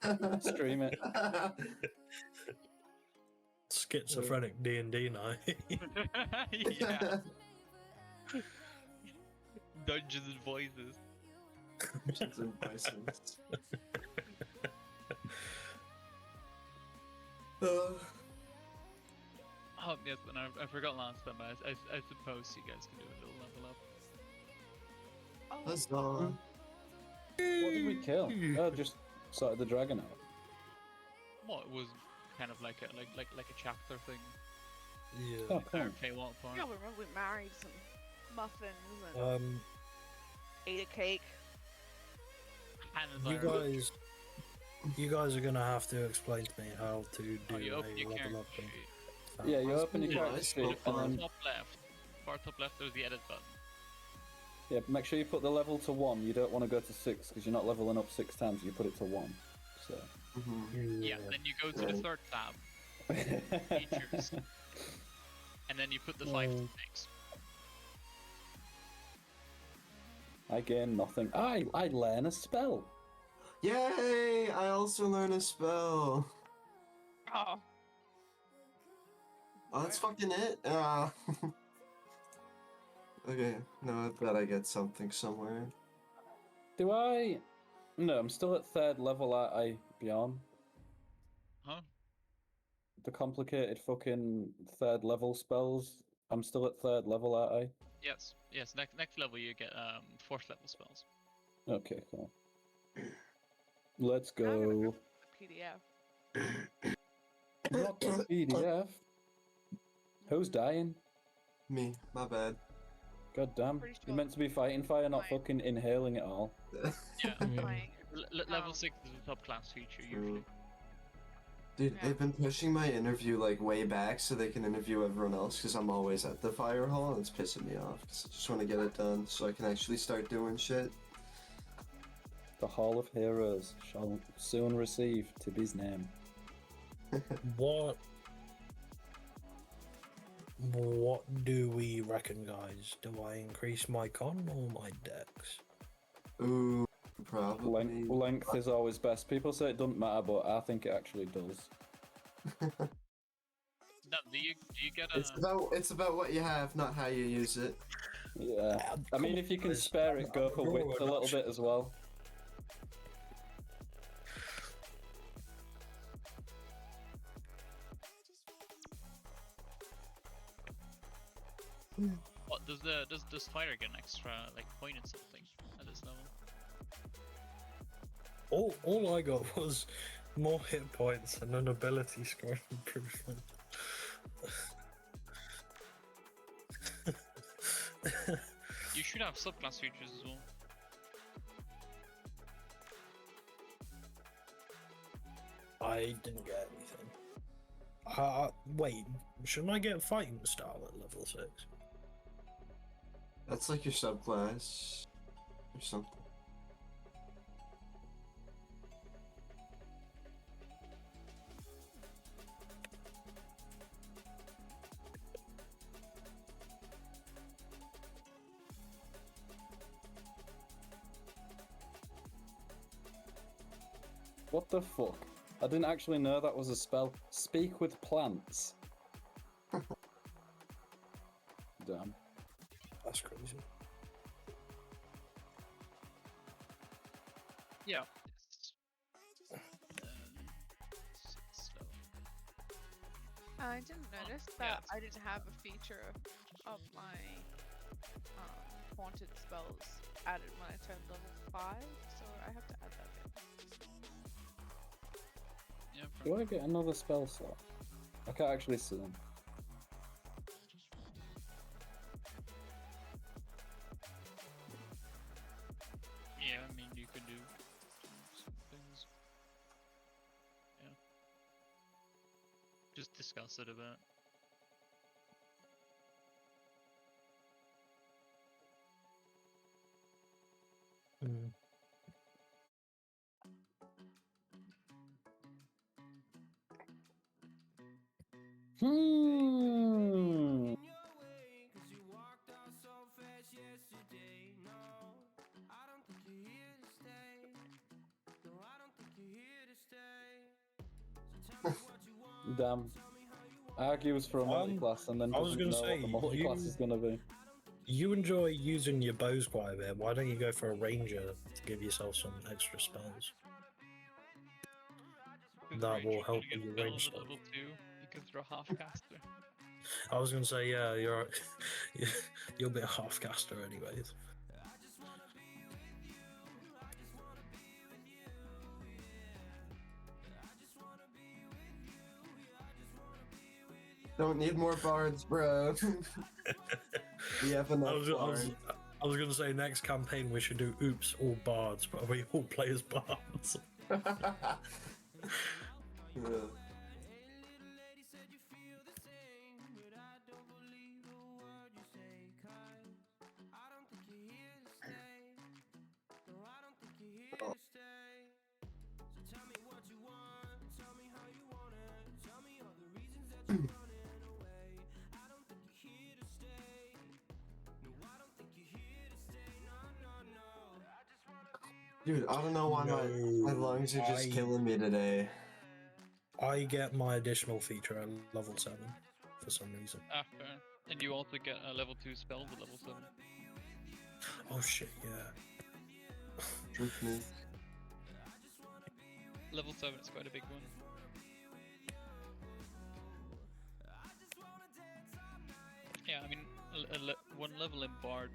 Damn. Stream it. Schizophrenic D&D night. Yeah. Dungeons and Voices. Dungeons and Voices. Oh, yes, and I forgot last time, but I suppose you guys can do a little level up. Huzzah. What did we kill? Oh, just sorted the dragon out. Well, it was kind of like a chapter thing. Yeah. Oh, cool. Okay, what part? Yeah, remember we married some muffins and ate a cake. You guys are gonna have to explain to me how to do You a open your level up character thing. sheet. Yeah, you open your Yeah, character it's sheet fun. and then Far top left, there's the edit button. yeah, make sure you put the level to 1. You don't want to go to 6 because you're not leveling up 6 times. You put it to 1. So. Yeah, then you go to the third tab, features, and then you put the 5 to 6. I gain nothing. I learn a spell. Yay! I also learn a spell. Oh. Oh, that's fucking it? Okay, no, I bet I get something somewhere. Do I? No, I'm still at 3rd level, aren't I, Bjorn? Huh? The complicated fucking 3rd level spells. I'm still at 3rd level, aren't I? Yes. Next level you get 4th level spells. Okay, cool. Let's Now I'm gonna go. go for the PDF. Not the PDF. Who's dying? Me, my bad. God damn. Pretty sure You're meant to be fighting fire, not Fine. fucking inhaling it all. Yeah. Playing. Level 6 is a top class feature usually. Dude, Yeah. they've been pushing my interview like way back so they can interview everyone else because I'm always at the fire hall and it's pissing me off because I just want to get it done so I can actually start doing shit. The Hall of Heroes shall soon receive Tibby's name. What do we reckon, guys? Do I increase my con or my dex? Ooh, probably. Length is always best. People say it doesn't matter, but I think it actually does. No, do you get a... It's about what you have, not how you use it. Yeah. I mean, if you can spare it, go for width a little bit as well. What does fire get an extra like point in something at this level? All I got was more hit points and an ability score improvement. You should have subclass features as well. I didn't get anything. Wait, shouldn't I get fighting style at level 6? That's like your subclass or something. What the fuck? I didn't actually know that was a spell. Speak with plants. Damn. That's crazy. Yeah. I didn't notice that I didn't have a feature of my haunted spells added when I turned level 5, so I have to add that in. Yeah. Do I get another spell slot? I can't actually see them. Yeah, I mean you could do some things. Yeah. Just discuss it a bit. Hmm. Yesterday, no, I don't think you're here to stay. No, I don't think you're here Damn. Argues for a multi-class and then I was doesn't know gonna what the say, multi-class is gonna be. You enjoy using your bows quite a bit. Why don't you go for a ranger to give yourself some extra spells? That will help with your range stuff. Level 2 because they're a half caster. I was gonna say, yeah, you'll be a half caster anyways. Don't need more bards, bro. We have enough bards. I was gonna say next campaign we should do oops all bards, but we all play as bards. Yeah. Dude, I don't know why my lungs are just killing me today. I get my additional feature at level 7 for some reason. Fair. And you also get a level 2 spell at level 7. Oh shit, yeah. Truth me. Level 7 is quite a big one. Yeah, I mean, one level in Bard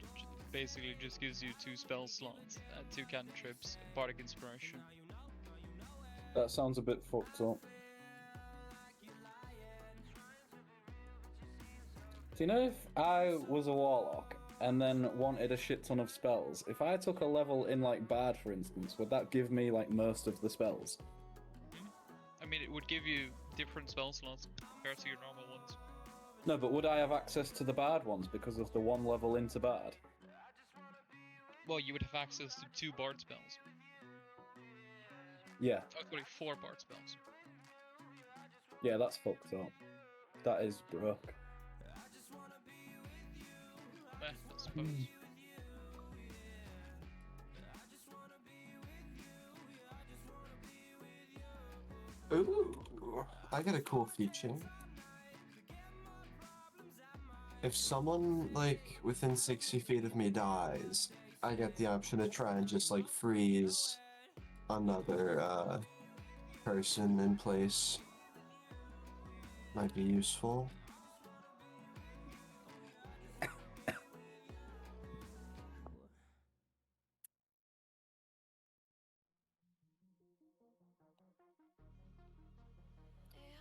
basically just gives you 2 spell slots, 2 cantrips, Bardic Inspiration. That sounds a bit fucked up. Do you know if I was a warlock and then wanted a shit ton of spells, if I took a level in like Bard for instance, would that give me like most of the spells? I mean, it would give you different spell slots compared to your normal ones. No, but would I have access to the Bard ones because of the one level into Bard? Well, you would have access to 2 Bard spells. Yeah. Oh, sorry, 4 Bard spells. Yeah, that's fucked up. That is broke. I suppose. Ooh, I got a cool feature. If someone, like, within 60 feet of me dies, I get the option to try and just, like, freeze another, person in place. Might be useful.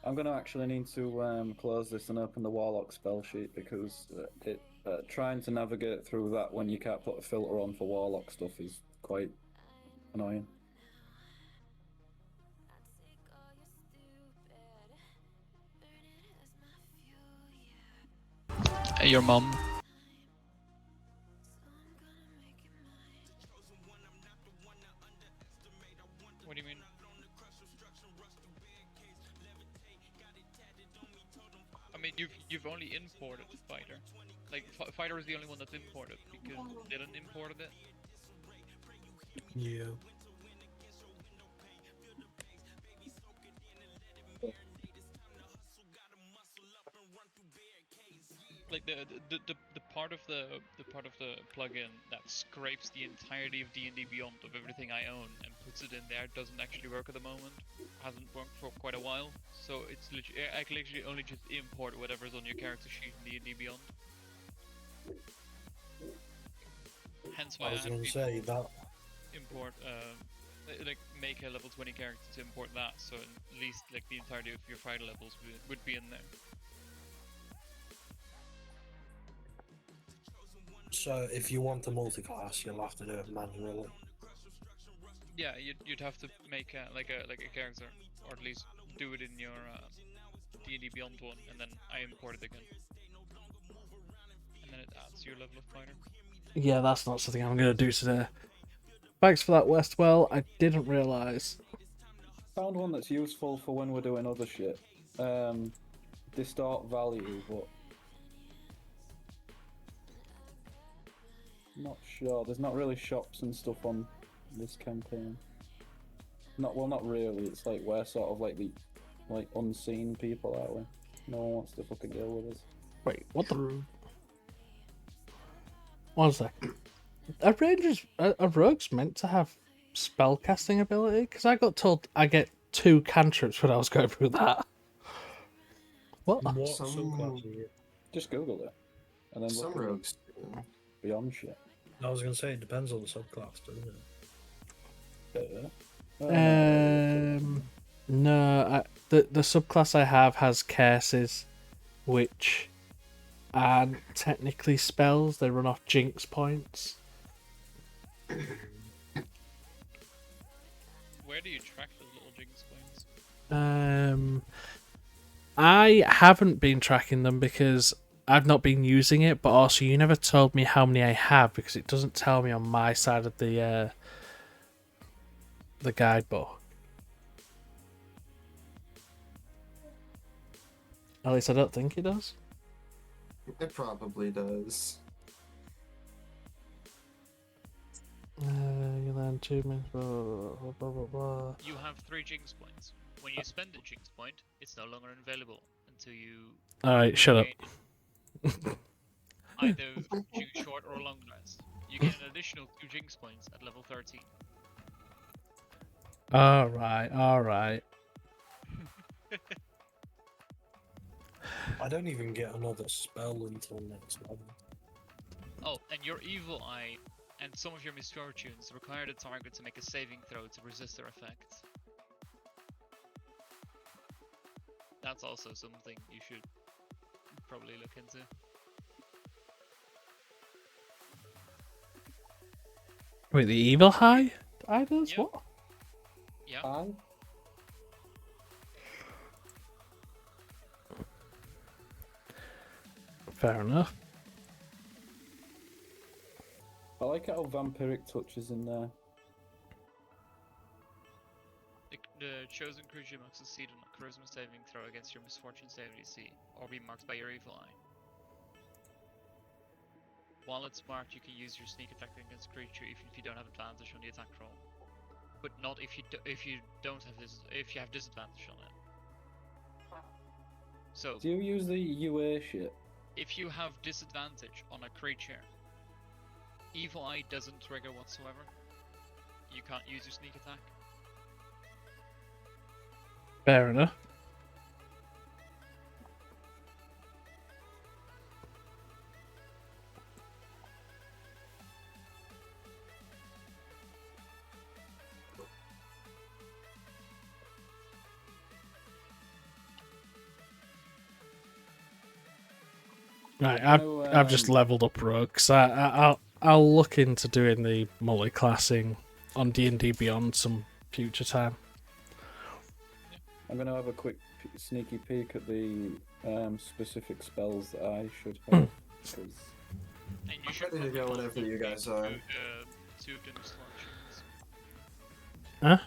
I'm going to actually need to close this and open the Warlock spell sheet because trying to navigate through that when you can't put a filter on for Warlock stuff is quite annoying. Hey, your mom. What do you mean? I mean, you've only imported Fighter. Like, Fighter is the only one that's imported because Dylan imported it. Yeah. Like the part of the plugin that scrapes the entirety of D&D Beyond of everything I own and puts it in there doesn't actually work at the moment. Hasn't worked for quite a while. So it's I can literally only just import whatever's on your character sheet in D&D Beyond. Hence why I was gonna say that. Import like make a level 20 character to import that, so at least like the entirety of your fighter levels would be in there. So if you want the multi-class, you'll have to do it manually. Yeah, you'd have to make a character, or at least do it in your D&D Beyond one, and then I import it again, and then it adds your level of fighter. Yeah, that's not something I'm going to do today. Thanks for that, Westwell. I didn't realise. Found one that's useful for when we're doing other shit. Distort value, but not sure. There's not really shops and stuff on this campaign. Not really. It's like we're sort of like the like unseen people, are we? No one wants to fucking deal with us. Wait, what the? One sec. Are rangers, are rogues meant to have spell casting ability? Because I got told I get 2 cantrips when I was going through that. What? What Some- subclass are you? Just Google it, and then Some look at rogues. beyond shit. I was gonna say it depends on the subclass, doesn't it? No, the subclass I have has curses, which aren't technically spells. They run off jinx points. Where do you track those little jinx points? I haven't been tracking them because I've not been using it, but also you never told me how many I have because it doesn't tell me on my side of the guidebook. At least I don't think it does. It probably does. You learn 2 minutes. Blah, blah, blah, blah. You have 3 jinx points. When you spend a jinx point, it's no longer available until you Alright, shut up. gain either shoot short or long rest. You get an additional 2 jinx points at level 13. Alright. I don't even get another spell until next level. Oh, and your evil eye and some of your misfortunes require the target to make a saving throw to resist their effects. That's also something you should probably look into. Wait, the evil high? I does Yep. what? Yeah. Fair enough. I like how vampiric touch is in there. The chosen creature must succeed on a charisma saving throw against your misfortune save DC, or be marked by your evil eye. While it's marked, you can use your sneak attack against the creature even if you don't have advantage on the attack roll, but not if you don't have if you have disadvantage on it. So Do you use the UA shit? if you have disadvantage on a creature, evil eye doesn't trigger whatsoever. You can't use your sneak attack. Fair enough. Right, I've just leveled up rogues. I'll look into doing the multi-classing on D&D Beyond some future time. I'm gonna have a quick sneaky peek at the specific spells that I should have. Because And you should Ready to go probably whenever also you guys pick are. two of the misfortunes. Huh?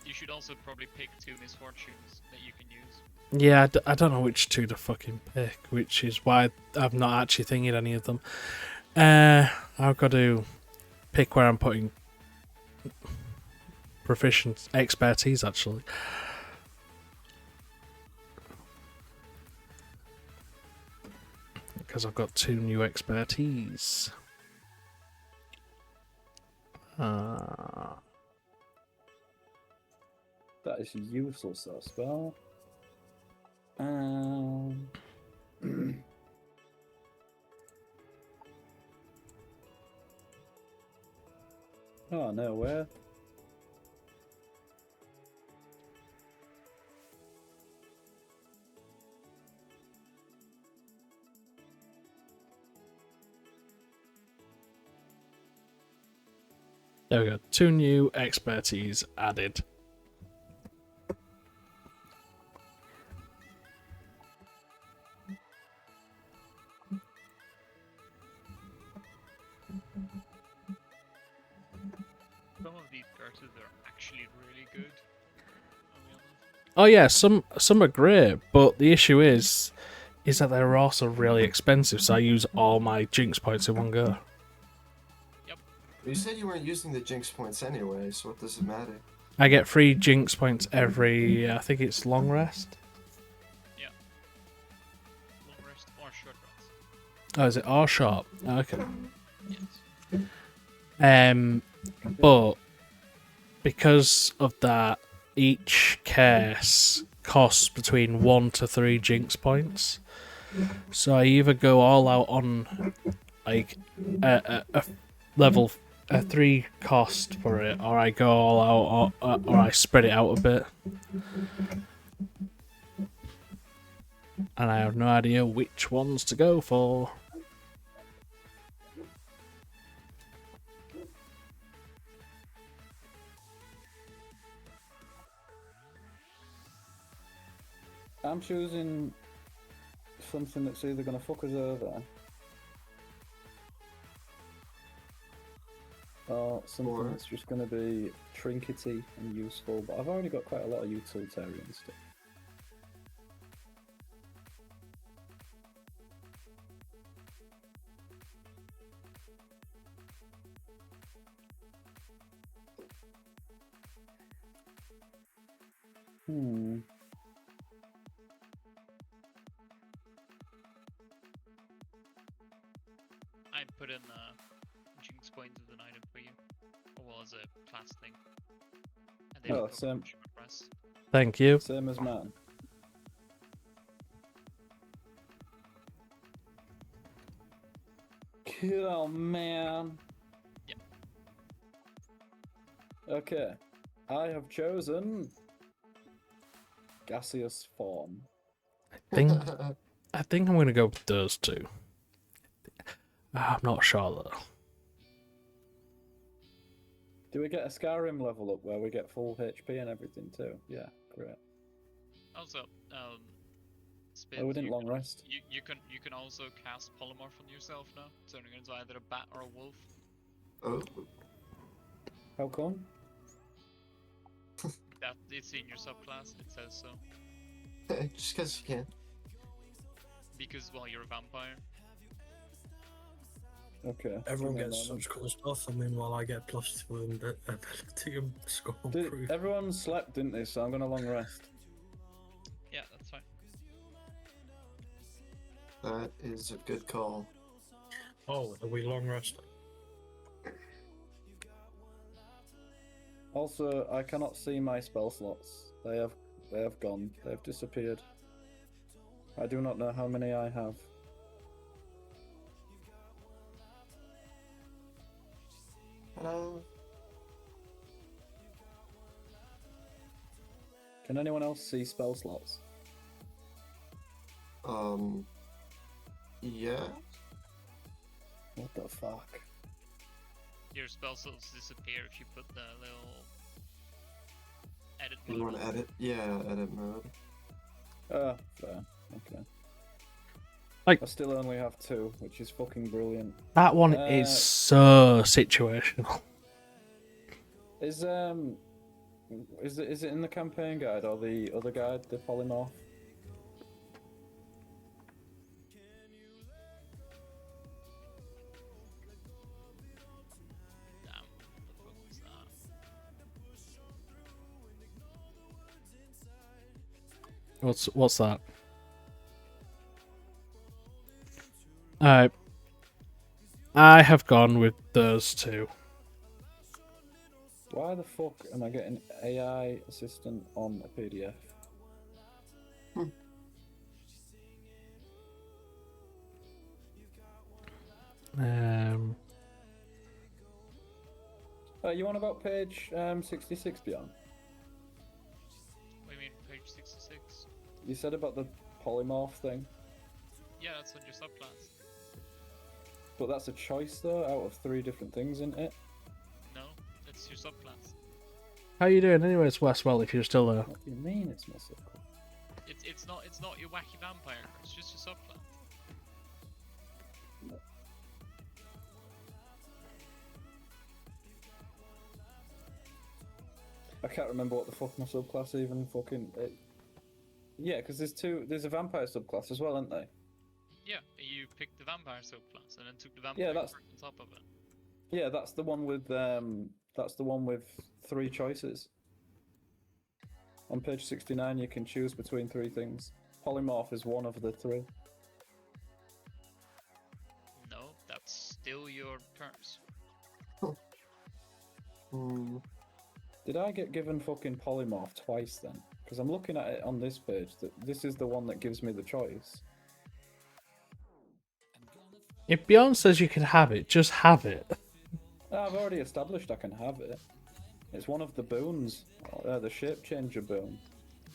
You should also probably pick 2 misfortunes that you can use. Yeah, I don't know which 2 to fucking pick, which is why I've not actually thinking any of them. I've got to pick where I'm putting proficient expertise, actually. Because I've got 2 new expertise. that is useless, that spell. Oh, no, where? There we go. 2 new expertise added. Some of these curses are actually really good. I'll be honest. Oh yeah, some are great, but the issue is that they're also really expensive, so I use all my jinx points in one go. You said you weren't using the jinx points anyway, so what does it matter? I get 3 Jinx points every, I think it's long rest. Yeah. Long rest or short rest. Oh, is it or short? Okay. Yes. But because of that, each curse costs between 1 to 3 Jinx points. So I either go all out on like a level a 3 cost for it, or I go all out, or I spread it out a bit. And I have no idea which ones to go for. I'm choosing something that's either going to fuck us over or something Or- that's just going to be trinkety and useful, but I've already got quite a lot of utilitarian stuff. Hmm. I put in Jinx points as an item for you. Or well, as a class thing. And they Oh, will go same. for short rest. Thank you. Same as mine. Cool, man. Yep. Okay. I have chosen gaseous form. I think I'm gonna go with those two. I'm not sure though. Do we get a Skyrim level up where we get full HP and everything too? Yeah, great. Also, Spins, Oh, we didn't you long can- rest. You can also cast polymorph on yourself now, turning into either a bat or a wolf. Oh, How come? That it's in your subclass. It says so just because you can. because well, you're a vampire. Okay. Everyone give me a gets moment. such cool stuff. I mean, while I get +2 in ability and score Did, proof. everyone slept, didn't they? So I'm gonna long rest. Yeah, that's fine. That is a good call. Oh, are we long resting? Also, I cannot see my spell slots. They have gone. They have disappeared. I do not know how many I have. Hello. Can anyone else see spell slots? Yeah. What the fuck? Your spell slots disappear if you put the little edit You mode want on. to edit? Yeah, edit mode. Fair. Okay. Like- I still only have 2, which is fucking brilliant. That one is so situational. Is it in the campaign guide or the other guide, the polymorph? Damn, what the fuck was that? What's that? Alright. I have gone with those two. Why the fuck am I getting AI assistant on a PDF? You on about page 66, Bjorn? What do you mean, page 66? You said about the polymorph thing, Yeah, that's on your subclass. but that's a choice though, out of 3 different things, isn't it? No, it's your subclass. How you doing anyways, Westwell, if you're still there? What do you mean it's my subclass? It's not your wacky vampire. It's just your subclass. I can't remember what the fuck my subclass even fucking... Yeah, because there's a vampire subclass as well, isn't there? Yeah, you picked the vampire subclass and then took the vampire Yeah, that's- quirk on top of it. Yeah, that's the one with 3 choices. On page 69, you can choose between 3 things. Polymorph is one of the 3. No, that's still your terms. Hmm. Did I get given fucking polymorph twice then? Because I'm looking at it on this page. That this is the one that gives me the choice. If Beyond says you can have it, just have it. I've already established I can have it. It's one of the boons, the shape changer boon.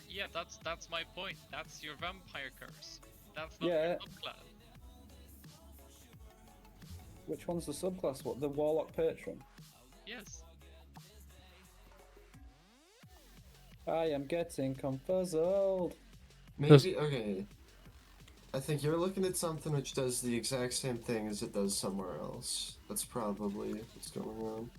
Yeah, that's my point. That's your vampire curse. That's not Yeah. your subclass. Which one's the subclass? What, the Warlock Patron? Yes. I am getting confuzzled. Maybe, okay. I think you're looking at something which does the exact same thing as it does somewhere else. That's probably what's going on.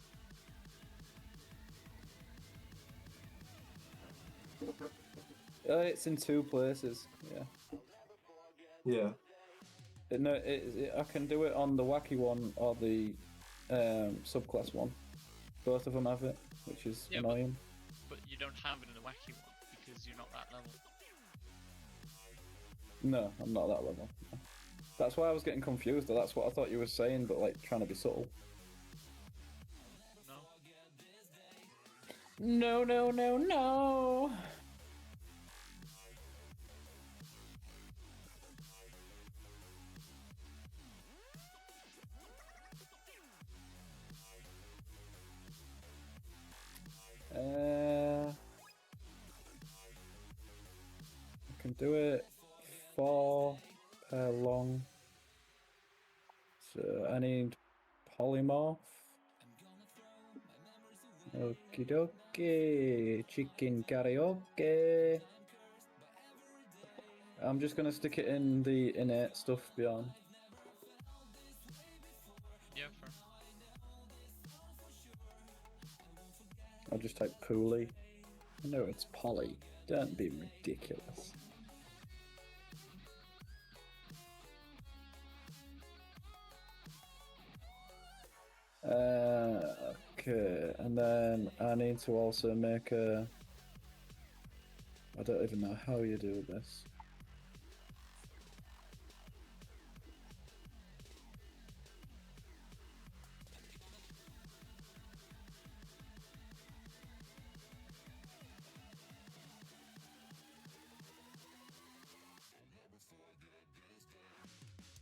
It's in 2 places. Yeah. Yeah. I can do it on the wacky one or the subclass one. Both of them have it, which is Yeah, annoying. But you don't have it in the wacky one because you're not that level. No, I'm not that level. That's why I was getting confused. That's what I thought you were saying, but like trying to be subtle. No. No. I can do it 4 per long. So I need polymorph. Okie dokie, chicken karaoke. I'm just gonna stick it in the innate stuff beyond. Yeah, fair. I'll just type Pooley. No, it's Polly. Don't be ridiculous. Okay, and then I need to also make a... I don't even know how you do this.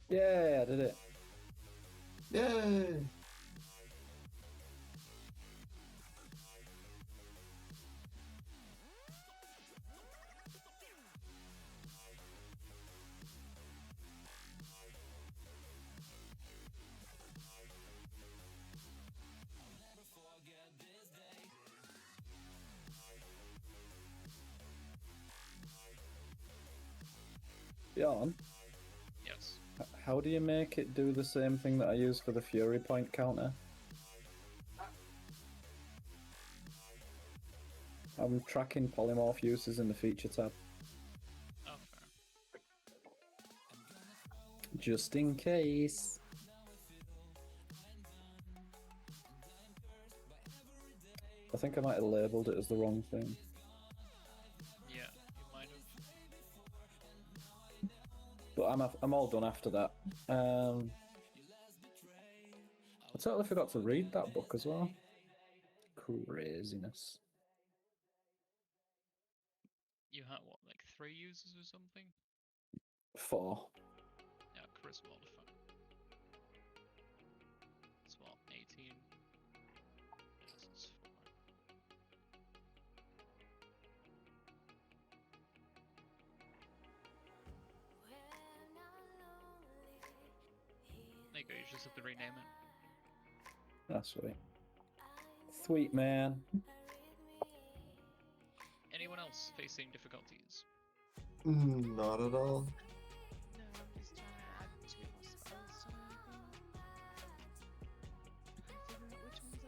Yeah, I did it. Yay! Bjorn, Yes. how do you make it do the same thing that I use for the Fury Point counter? I'm tracking polymorph uses in the feature tab. Oh, fair. Just in case. I think I might have labelled it as the wrong thing. Yeah, you might have. But I'm all done after that. I totally forgot to read that book as well. Craziness. You had what, like 3 users or something? 4. Yeah, charisma modifier. It's what, 18? Yes, it's 4. There you go, you just have to rename it. That's sweet. Sweet man. Anyone else facing difficulties? Not at all. No, I'm just trying to add 2 more spells to my thing. Figure out which ones I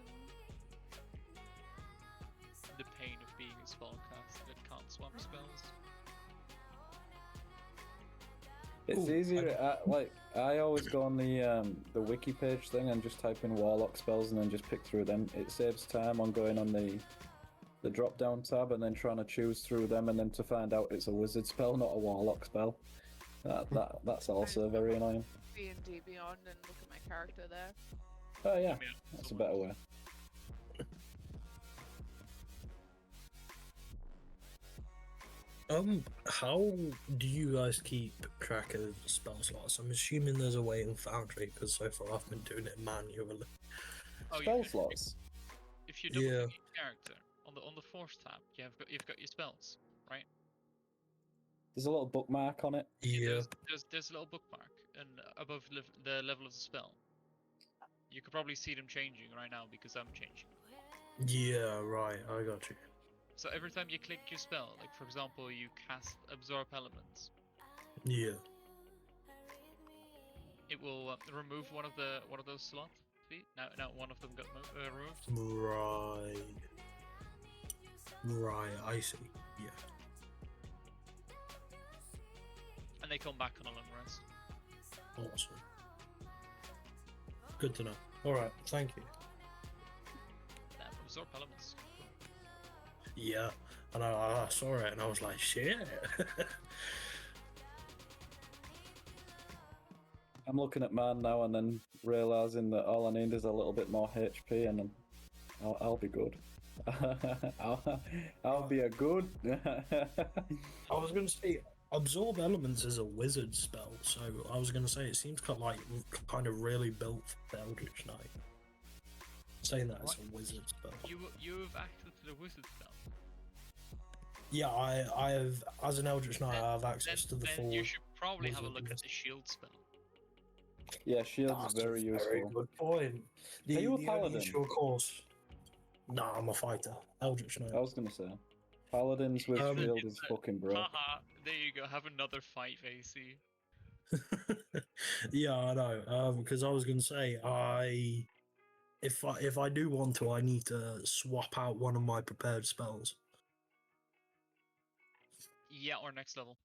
want. The pain of being a spellcaster that can't swap spells. It's Ooh, easier. I always go on the wiki page thing and just type in warlock spells and then just pick through them. It saves time on going on the the drop down tab and then trying to choose through them and then to find out it's a wizard spell, not a warlock spell. That's also very annoying. D&D Beyond and look at my character there. Oh yeah, that's a better way. How do you guys keep track of spell slots? I'm assuming there's a way in Foundry because so far I've been doing it manually. Oh, you Spell can- slots. If you double Yeah. click your character on the force tab, you've got your spells, right? There's a little bookmark on it. Yeah. There's a little bookmark and above the level of the spell. You could probably see them changing right now because I'm changing. Yeah, right, I got you. So every time you click your spell, like for example, you cast Absorb Elements, Yeah. it will remove one of those slots. See, now one of them got removed. Right, I see. Yeah. And they come back on a long rest. Awesome. Good to know. Alright, thank you. Absorb Elements. Yeah, and I saw it and I was like, shit. I'm looking at mine now and then realizing that all I need is a little bit more HP and then I'll be good. I'll be a good. I was going to say, Absorb Elements is a wizard spell, so I was going to say it seems kind of really built for the Eldritch Knight. Saying that it's a wizard spell. You've access to the wizard spell. Yeah, I have, as an Eldritch Knight, I have access to the Then full. you should probably have a wizard look at list. the shield spell. Yeah, shield's That's very a useful. Very good point. Are you a the paladin? unusual course. Nah, I'm a fighter. Eldritch Knight. I was gonna say, paladins with shield is fucking broke. Haha, there you go. Have another fight, AC. Yeah, I know. Because I was gonna say, if I do want to, I need to swap out one of my prepared spells. Yeah, or next level.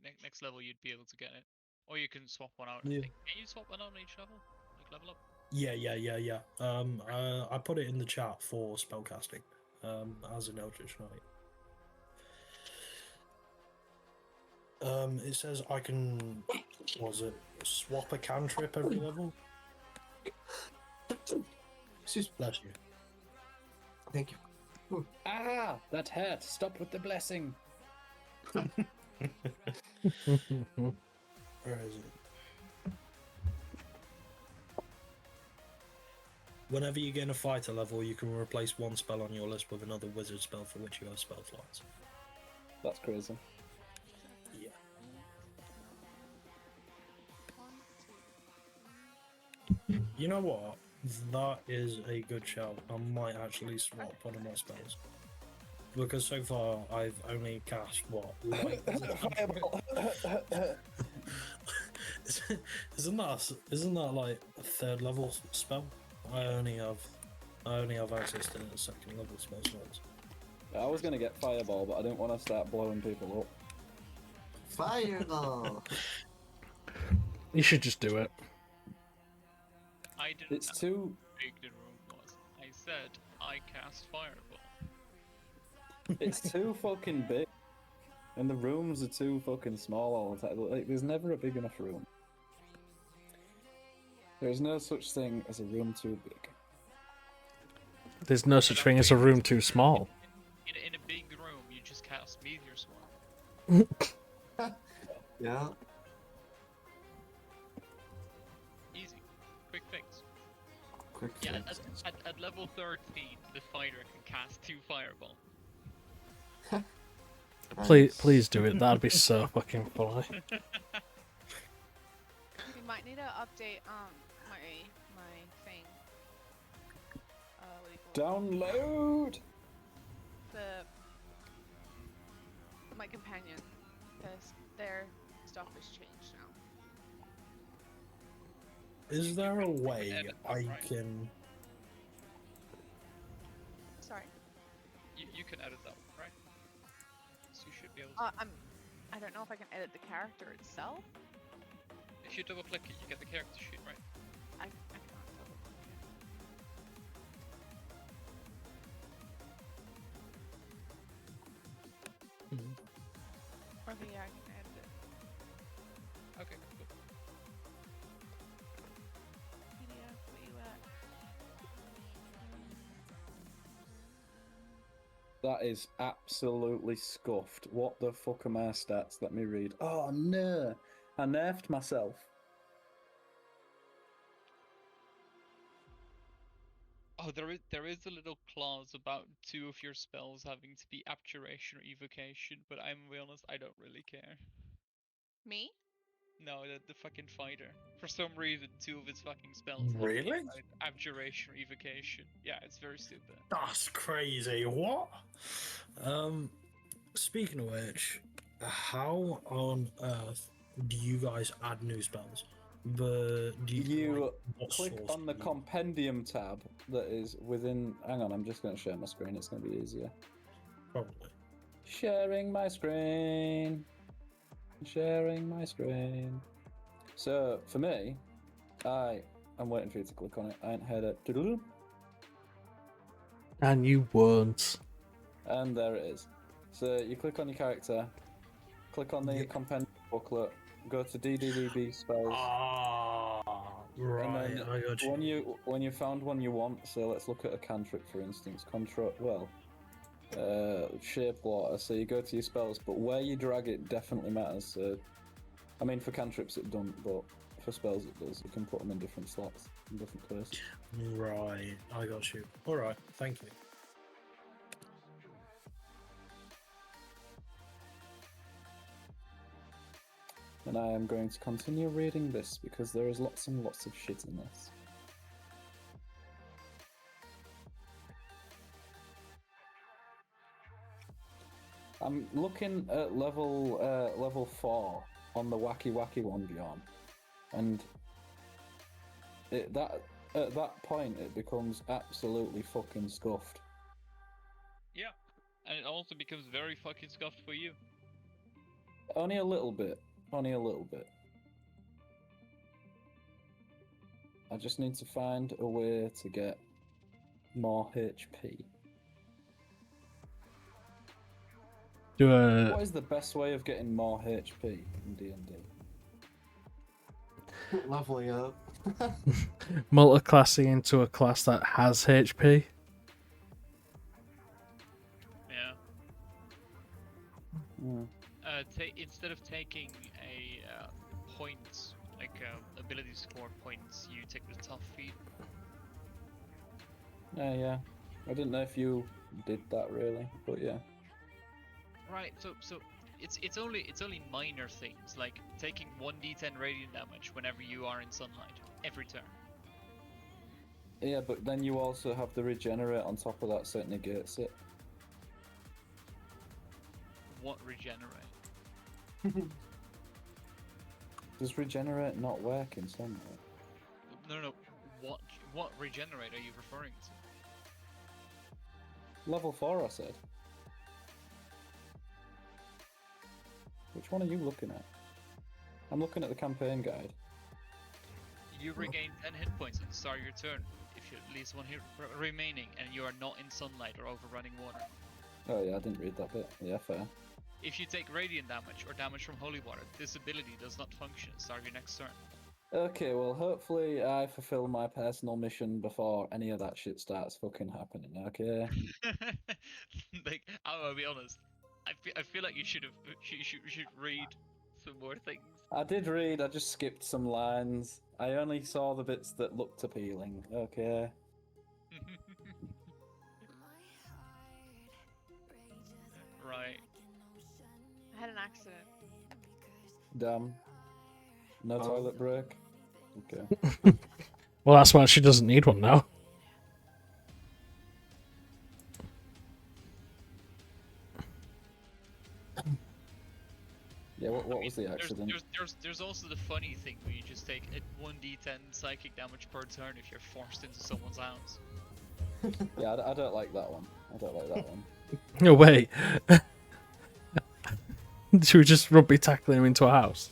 Like, next level, you'd be able to get it, or you can swap one out. Yeah. Can you swap one out on each level? Like level up. Yeah. I put it in the chat for spellcasting. As an Eldritch Knight. It says I can. Was it swap a cantrip every level? Excuse me. Bless you. Thank you. Ah, that hurt. Stop with the blessing. Where is it? Whenever you gain a fighter level, you can replace one spell on your list with another wizard spell for which you have spell slots. That's crazy. Yeah. You know what? That is a good shout. I might actually swap one of my spells. Because so far I've only cast what? Light isn't that like a third level spell? I only have access to the second level spell slots. I was gonna get fireball, but I didn't want to start blowing people up. Fireball! You should just do it. I didn't It's know too. how big the room was. I said I cast fireball. It's too fucking big, and the rooms are too fucking small all the time. Like, there's never a big enough room. There's no such thing as a room too big. There's no such thing as a room too small. In a big room, you just cast Meteor Swarm. Yeah. Easy, quick fix. Quick Yeah, fix. at level 13, the fighter can cast 2 fireball. Please do it. That'd be so fucking funny. You might need to update my thing. What do you call Download. it? My companion. Their stuff has changed now. Is there a way edit that, I right? can? Sorry. You can edit that, right? So you should be able to. I don't know if I can edit the character itself. If you double click it, you get the character sheet, right? I can't double click Okay, yeah, I can edit it. Okay, cool. PDF, where you at? That is absolutely scuffed. What the fuck are my stats? Let me read. Oh no! I nerfed myself. Oh, there is a little clause about 2 of your spells having to be abjuration or evocation, but I'm gonna be honest, I don't really care. Me? No, the fucking fighter. For some reason, 2 of his fucking spells have to be Really? abjuration or evocation. Yeah, it's very stupid. That's crazy. What? Speaking of which, how on earth do you guys add new spells? Do You like, what click source on the do you- compendium tab that is within. Hang on, I'm just going to share my screen. It's going to be easier. Probably. Sharing my screen. Sharing my screen. So for me, I'm waiting for you to click on it. I ain't heard it. Doodle-doo. And you won't. And there it is. So you click on your character, click on the Yeah. compendium booklet, go to DDDB spells, Ah, right. and then I got you. when you found one you want, so let's look at a cantrip for instance. Shape water. So you go to your spells, but where you drag it definitely matters. So, I mean, for cantrips it don't, but for spells it does. You can put them in different slots, in different places. Right. I got you. All right. Thank you. And I am going to continue reading this because there is lots and lots of shit in this. I'm looking at level 4 on the Wacky Wacky one beyond, and at that point it becomes absolutely fucking scuffed. Yeah, and it also becomes very fucking scuffed for you. Only a little bit. Only a little bit. I just need to find a way to get more HP. What is the best way of getting more HP in D&D? Leveling up. Multiclassing into a class that has HP. Yeah. Hmm. Instead of taking a point, like ability score points, you take the tough feat. Yeah. I didn't know if you did that really, but yeah. Right. So it's only minor things like taking 1d10 radiant damage whenever you are in sunlight every turn. Yeah, but then you also have the regenerate on top of that, so it negates it. What regenerate? Does regenerate not work in some way? No. What regenerate are you referring to? Level 4, I said. Which one are you looking at? I'm looking at the campaign guide. You regain 10 hit points at the start of your turn if you at least one hit remaining and you are not in sunlight or over running water. Oh yeah, I didn't read that bit. Yeah, fair. If you take radiant damage or damage from holy water, this ability does not function at the start of your next turn. Okay, well, hopefully I fulfill my personal mission before any of that shit starts fucking happening, okay? Like, I'll be honest. I feel like you should read some more things. I did read, I just skipped some lines. I only saw the bits that looked appealing, okay? Right. I had an accident. Damn. No Oh. toilet break? Okay. Well, that's why she doesn't need one now. Yeah, what was the accident? There's also the funny thing where you just take a 1d10 psychic damage per turn if you're forced into someone's house. Yeah, I don't like that one. I don't like that one. No way. Should we just rugby tackling him into a house?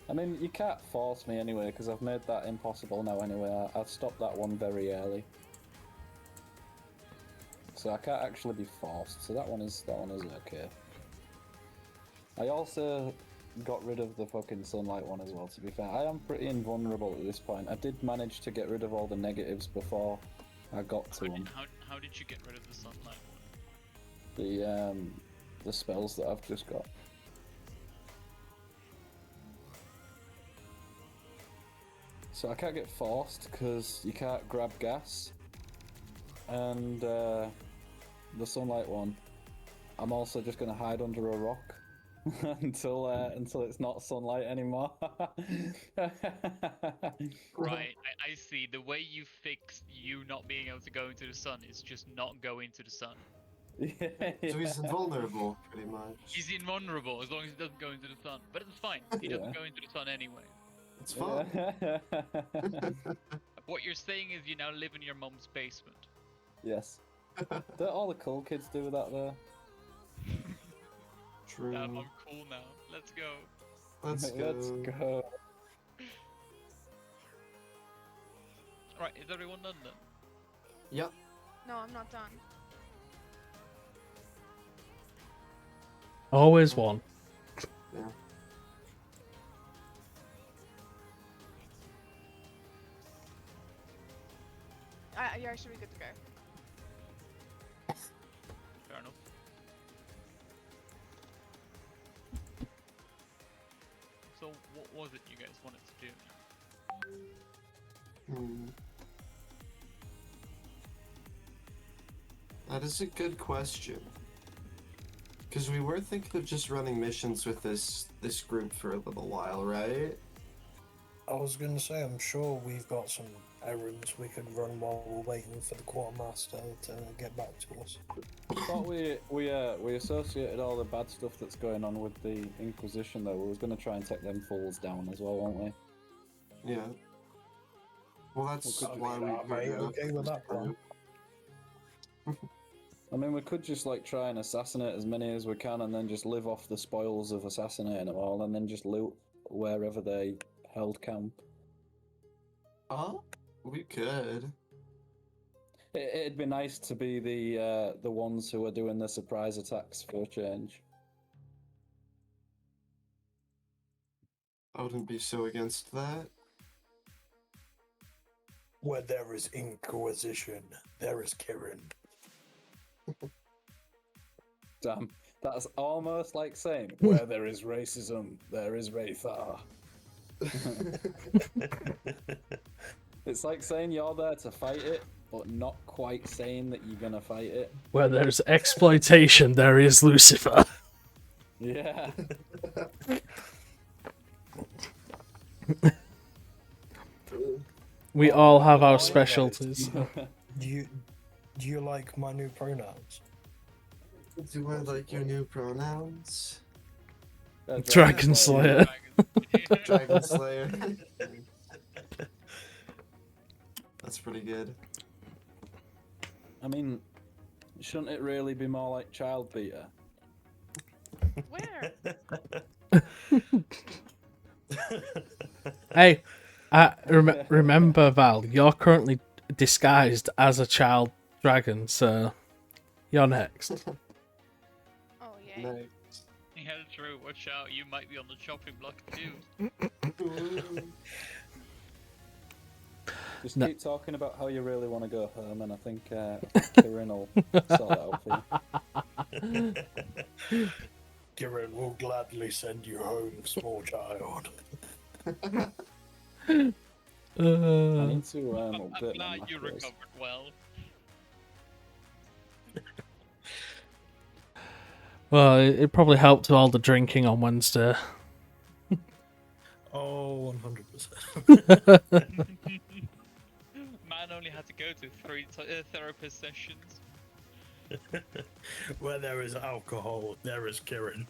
I mean, you can't force me anyway, because I've made that impossible now anyway. I've stopped that one very early. So I can't actually be forced, so that one is okay. I also got rid of the fucking sunlight one as well, to be fair. I am pretty invulnerable at this point. I did manage to get rid of all the negatives before I got to them. How did you get rid of the sunlight one? The spells that I've just got. So I can't get forced because you can't grab gas. And the sunlight one, I'm also just going to hide under a rock until it's not sunlight anymore. Right, I see. The way you fixed you not being able to go into the sun is just not go into the sun. Yeah. So he's invulnerable, pretty much. He's invulnerable as long as he doesn't go into the sun. But it's fine. He doesn't go into the sun anyway. It's fun. What you're saying is you now live in your mum's basement. Yes. Don't all the cool kids do that though? True. Damn, I'm cool now. Let's go. Let's go. Let's go. Right, is everyone done then? Yep. No, I'm not done. Always one. Yeah. Yeah, I should be good to go. Fair enough. So, what was it you guys wanted to do? That is a good question. Because we were thinking of just running missions with this group for a little while, right? I was going to say, I'm sure we've got some errands we could run while we're waiting for the quartermaster to get back to us. I thought we associated all the bad stuff that's going on with the Inquisition though. We was going to try and take them fools down as well, weren't we? Yeah. Well, that's Well, why we Mate, okay with that plan. I mean, we could just like try and assassinate as many as we can, and then just live off the spoils of assassinating them all, and then just loot wherever they held camp. We could. It'd be nice to be the ones who are doing the surprise attacks for a change. I wouldn't be so against that. Where there is Inquisition, there is Kirin. Damn, that's almost like saying, where there is racism, there is Wraithar. It's like saying you're there to fight it, but not quite saying that you're gonna fight it. Where there's exploitation, there is Lucifer. Yeah. We all have our specialties. Do you like my new pronouns? Do I like your new pronouns? Dragon Slayer. Dragon Slayer. That's pretty good. I mean, shouldn't it really be more like Child Beater? Where? Hey, remember, Val, you're currently disguised as a child dragon, so you're next. Oh, yay. Nice. Yeah, true. Watch out. You might be on the chopping block too. Just No. keep talking about how you really want to go home, and I think Kieran will sort that out for you. Kirin will gladly send you home, small child. I Uh, need to I'm update my glad you macros. recovered well. well, it probably helped with all the drinking on Wednesday. Oh, 100%. Man only had to go to 3 therapist sessions. Where there is alcohol, there is Kirin.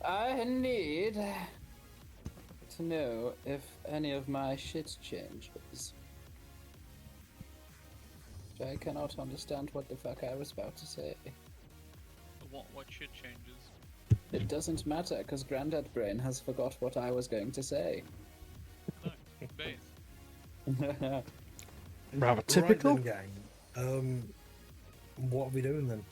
I need to know if any of my shit changes. I cannot understand what the fuck I was about to say. What shit changes? It doesn't matter, because Grandad Brain has forgot what I was going to say. No. base. Rather typical. Right then, gang. What are we doing then?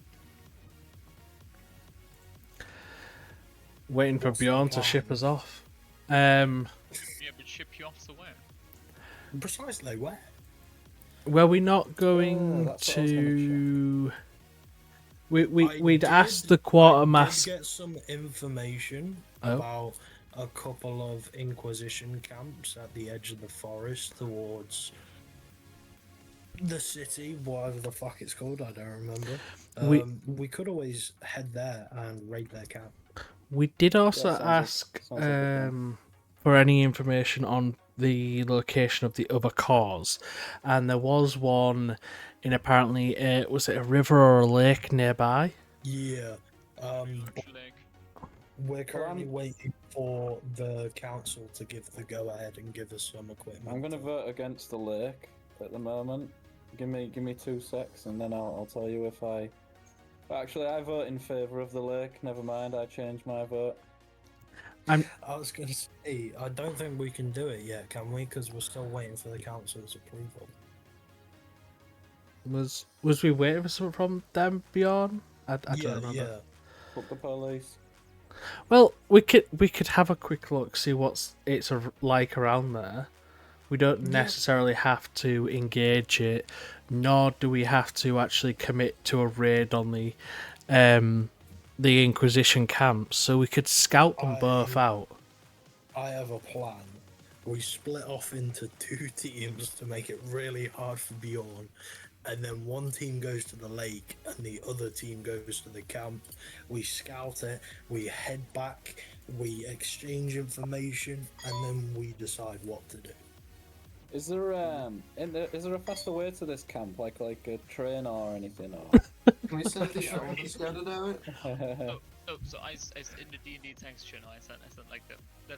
Waiting for What's the Bjorn to ship plan? us off. Yeah, but ship you off to where? Precisely where? Were we not going that's what I was gonna to? I We'd did- asked the I quartermaster. did get some information Oh. about a couple of Inquisition camps at the edge of the forest towards the city, whatever the fuck it's called, I don't remember. We could always head there and raid their camp. We did also Yeah, ask sounds like a plan. for any information on the location of the other cause, and there was one in apparently was it a river or a lake nearby? Yeah. Huge lake. We're currently I'm- waiting for the council to give the go ahead and give us some equipment. I'm gonna vote against the lake at the moment. Give me 2 secs, and then I'll tell you if I. Actually, I vote in favour of the lake. Never mind, I changed my vote. I was gonna say, I don't think we can do it yet, can we? Because we're still waiting for the council's approval. Was we waiting for something from them, Bjorn? I don't remember. Yeah. Fuck the police. Well, we could have a quick look, see what's it's like around there. We don't necessarily have to engage it, nor do we have to actually commit to a raid on the Inquisition camps. So we could scout them both out. I have a plan. We split off into 2 teams to make it really hard for Bjorn, and then one team goes to the lake and the other team goes to the camp. We scout it, we head back, we exchange information, and then we decide what to do. Is there is there a faster way to this camp, like a train or anything? Or... Can we send the shoulder scouted out? Oh, so I in the D&D text channel, I said like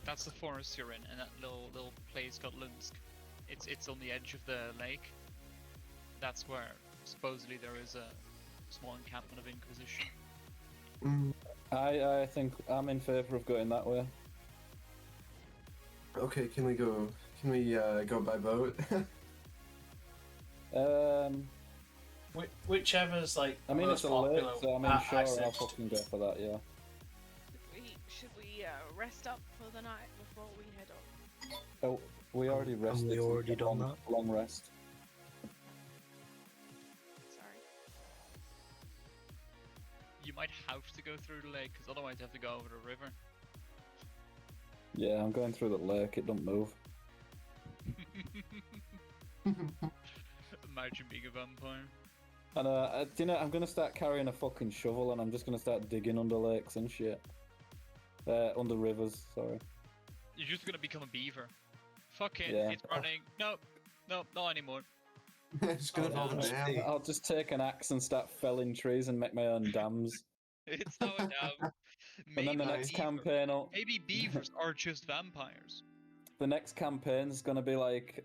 that's the forest you're in, and that little place called Lunsk. It's on the edge of the lake. That's where supposedly there is a small encampment of Inquisition. I think I'm in favour of going that way. Okay, can we go? Can we go by boat? Whichever's like. I mean, it's a lake, so I mean, sure, I'll fucking go for that. Yeah. Should we rest up for the night before we head off? Oh, we already rested. we so already get done long, long rest. Sorry. You might have to go through the lake, because otherwise you have to go over the river. Yeah, I'm going through the lake. It don't move. Imagine being a vampire. And you know, I'm gonna start carrying a fucking shovel, and I'm just gonna start digging under lakes and shit. Under rivers, sorry. You're just gonna become a beaver. Fuck it, Yeah. it's running. Nope, not anymore. Just gonna Oh, build a no. dam. I'll just take an axe and start felling trees and make my own dams. It's not a dam. And then the next campaign, Maybe beavers are just vampires. the next campaign's gonna be like,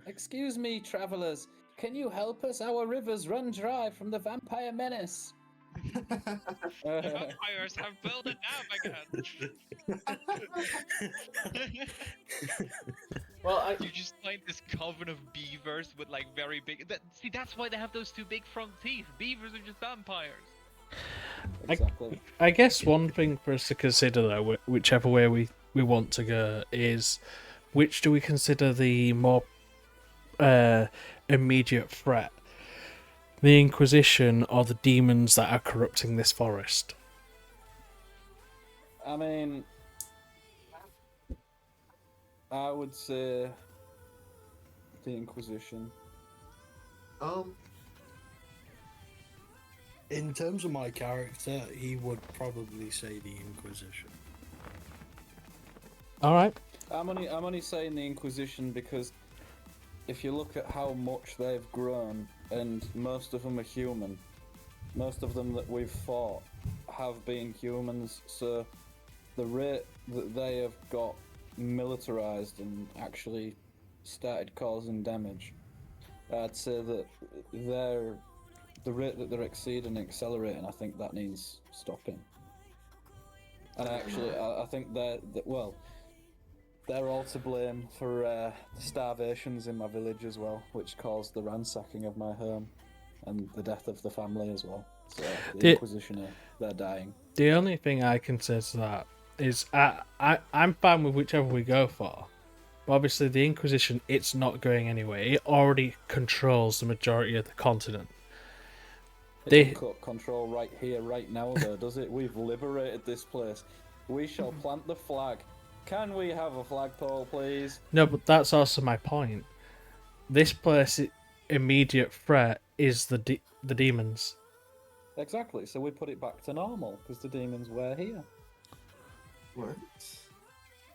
excuse me, travelers, can you help us? Our rivers run dry from the vampire menace. Vampires have built a dam again. Well, You just find this coven of beavers with like very big. See, that's why they have those 2 big front teeth. Beavers are just vampires. Exactly. I guess one thing for us to consider, though, whichever way we want to go, is which do we consider the more immediate threat? The Inquisition or the demons that are corrupting this forest? I mean, I would say the Inquisition. In terms of my character, he would probably say the Inquisition. All right. I'm only saying the Inquisition because if you look at how much they've grown, and most of them are human, most of them that we've fought have been humans, so the rate that they have got militarized and actually started causing damage, I'd say that the rate that they're exceeding and accelerating, I think that needs stopping. And actually, I think that well, They're all to blame for the starvations in my village as well, which caused the ransacking of my home and the death of the family as well. So the Inquisition, they're dying. The only thing I can say to that is I'm fine with whichever we go for. But obviously, the Inquisition, it's not going anywhere. It already controls the majority of the continent. It doesn't cut control right here, right now, though, does it? We've liberated this place. We shall plant the flag. Can we have a flagpole, please? No, but that's also my point. This place, immediate threat is the demons. Exactly. So we put it back to normal because the demons were here. What?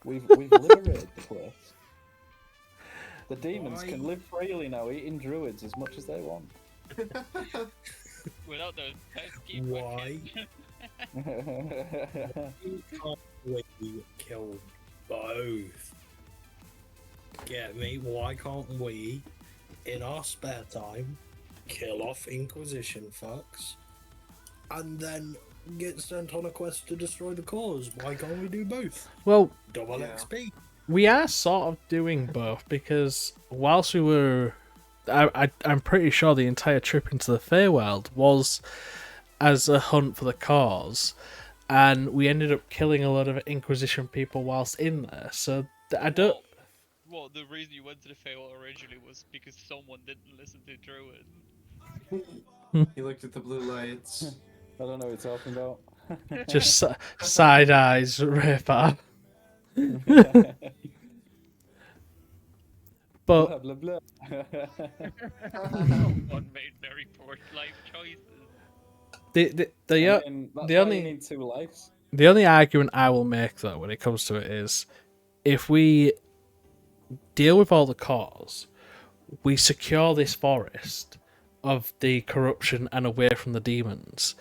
We've liberated the place. The demons can live freely now, eating druids as much as they want. Without those pesky Why? Exactly. Can't we kill both? Get me? Why can't we, in our spare time, kill off Inquisition fucks, and then get sent on a quest to destroy the cause? Why can't we do both? Well, Double XP. we are sort of doing both because whilst we were, I'm pretty sure the entire trip into the Feywild was as a hunt for the cause, and we ended up killing a lot of Inquisition people whilst in there. So I don't. Well, the reason you went to the Feywild originally was because someone didn't listen to Druid. He looked at the blue lights. I don't know what you're talking about. Just side eyes, Rafa. But blah, blah, blah. Someone made very poor life choices. I mean, that's the why only you need two lives. the only argument I will make though when it comes to it is if we deal with all the cause, we secure this forest of the corruption and away from the demons,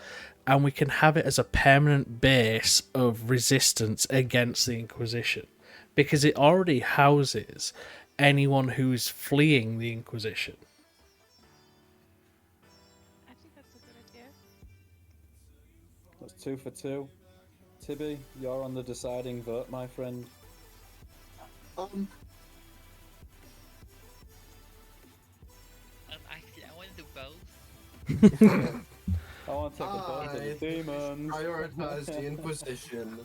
and we can have it as a permanent base of resistance against the Inquisition, because it already houses anyone who's fleeing the Inquisition. I think that's a good idea. That's 2 for 2. Tibby, you're on the deciding vote, my friend. Actually, I want to do both. I want to take the vote of the demons. Prioritize the Inquisition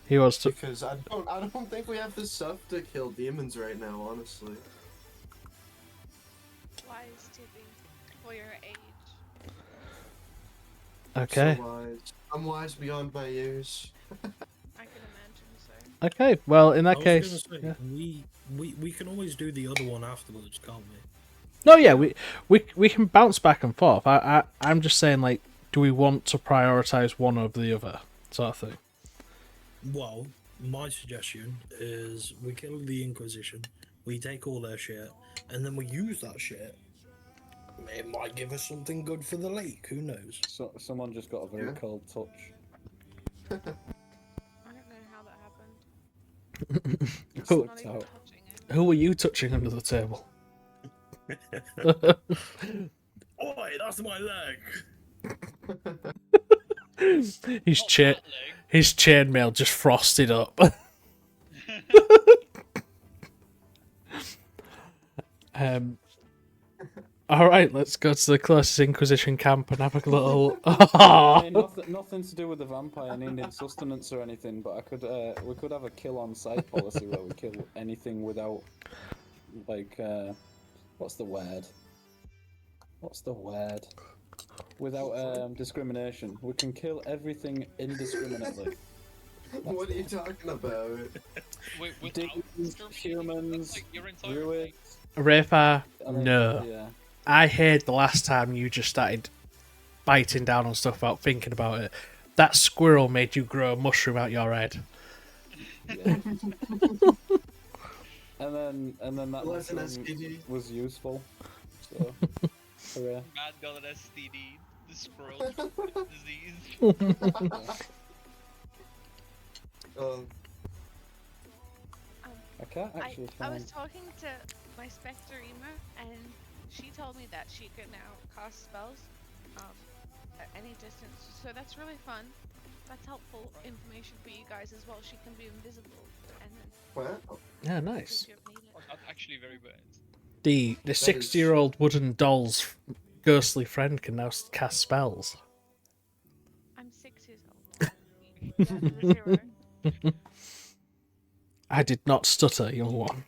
He was to. because I don't think we have the stuff to kill demons right now, honestly. Wise Tibby, for your age. Okay. So wise. I'm wise beyond my years. I can imagine so. Okay. Well, in that I was case, gonna say, we can always do the other one afterwards, can't we? no, yeah, we can bounce back and forth. I'm just saying, like, do we want to prioritize one over the other, sort of thing? Well, my suggestion is we kill the Inquisition, we take all their shit, and then we use that shit. It might give us something good for the lake, who knows? So, someone just got a very cold touch. I don't know how that happened. It Who- slipped out. Touching it. Who were you touching under the table? Oi, that's my leg! His Not chain, that leg. his chainmail just frosted up. All right, let's go to the closest Inquisition camp and have a little. I mean, nothing to do with the vampire needing sustenance or anything, but we could have a kill on site policy where we kill anything without, like, what's the word? Without discrimination. We can kill everything indiscriminately. What are you talking about? Wait, without Demons, discriminating humans, against, like, your entire druids. Rafa, I mean, no. Yeah. I heard the last time you just started biting down on stuff without thinking about it. That squirrel made you grow a mushroom out your head. Yeah. and then that Lesson mushroom SPG. was useful. So, hooray. Man got an STD. The squirrel disease. I can't actually I was find. talking to my Spectre emo, and she told me that she could now cast spells at any distance. So that's really fun. That's helpful information for you guys as well. She can be invisible and then Wow. Yeah, nice. think you've made it. That's actually very bad. The 60-year-old wooden doll's ghostly friend can now cast spells. I'm 6 years old. Down to the 0. I did not stutter, young one.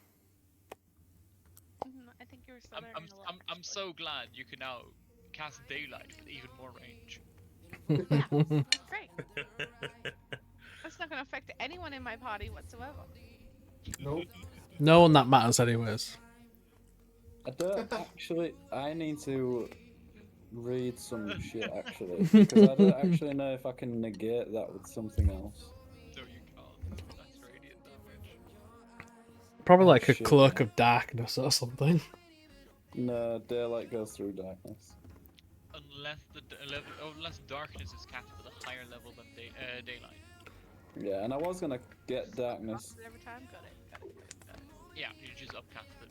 I think you were I'm, stuttering I'm, a lot. I'm, I'm so glad you can now cast daylight with even more range. Great. That's not going to affect anyone in my party whatsoever. Nope. No one that matters, anyways. I don't actually. I need to read some shit actually because I don't actually know if I can negate that with something else. No, you can't. That's radiant damage. Probably Oh, like a shit, cloak man. of darkness or something. No, daylight goes through darkness. Unless darkness is cast at a higher level than daylight. Yeah, and I was gonna get darkness. Every time, got it. Yeah, you just upcast it.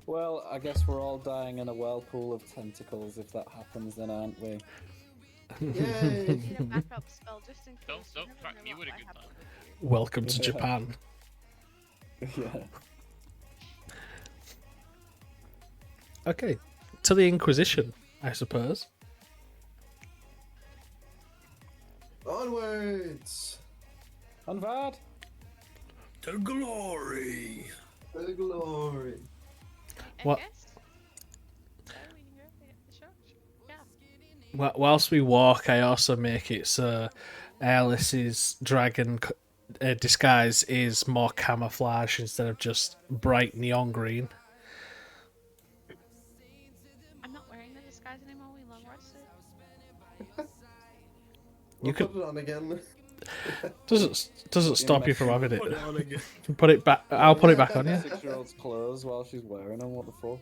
Well, I guess we're all dying in a whirlpool of tentacles if that happens, then aren't we? Yay! Need a backup spell just in case. Don't you never crack know me what with a might good happen time. with you. Welcome to Yeah. Japan. Yeah. Okay, to the Inquisition, I suppose. Onwards! Unvad! To glory. The glory. I What- guess. So we can go. Sure. Yeah. Whilst we walk, I also make it so Alice's dragon disguise is more camouflage instead of just bright neon green. I'm not wearing the disguise anymore. We long rested. We'll could- put it on again. Doesn't stop you from having it. Put it on again. Put it back. I'll put it back on you. 6-year-old's clothes while she's wearing them. What the fuck?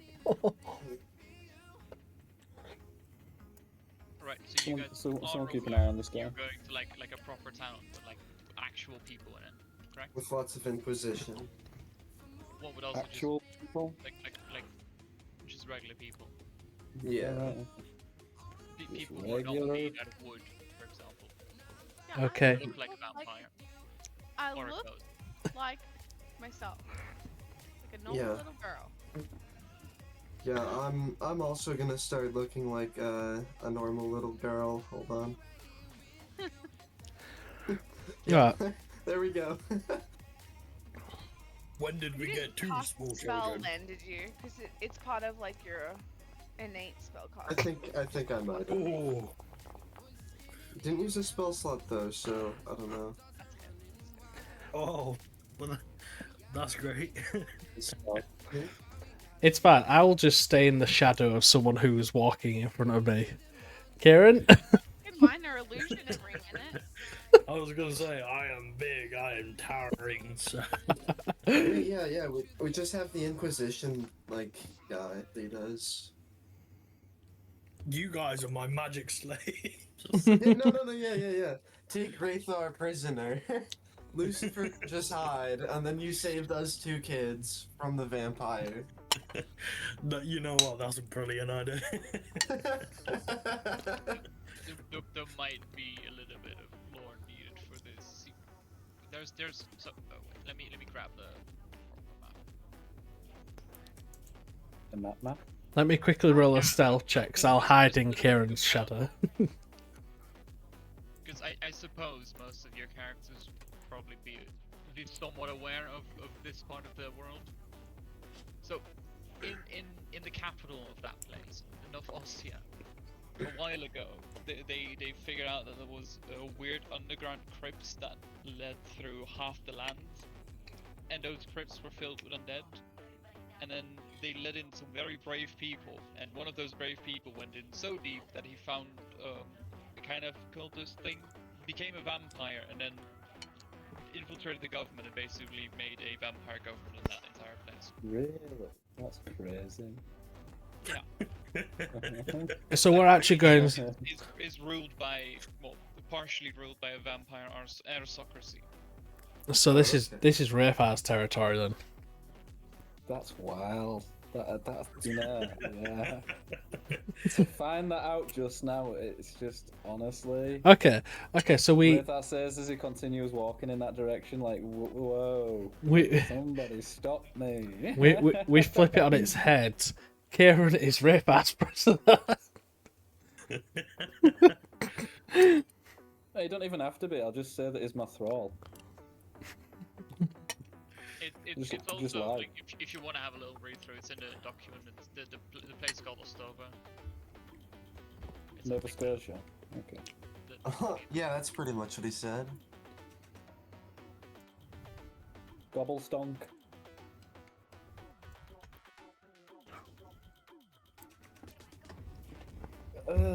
Right, so you guys Someone are keep an aware eye on this guy. You're going to like a proper town with like actual people in it, correct? With lots of inquisition. What would also Actual people? just like just regular people. Yeah. Alright. People who are not Regular? made out of wood, for example. Yeah, Okay. Look like a vampire I or a look ghost. like myself. Like a normal Yeah. little girl. Yeah, I'm also gonna start looking like a normal little girl. Hold on. Yeah. There we go. When did we You get didn't two cast small the spell children? then, did you? Because it's part of like your innate spell I card. think I might have. Oh, Didn't use a spell slot though, so I don't know. oh, well, that's great. It's fine. I will just stay in the shadow of someone who's walking in front of me. Kieran? Minor illusion agreement. I was gonna say I am big, I am towering. So Yeah. We just have the Inquisition like guy that does. you guys are my magic slaves. Yeah, no. Yeah. Take Wraithar prisoner. Lucifer just hide, and then you saved us 2 kids from the vampire. No, you know what? That's a brilliant idea. There might be a little bit of lore needed for this. There's so oh, wait, let me grab the map. The map? Let me quickly roll a stealth check, 'cause I'll hide in Kieran's shadow. Because I suppose most of your characters will probably be at least somewhat aware of this part of the world. So, in the capital of that place, Ostia, a while ago, they figured out that there was a weird underground crypts that led through half the land, and those crypts were filled with undead. And then they let in some very brave people, and one of those brave people went in so deep that he found a kind of cultist thing, became a vampire, and then infiltrated the government and basically made a vampire government in that entire place. Really? That's crazy. So we're actually going... Is ruled by, well, partially ruled by a vampire aristocracy. So this is Rayfar's territory then. That's wild. That's, you know, yeah. To find that out just now, it's just honestly. Okay, so What that says as he continues walking in that direction, like, whoa, we somebody stop me. we flip it on its head. Kieran is rape ass prisoner. You don't even have to be. I'll just say that he's my thrall. It's Just also lie. like if you want to have a little read through, it's in the document. It's the place called Ostova. It's Nova like Scotia. Okay. Yeah, that's pretty much what he said. Gobblestonk.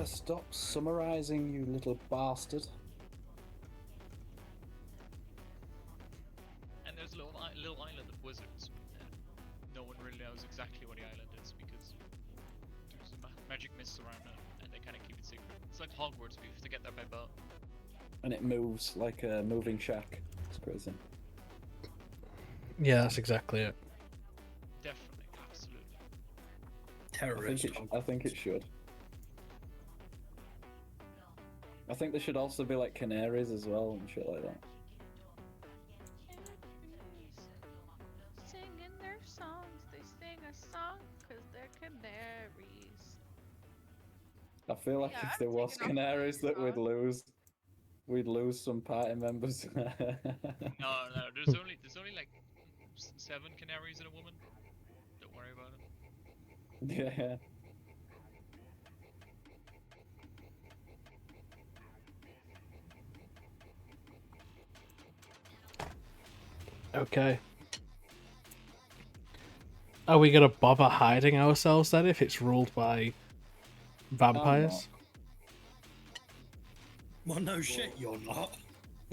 Stop summarizing, you little bastard. And there's a little island of wizards. And no one really knows exactly what the island is because there's magic mists around it, and they kind of keep it secret. It's like Hogwarts, but you have to get there by boat. And it moves like a moving shack. It's crazy. Yeah, that's exactly it. Definitely, absolutely. Terrorist. I think it should. I think there should also be like canaries as well and shit like that. Singing their songs, they sing a song because they're canaries. I feel like Yeah, if I'm there was singing off canaries that that we'd lose some party members. No, there's only like 7 canaries and a woman. Don't worry about it. Yeah. Okay. Are we gonna bother hiding ourselves then if it's ruled by vampires? Well, no shit, you're not.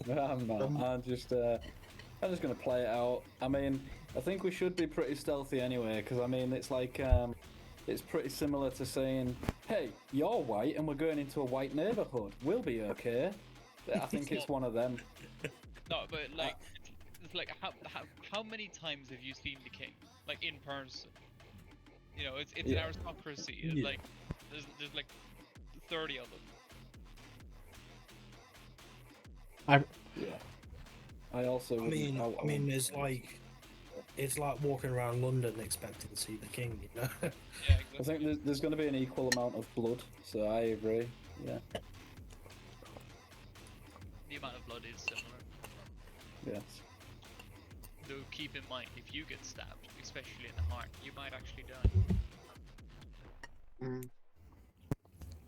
No, I'm not. I'm just gonna play it out. I mean, I think we should be pretty stealthy anyway, because I mean, it's like it's pretty similar to saying, "Hey, you're white, and we're going into a white neighborhood. We'll be okay." I think it's one of them. No, but like, it's like how many times have you seen the king, like in person? You know, it's an Yeah. aristocracy. Yeah. Like, there's like 30 of them. Yeah. I also. I mean, wouldn't- it's like walking around London expecting to see the king, you know? Yeah, I think there's going to be an equal amount of blood, so I agree. Yeah. the amount of blood is similar. Yes. Though keep in mind, if you get stabbed, especially in the heart, you might actually die. Mm.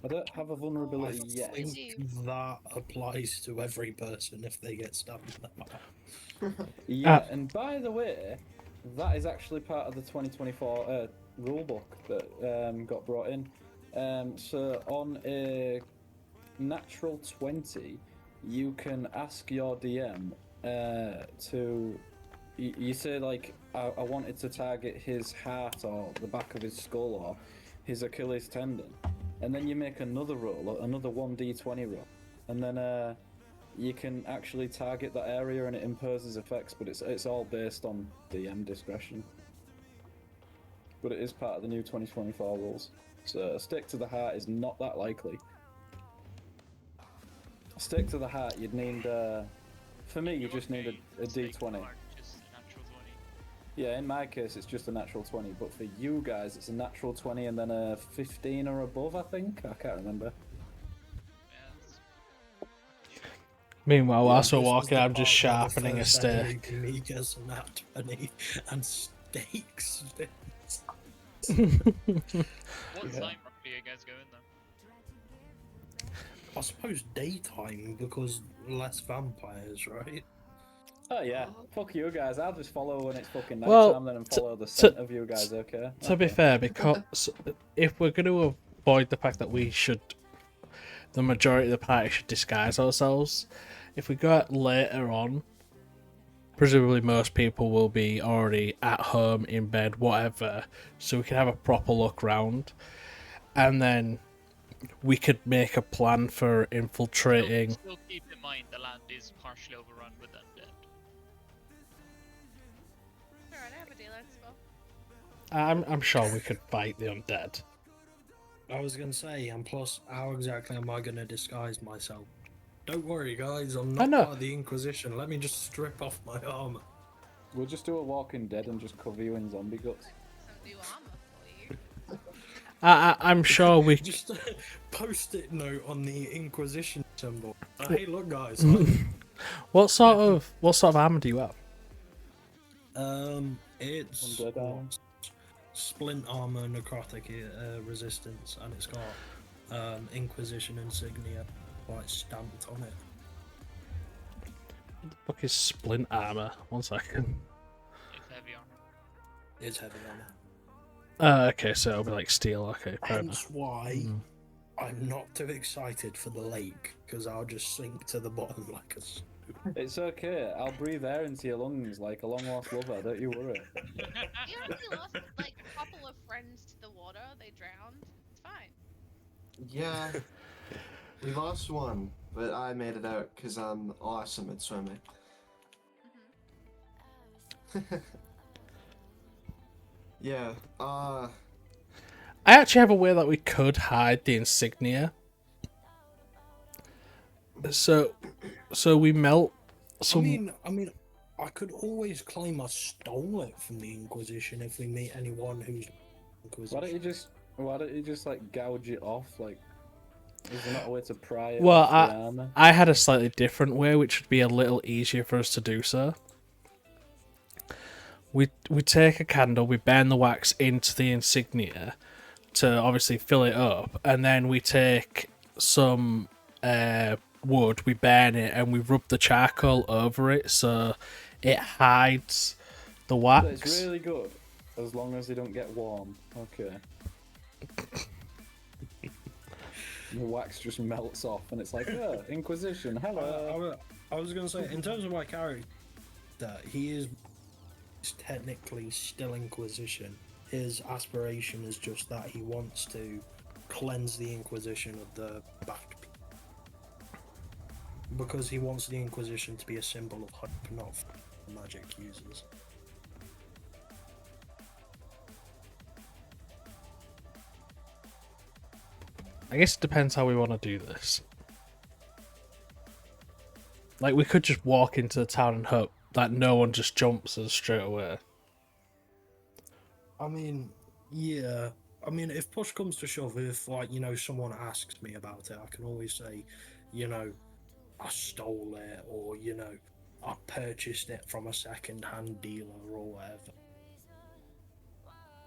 I don't have a vulnerability I yet. think that applies to every person if they get stabbed in the heart. Yeah, and by the way, that is actually part of the 2024 rulebook that got brought in. So on a natural 20, you can ask your DM to. You say like, I wanted to target his heart or the back of his skull or his Achilles tendon, and then you make another roll, another 1d20 roll, and then you can actually target that area and it imposes effects, but it's all based on DM discretion. But it is part of the new 2024 rules. So a stick to the heart is not that likely. A stick to the heart, you'd need. For me, you just need a Mistake d20. heart, just a natural 20. Yeah, in my case, it's just a natural 20, but for you guys, it's a natural 20 and then a 15 or above, I think. I can't remember. Yeah, Meanwhile, whilst we're This was walking, the I'm just part where the sharpening a first stick. enemy gets a nat 20 and stakes it. what Yeah. time roughly are you guys going though? I suppose daytime because less vampires, right? Oh yeah, fuck you guys. I'll just follow when it's fucking nighttime Well, then and follow the scent of you guys, okay? To be fair, because if we're going to avoid the fact that the majority of the party should disguise ourselves, if we go out later on, presumably most people will be already at home, in bed, whatever, so we can have a proper look round, and then we could make a plan for infiltrating. Still keep in mind the land is partially overrun with undead. Alright, I have a daylight spell. I'm sure we could fight the undead. I was gonna say, and plus, how exactly am I gonna disguise myself? Don't worry, guys. I'm I not know. part of the Inquisition. Let me just strip off my armor. We'll just do a Walking Dead and just cover you in zombie guts. Some new armor for you. I'm sure we. Just a post-it note on the Inquisition symbol. Hey, look, guys. What sort of armor do you have? It's Undead armor? splint armor, necrotic resistance, and it's got Inquisition insignia like stamped on it. What the fuck is splint armor? 1 second. It's heavy armor. It's heavy armor. Okay, so it'll be like steel. Okay, fair enough. Hence why I'm not too excited for the lake, because I'll just sink to the bottom like a. It's okay. I'll breathe air into your lungs like a long lost lover. Don't you worry. You only lost like a couple of friends to the water. They drowned. It's fine. Yeah, we lost one, but I made it out because I'm awesome at swimming. Yeah. I actually have a way that we could hide the insignia. So we melt some. I mean, I could always claim I stole it from the Inquisition if we meet anyone who's Inquisition. Why don't you just like gouge it off? Like, is there not a way to pry it Well, off the armor? I had a slightly different way, which would be a little easier for us to do so. We take a candle, we burn the wax into the insignia to obviously fill it up, and then we take some wood, we burn it, and we rub the charcoal over it so it hides the wax. But it's really good as long as they don't get warm. Okay. The wax just melts off, and it's like, oh, Inquisition, hello. I was gonna say, in terms of my character, he is technically still Inquisition. His aspiration is just that he wants to cleanse the Inquisition of the bad people. Because he wants the Inquisition to be a symbol of hope, not magic users. I guess it depends how we want to do this. Like, we could just walk into the town and hope that no one just jumps us straight away. I mean, yeah. I mean, if push comes to shove, if, like, you know, someone asks me about it, I can always say, you know, I stole it, or, you know, I purchased it from a second-hand dealer, or whatever.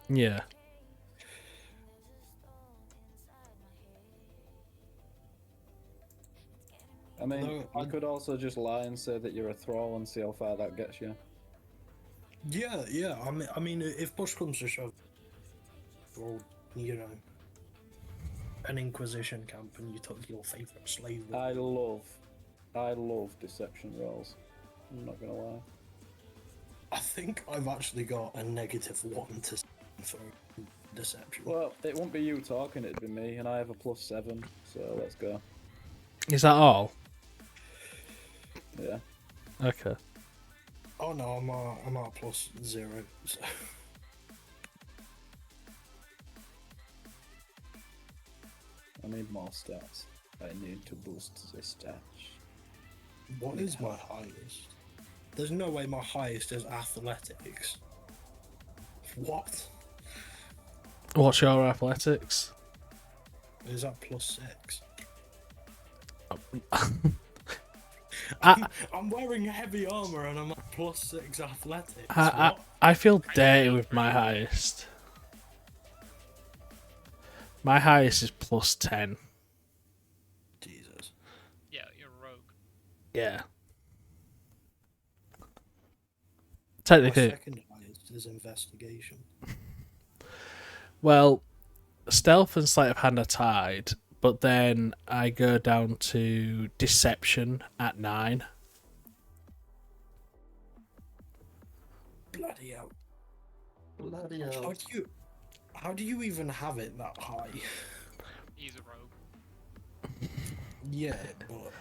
Yeah. I mean, No, you could also just lie and say that you're a thrall and see how far that gets you. Yeah. I mean, if push comes to shove, or, you know, an Inquisition camp and you took your favourite slave. I love deception rolls. I'm not gonna lie. I think I've actually got a -1 to for deception. Well, it won't be you talking, it'd be me, and I have a +7, so let's go. Is that all? Yeah. Okay. Oh no, I'm at +0. So. I need more stats. I need to boost the stats. What is my highest? There's no way my highest is athletics. What? What's your athletics? Is that +6? I'm wearing heavy armor and I'm at +6 athletics. What? I feel dirty with my highest. My highest is +10. Jesus. Yeah, you're a rogue. Yeah. My Technically, second highest is investigation. well, stealth and sleight of hand are tied, but then I go down to deception at 9. Bloody hell. Bloody hell. How do you even have it that high? He's a rogue. Yeah, but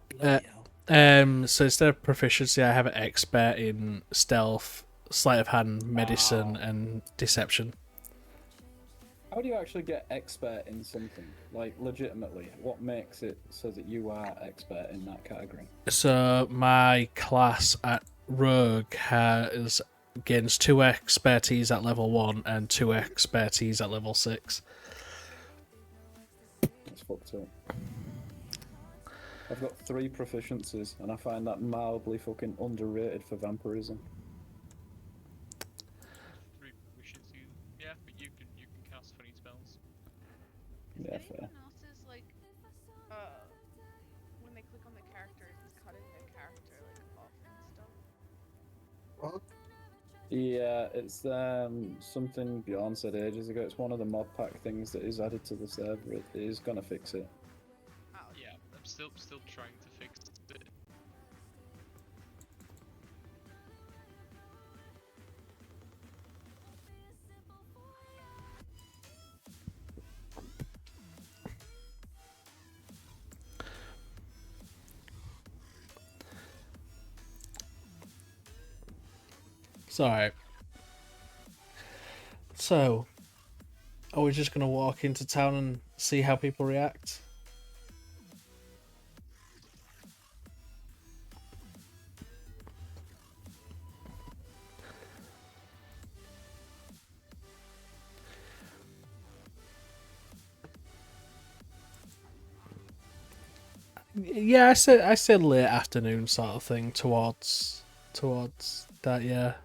bloody hell. So instead of proficiency, I have an expert in stealth, sleight of hand, medicine, and deception. How do you actually get expert in something? Like, legitimately, what makes it so that you are expert in that category? So my class at Rogue has gains 2 expertise at level 1 and 2 expertise at level 6. That's fucked up. I've got 3 proficiencies, and I find that mildly fucking underrated for vampirism. 3 proficiencies. Yeah, but you can cast 20 spells. If Yeah, anyone fair. notices, like, when they click on the character, it's cutting the character, like, off and stuff. Well, Yeah, it's something Bjorn said ages ago. It's one of the mod pack things that is added to the server. It is gonna fix it. Oh, Yeah, I'm still trying to fix it. Sorry. So, are we just going to walk into town and see how people react? Yeah, I said late afternoon sort of thing towards that. Yeah.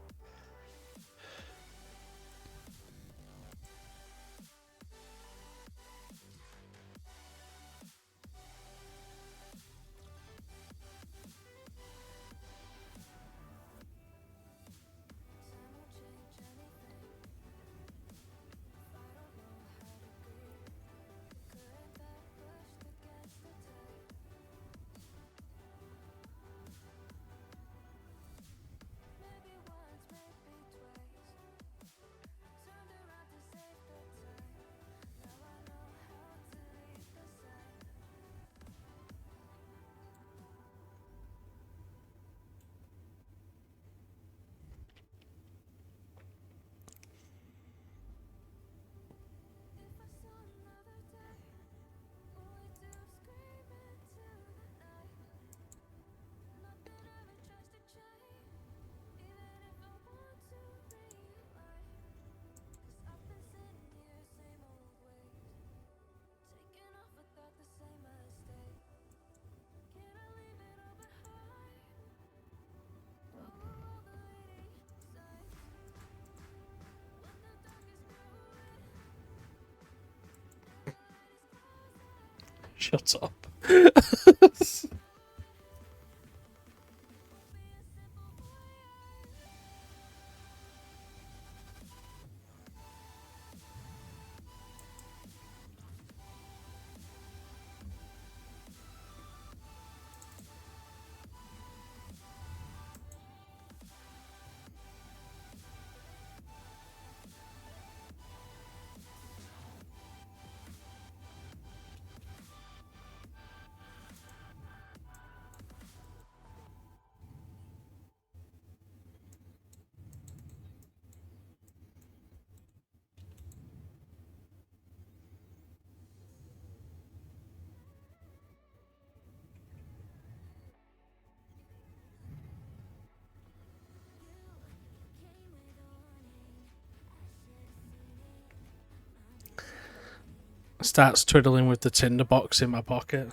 Shut up. Starts twiddling with the tinderbox in my pocket.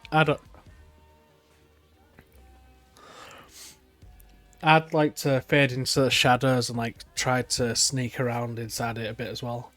I don't. I'd like to fade into the shadows and like try to sneak around inside it a bit as well.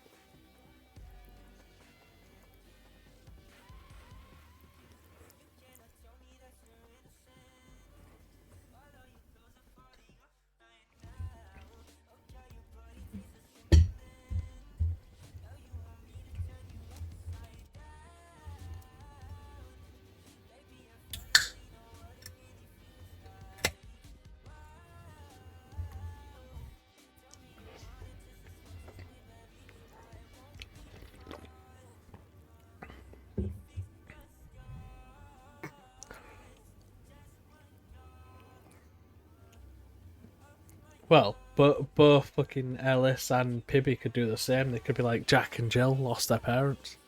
Well, but both fucking Ellis and Pibby could do the same. They could be like Jack and Jill lost their parents.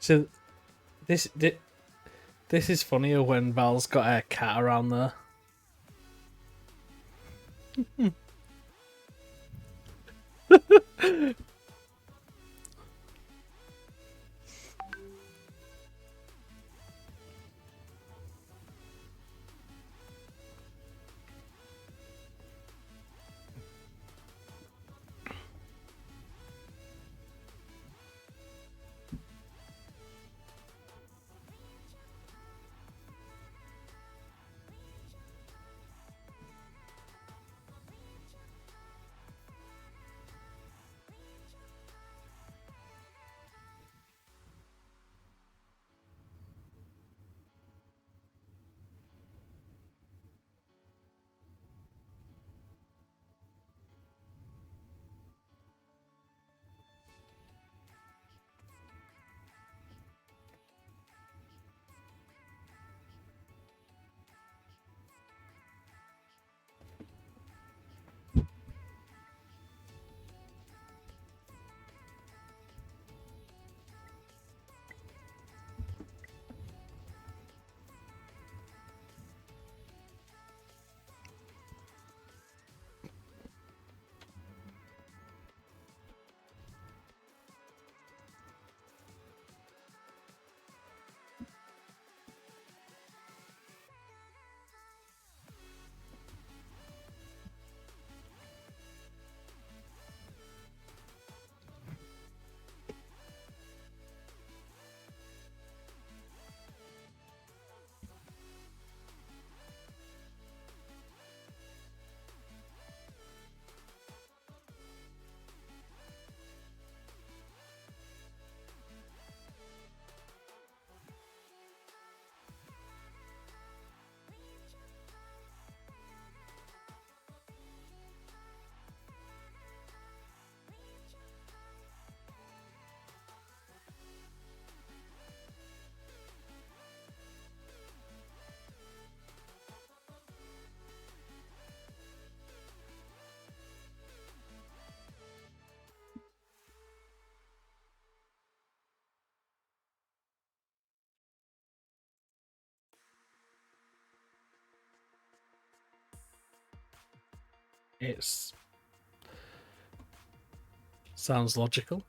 So this is funnier when Val's got a cat around there. It's sounds logical.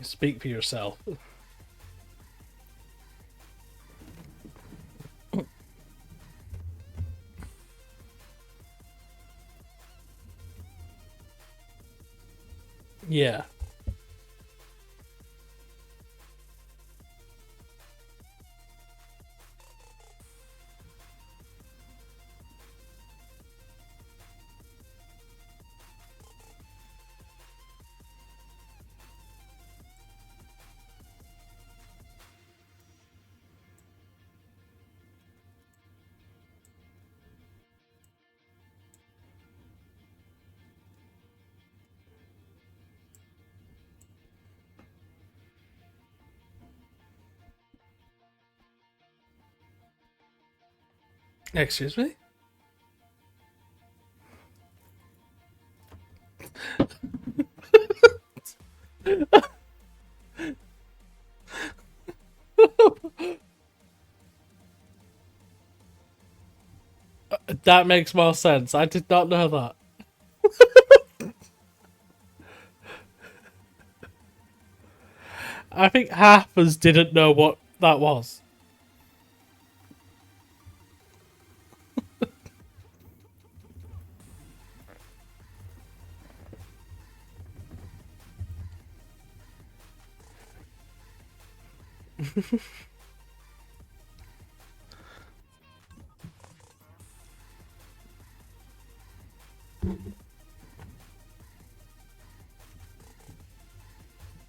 Speak for yourself. Yeah. Excuse me? That makes more sense. I did not know that. I think half of us didn't know what that was.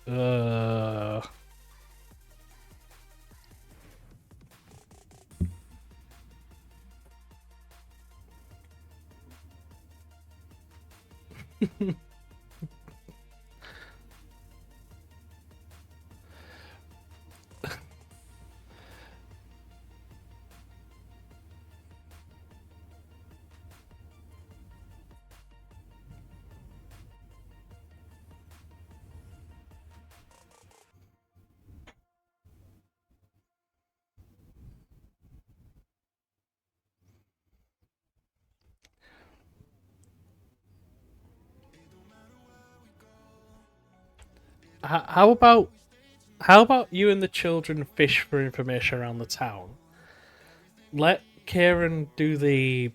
Uh... How about you and the children fish for information around the town? Let Kieran do the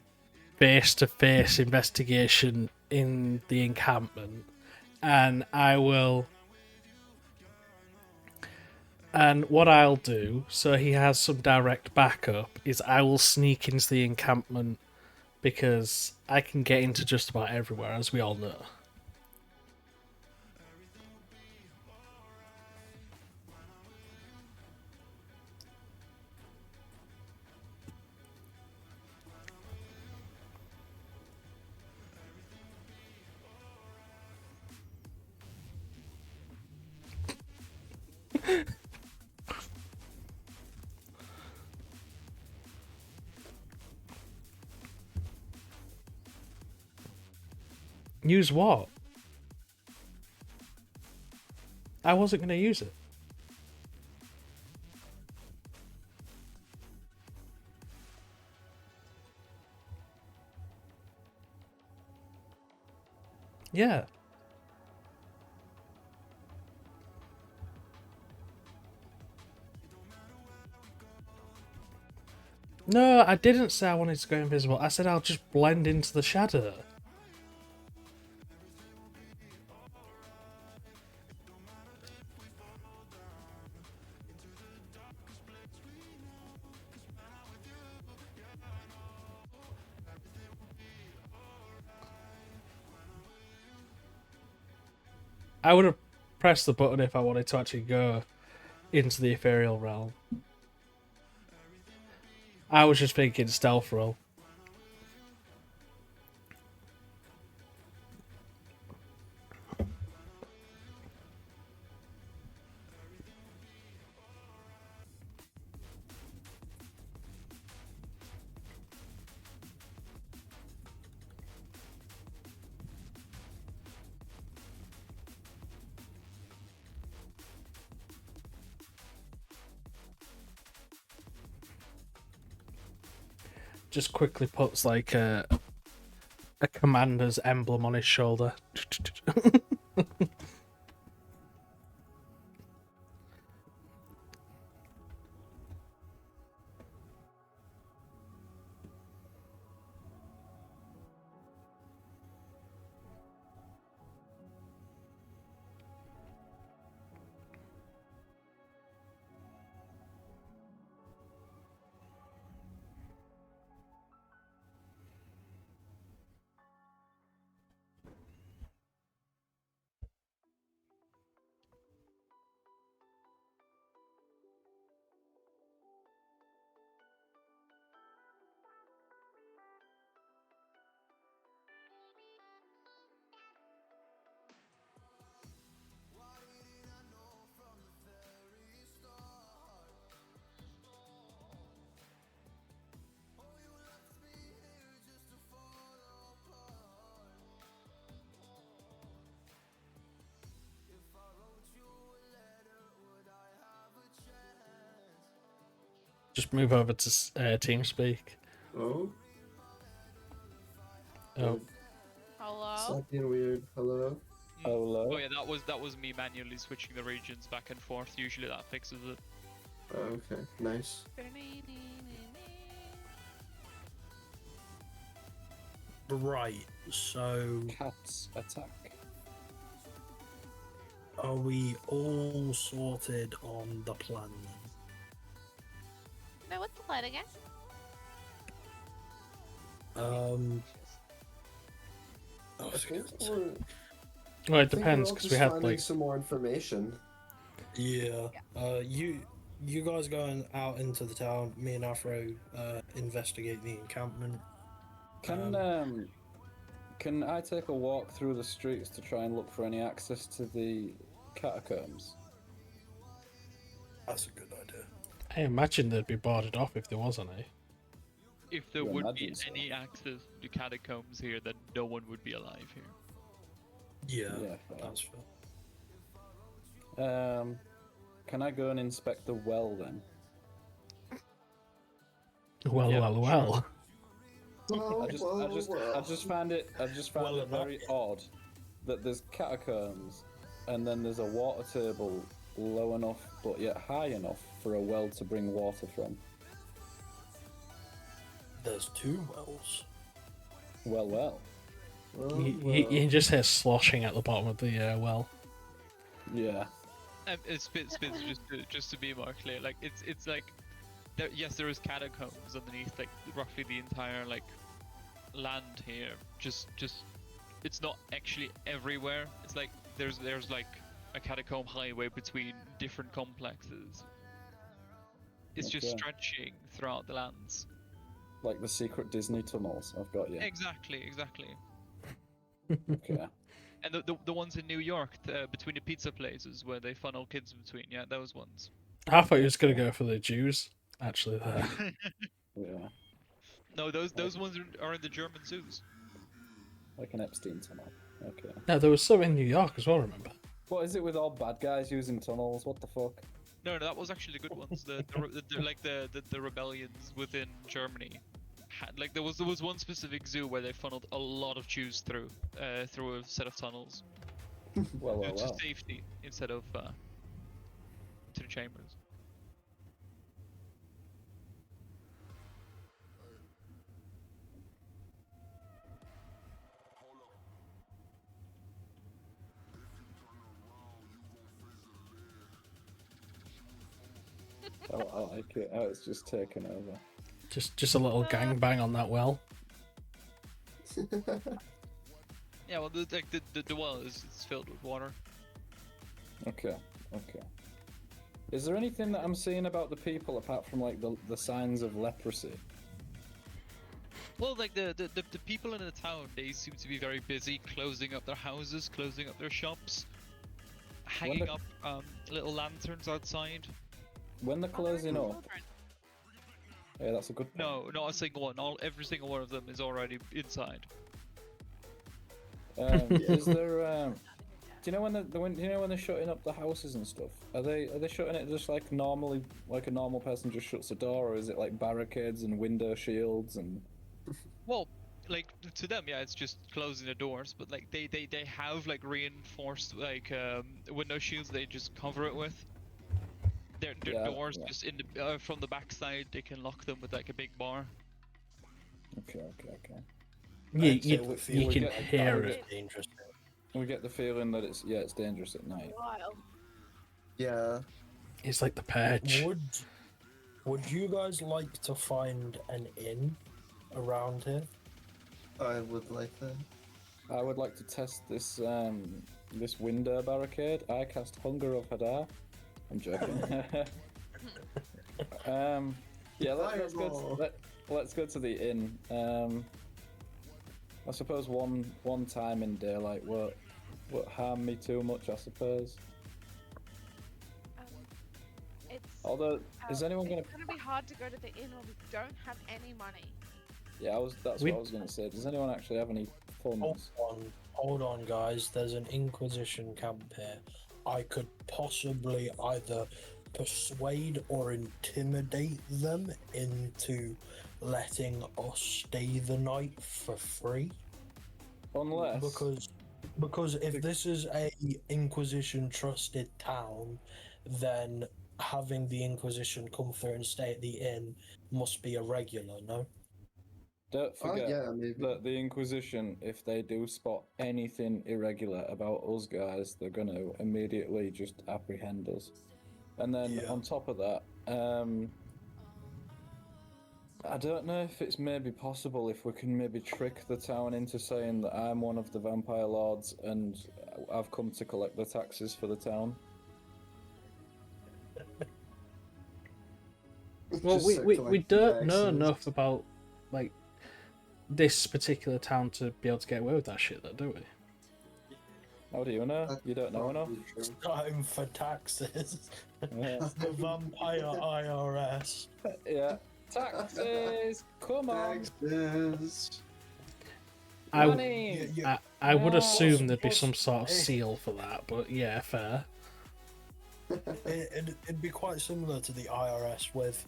face-to-face investigation in the encampment, and I will. And what I'll do, so he has some direct backup, is I will sneak into the encampment because I can get into just about everywhere, as we all know. Use what? I wasn't going to use it. Yeah. No, I didn't say I wanted to go invisible. I said I'll just blend into the shadow. I would have pressed the button if I wanted to actually go into the ethereal realm. I was just thinking stealth roll. Just quickly puts like a commander's emblem on his shoulder. Just move over to TeamSpeak. Oh, Oh, Hello? stop being weird. Hello. Hello? Oh yeah, that was me manually switching the regions back and forth. Usually that fixes it. Oh, okay, nice. Right, so Cats attack. are we all sorted on the plan then? No, what's the plan again? Oh, I I was think gonna we're, well, I it think depends we're all because just we have finding like some more information. yeah. You guys going out into the town. Me and Afro investigate the encampment. Can I take a walk through the streets to try and look for any access to the catacombs? That's a good idea. I imagine they'd be boarded off if there was any. If there You would imagine be so. any access to catacombs here, then no one would be alive here. Yeah, Yeah, fair. that's fair. Can I go and inspect the well then? Well, Yeah, well, well. Whoa, I just found it Well enough. very odd that there's catacombs and then there's a water table low enough but yet high enough for a well to bring water from. There's 2 wells. Well. You just hear sloshing at the bottom of the well. Yeah. Spitz, just to be more clear, like it's like, yes, there is catacombs underneath like roughly the entire like land here. Just it's not actually everywhere. It's like there's like a catacomb highway between different complexes. It's just Okay. stretching throughout the lands. Like the secret Disney tunnels. I've got you. Exactly. Okay. And the ones in New York, between the pizza places where they funnel kids between, yeah, those ones. I thought he was going to go for the Jews, actually, there. Yeah. No, those ones are in the German zoos. Like an Epstein tunnel. Okay. No, there was some in New York as well, remember? What is it with all bad guys using tunnels? What the fuck? No, that was actually the good ones. The rebellions within Germany. Like there was one specific zoo where they funneled a lot of Jews through a set of tunnels Well. to safety instead of to the chambers. I like it. Oh, it's just taken over. Just a little gangbang on that well. Yeah, well, the well is filled with water. Okay. Okay. Is there anything that I'm seeing about the people apart from like the signs of leprosy? Well, like the people in the town, they seem to be very busy closing up their houses, closing up their shops, hanging the- up little lanterns outside. When they're Are there any closing up, children? yeah, that's a good point. No, not a single one. Every single one of them is already inside. Is there? Do you know when they're shutting up the houses and stuff? Are they shutting it just like normally, like a normal person just shuts the door, or is it like barricades and window shields and? Well, like to them, yeah, it's just closing the doors. But like they have like reinforced like window shields. They just cover it with. Their Yeah, doors yeah. just in the from the backside. They can lock them with like a big bar. Okay. You, So you, feel you can like hear that. it. Dangerous. We get the feeling that it's dangerous at night. Wild. Yeah. It's like the purge. Would you guys like to find an inn around here? I would like that. I would like to test this this window barricade. I cast Hunger of Hadar. I'm joking. Yeah, let's go to the inn. I suppose one time in daylight won't harm me too much. I suppose. It's. Although, is anyone gonna? It's gonna be hard to go to the inn when we don't have any money. Yeah, that's what I was gonna say. Does anyone actually have any funds? Hold on, guys. There's an Inquisition camp here. I could possibly either persuade or intimidate them into letting us stay the night for free. Unless Because if this is a Inquisition trusted town, then having the Inquisition come through and stay at the inn must be a regular, no? don't forget yeah, maybe. that the Inquisition, if they do spot anything irregular about us guys, they're gonna immediately just apprehend us. And then Yeah. on top of that, I don't know if it's maybe possible if we can maybe trick the town into saying that I'm one of the vampire lords and I've come to collect the taxes for the town. Well, Just we collect don't know taxes. enough about like this particular town to be able to get away with that shit, though, do we? How do you know? That's You don't know enough? probably true. It's time for taxes. Yeah. The vampire IRS. Yeah. Taxes! Come on! Taxes. Money! I would No. assume there'd be some sort of seal for that, but yeah, fair. It'd be quite similar to the IRS with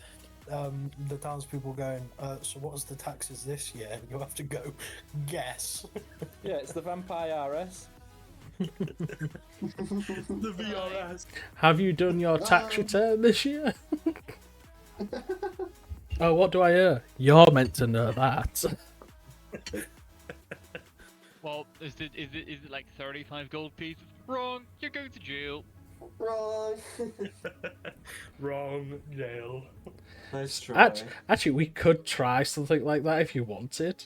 the townspeople going, so what's the taxes this year? And you have to go guess. Yeah, it's the vampire RS. The VRS. Have you done your tax return this year? Oh, what do I hear? You're meant to know that. Well, is it like 35 gold pieces? Wrong. You're going to jail. Wrong. Wrong, jail. Nice try. Actually, we could try something like that if you wanted.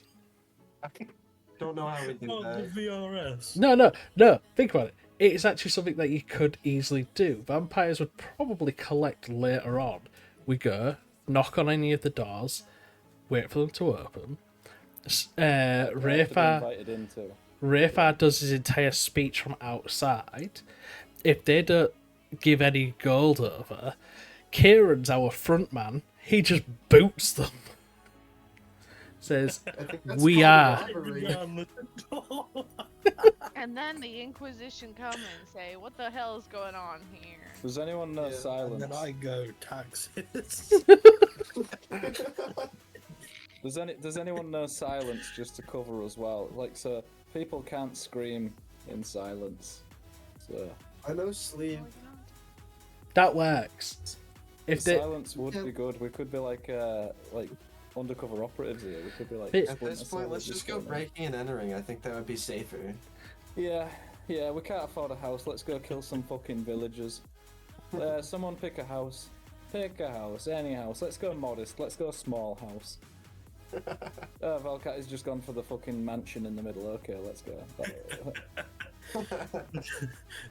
Don't know how we do Not the that. VRS. No. Think about it. It's actually something that you could easily do. Vampires would probably collect later on. We go, knock on any of the doors, wait for them to open. Rayfar Invited in too. Rayfar does his entire speech from outside. If they don't give any gold over, Kieran's our front man. He just boots them. Says, I think that's We called are. robbery. And then the Inquisition come and say, "What the hell is going on here?" Does anyone know Yeah, silence? And then I go, taxes. Does anyone know silence just to cover as well? Like, so people can't scream in silence. So I know sleep. that works. If they, silence would be good. We could be like undercover operatives here. We could be like. At At Splinter this point, Cell let's just go going on. breaking and entering. I think that would be safer. Yeah, we can't afford a house. Let's go kill some fucking villagers. Someone pick a house. Pick a house, any house. Let's go modest. Let's go small house. Valkat has just gone for the fucking mansion in the middle. Okay, let's go.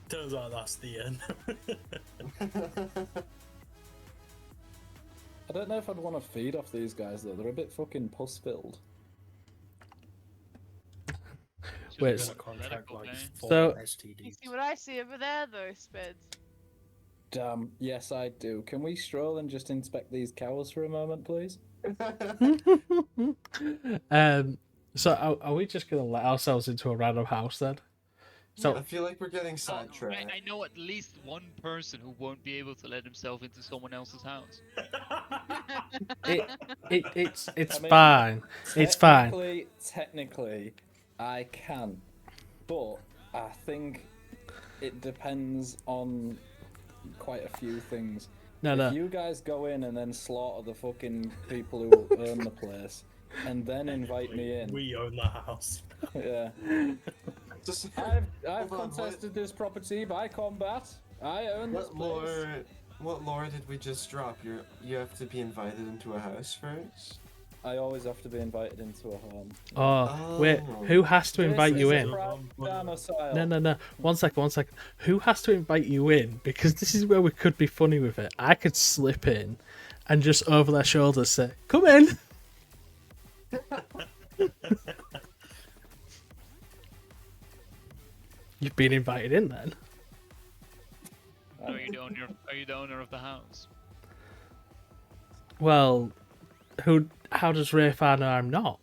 Turns out that's the end. I don't know if I'd want to feed off these guys though. They're a bit fucking puss filled. Should've Wait, been Got a contract medical like day. 4 So- You STDs. see what I see over there, though, Speds? Damn, yes I do. Can we stroll and just inspect these cows for a moment, please? So are we just gonna let ourselves into a random house then? So I feel like we're getting Oh, sidetracked. I know at least one person who won't be able to let himself into someone else's house. it's I mean, fine. It's fine. Technically, I can, but I think it depends on quite a few things. No, no. If you guys go in and then slaughter the fucking people who own the place, and then invite me in, We own the house. yeah. Just, I've Hold on, contested this property by combat. I own this place. what lore did we just drop? You have to be invited into a house first? I always have to be invited into a home. Oh, wait. Oh. Who has to invite This you is in? a proud domicile. No. 1 second, 1 second. Who has to invite you in? Because this is where we could be funny with it. I could slip in and just over their shoulders say, "Come in." You've been invited in then. No, are you the owner of the house? Well, how does Rayfar know I'm not?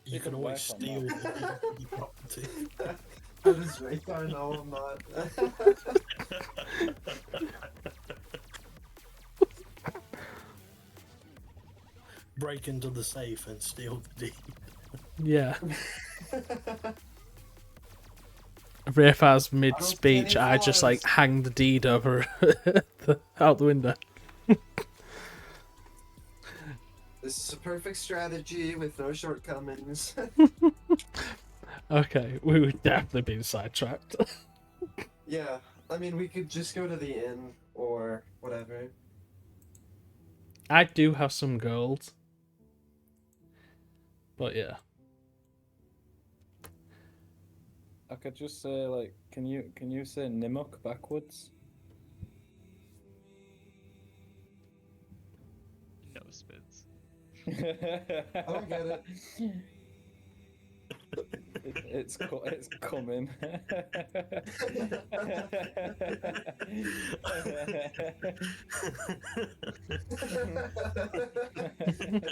You You can can always work on steal that. the property. How does Raycar know I'm not? Break into the safe and steal the deed. Yeah. Rayfar's mid-speech, any I just like flaws. hang the deed over out the window. This is a perfect strategy with no shortcomings. Okay, we would definitely been sidetracked. Yeah, I mean, we could just go to the inn or whatever. I do have some gold. But yeah. I could just say like, can you say Nimuk backwards? No, Spitz. I don't get it. It's coming. I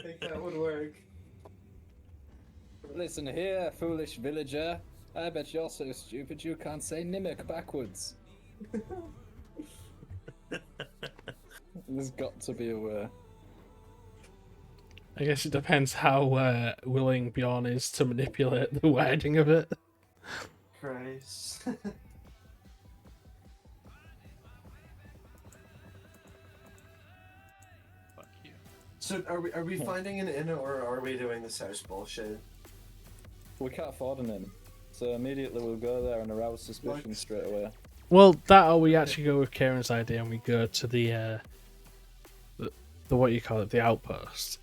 think that would work. Listen here, foolish villager. I bet you're so stupid you can't say Nimuk backwards. There's got to be a way. I guess it depends how willing Bjorn is to manipulate the wording of it. Christ. Fuck you. So are we finding an inn or are we doing this house bullshit? We can't afford an inn, so immediately we'll go there and arouse suspicion What? straight away. Well, that or we actually go with Kieran's idea and we go to the what you call it, the outpost.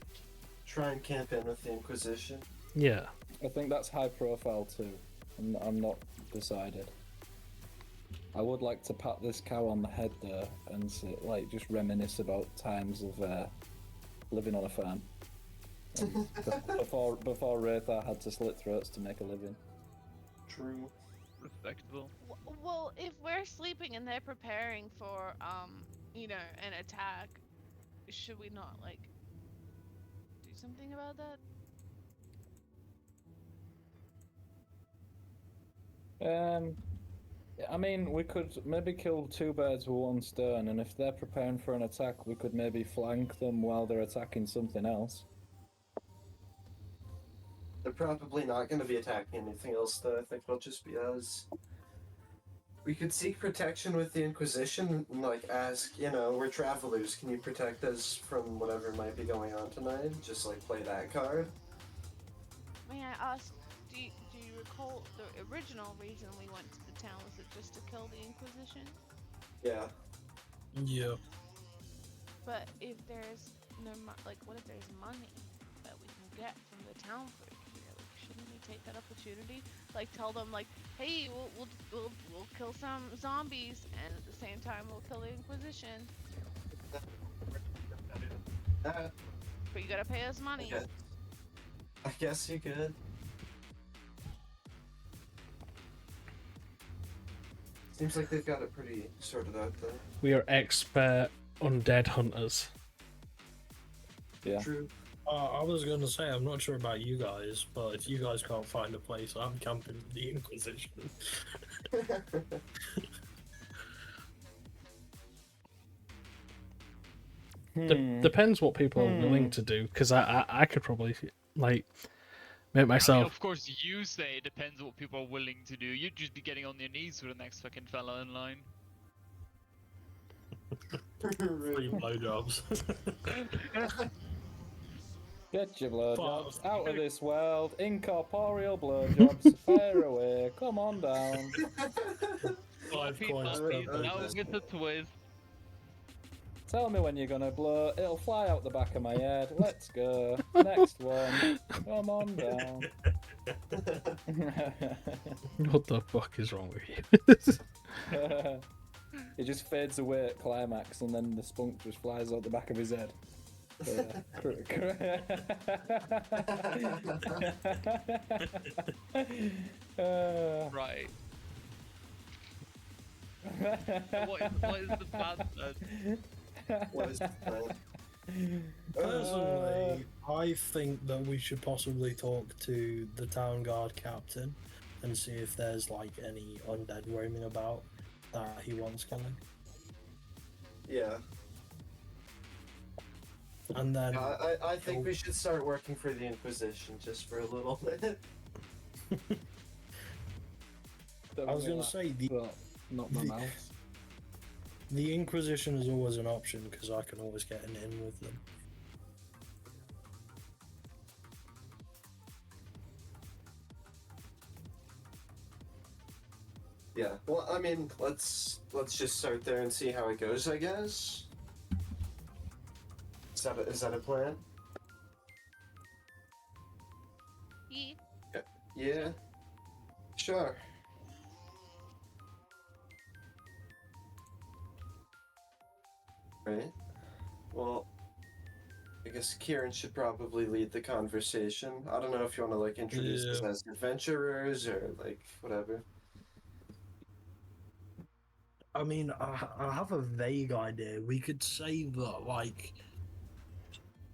Try and camp in with the Inquisition. Yeah. I think that's high profile too. I'm not decided. I would like to pat this cow on the head though and say, like just reminisce about times of living on a farm. Before Rathar had to slit throats to make a living. True. Respectable. Well, if we're sleeping and they're preparing for, an attack, should we not, like, do something about that? I mean, we could maybe kill two birds with one stone, and if they're preparing for an attack, we could maybe flank them while they're attacking something else. They're probably not going to be attacking anything else, though. I think it'll just be us. We could seek protection with the Inquisition and, like, ask, we're travelers, can you protect us from whatever might be going on tonight? Just, like, play that card. May I ask, do you recall the original reason we went to the town? Was it just to kill the Inquisition? Yeah. Yeah. But if there's no what if there's money that we can get from the town folk here? Like, shouldn't we take that opportunity. Like, tell them, like, hey, we'll kill some zombies, and at the same time, we'll kill the Inquisition. That, But you gotta pay us money. I guess you could. Seems like they've got it pretty sorted out, though. We are expert undead hunters. Yeah. True. I was gonna say, I'm not sure about you guys, but if you guys can't find a place, I'm camping the Inquisition. Depends what people are willing to do, because I could probably like make I mean, myself. of course, you say it depends what people are willing to do. You'd just be getting on your knees for the next fucking fella in line. Free blowjobs. Get your blowjobs Fuck. out of this world. Incorporeal blowjobs. Fire away. Come on down. 5 Pete coins per Murphy, now blowjob. get the twist. Tell me when you're gonna blow. It'll fly out the back of my head. Let's go. Next one. Come on down. What the fuck is wrong with you? It just fades away at climax, and then the spunk just flies out the back of his head. Right. What is the plan then? What is the plan? Personally, I think that we should possibly talk to the town guard captain and see if there's like any undead roaming about that he wants killing. Yeah. And then I think we should start working for the Inquisition just for a little bit. I was gonna say not my mouth. the Inquisition is always an option because I can always get an in with them. Yeah. Well, I mean, let's just start there and see how it goes, I guess. Is that a plan? Yeah. Yeah. Sure. Right. Well, I guess Kieran should probably lead the conversation. I don't know if you want to like introduce us Yeah. as adventurers or like whatever. I mean, I have a vague idea. We could say that, like,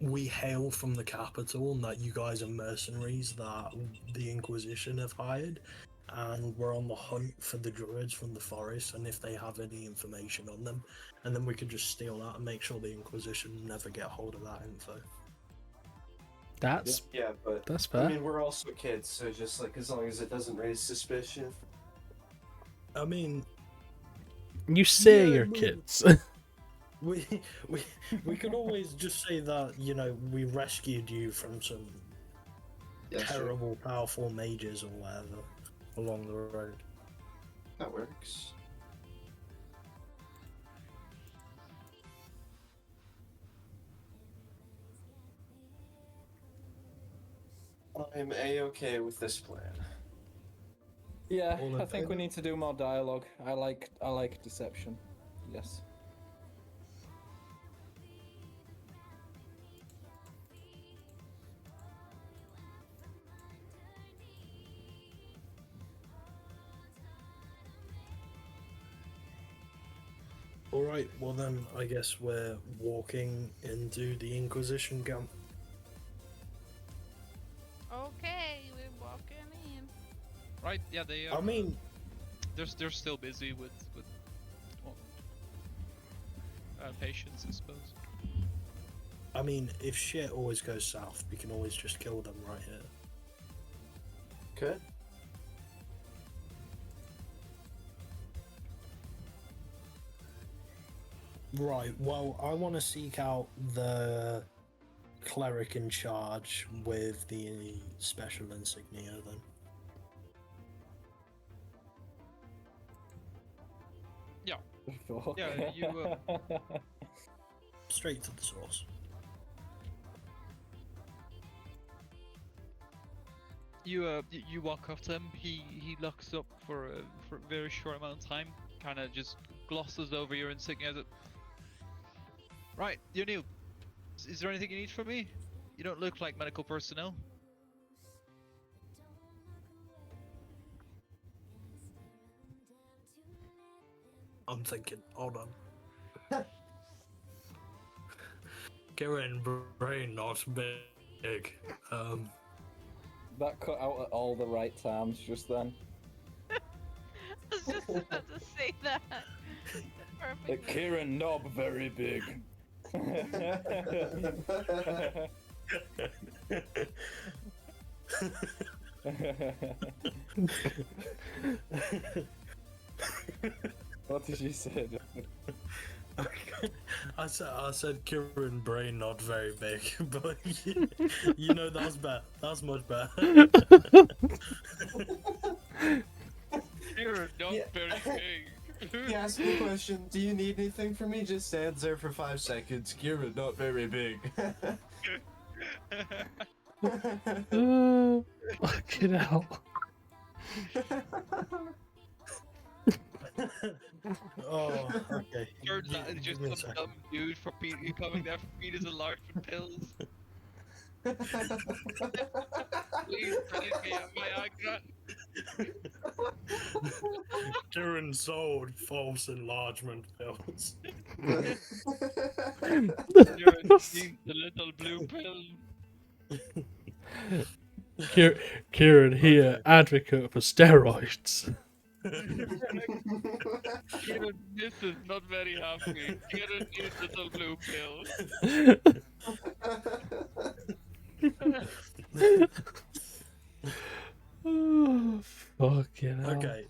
we hail from the capital and that you guys are mercenaries that the Inquisition have hired, and we're on the hunt for the druids from the forest, and if they have any information on them, and then we could just steal that and make sure the Inquisition never get hold of that info. That's Yeah, but that's I fair. mean, we're also kids, so just like as long as it doesn't raise suspicion. I mean, You say Yeah, you're but- kids. we we could always just say that, you know, we rescued you from some Yeah, sure. terrible, powerful mages or whatever along the road. That works. I'm a-okay with this plan. Yeah, All in I think we favour? need to do more dialogue. I like deception. Yes. Alright, well then I guess we're walking into the Inquisition camp. Okay, we're walking in. Right? Yeah, they are. I mean, they're still busy with well, patience, I suppose. if shit always goes south, we can always just kill them right here. Good. Right, well, I want to seek out the cleric in charge with the special insignia then. Fuck. Yeah, you, Straight to the source. you walk up to him. He looks up for a very short amount of time, kind of just glosses over your insignia. Right, you're new. Is there anything you need from me? You don't look like medical personnel. I'm thinking, hold on. Kieran brain not big. That cut out at all the right times just then. I was just about to say that. Perfect. Kieran knob very big. What did you say? I said Kieran brain not very big, but you know that's better. That's much better. You're not Yeah. very big. He asked me a question. Do you need anything from me? Just stands there for 5 seconds. Kira, not very big. Fucking hell. Oh, okay. Turns out it's just Give me a some second. dumb dude for coming there for Peters and large for pills. Please, please me a Viagra. Kieran sold false enlargement pills. You're the little blue pill. Kieran here, advocate for steroids. Kieran, this is not very happy. Kieran needs little blue pill. Oh, fucking hell. Okay.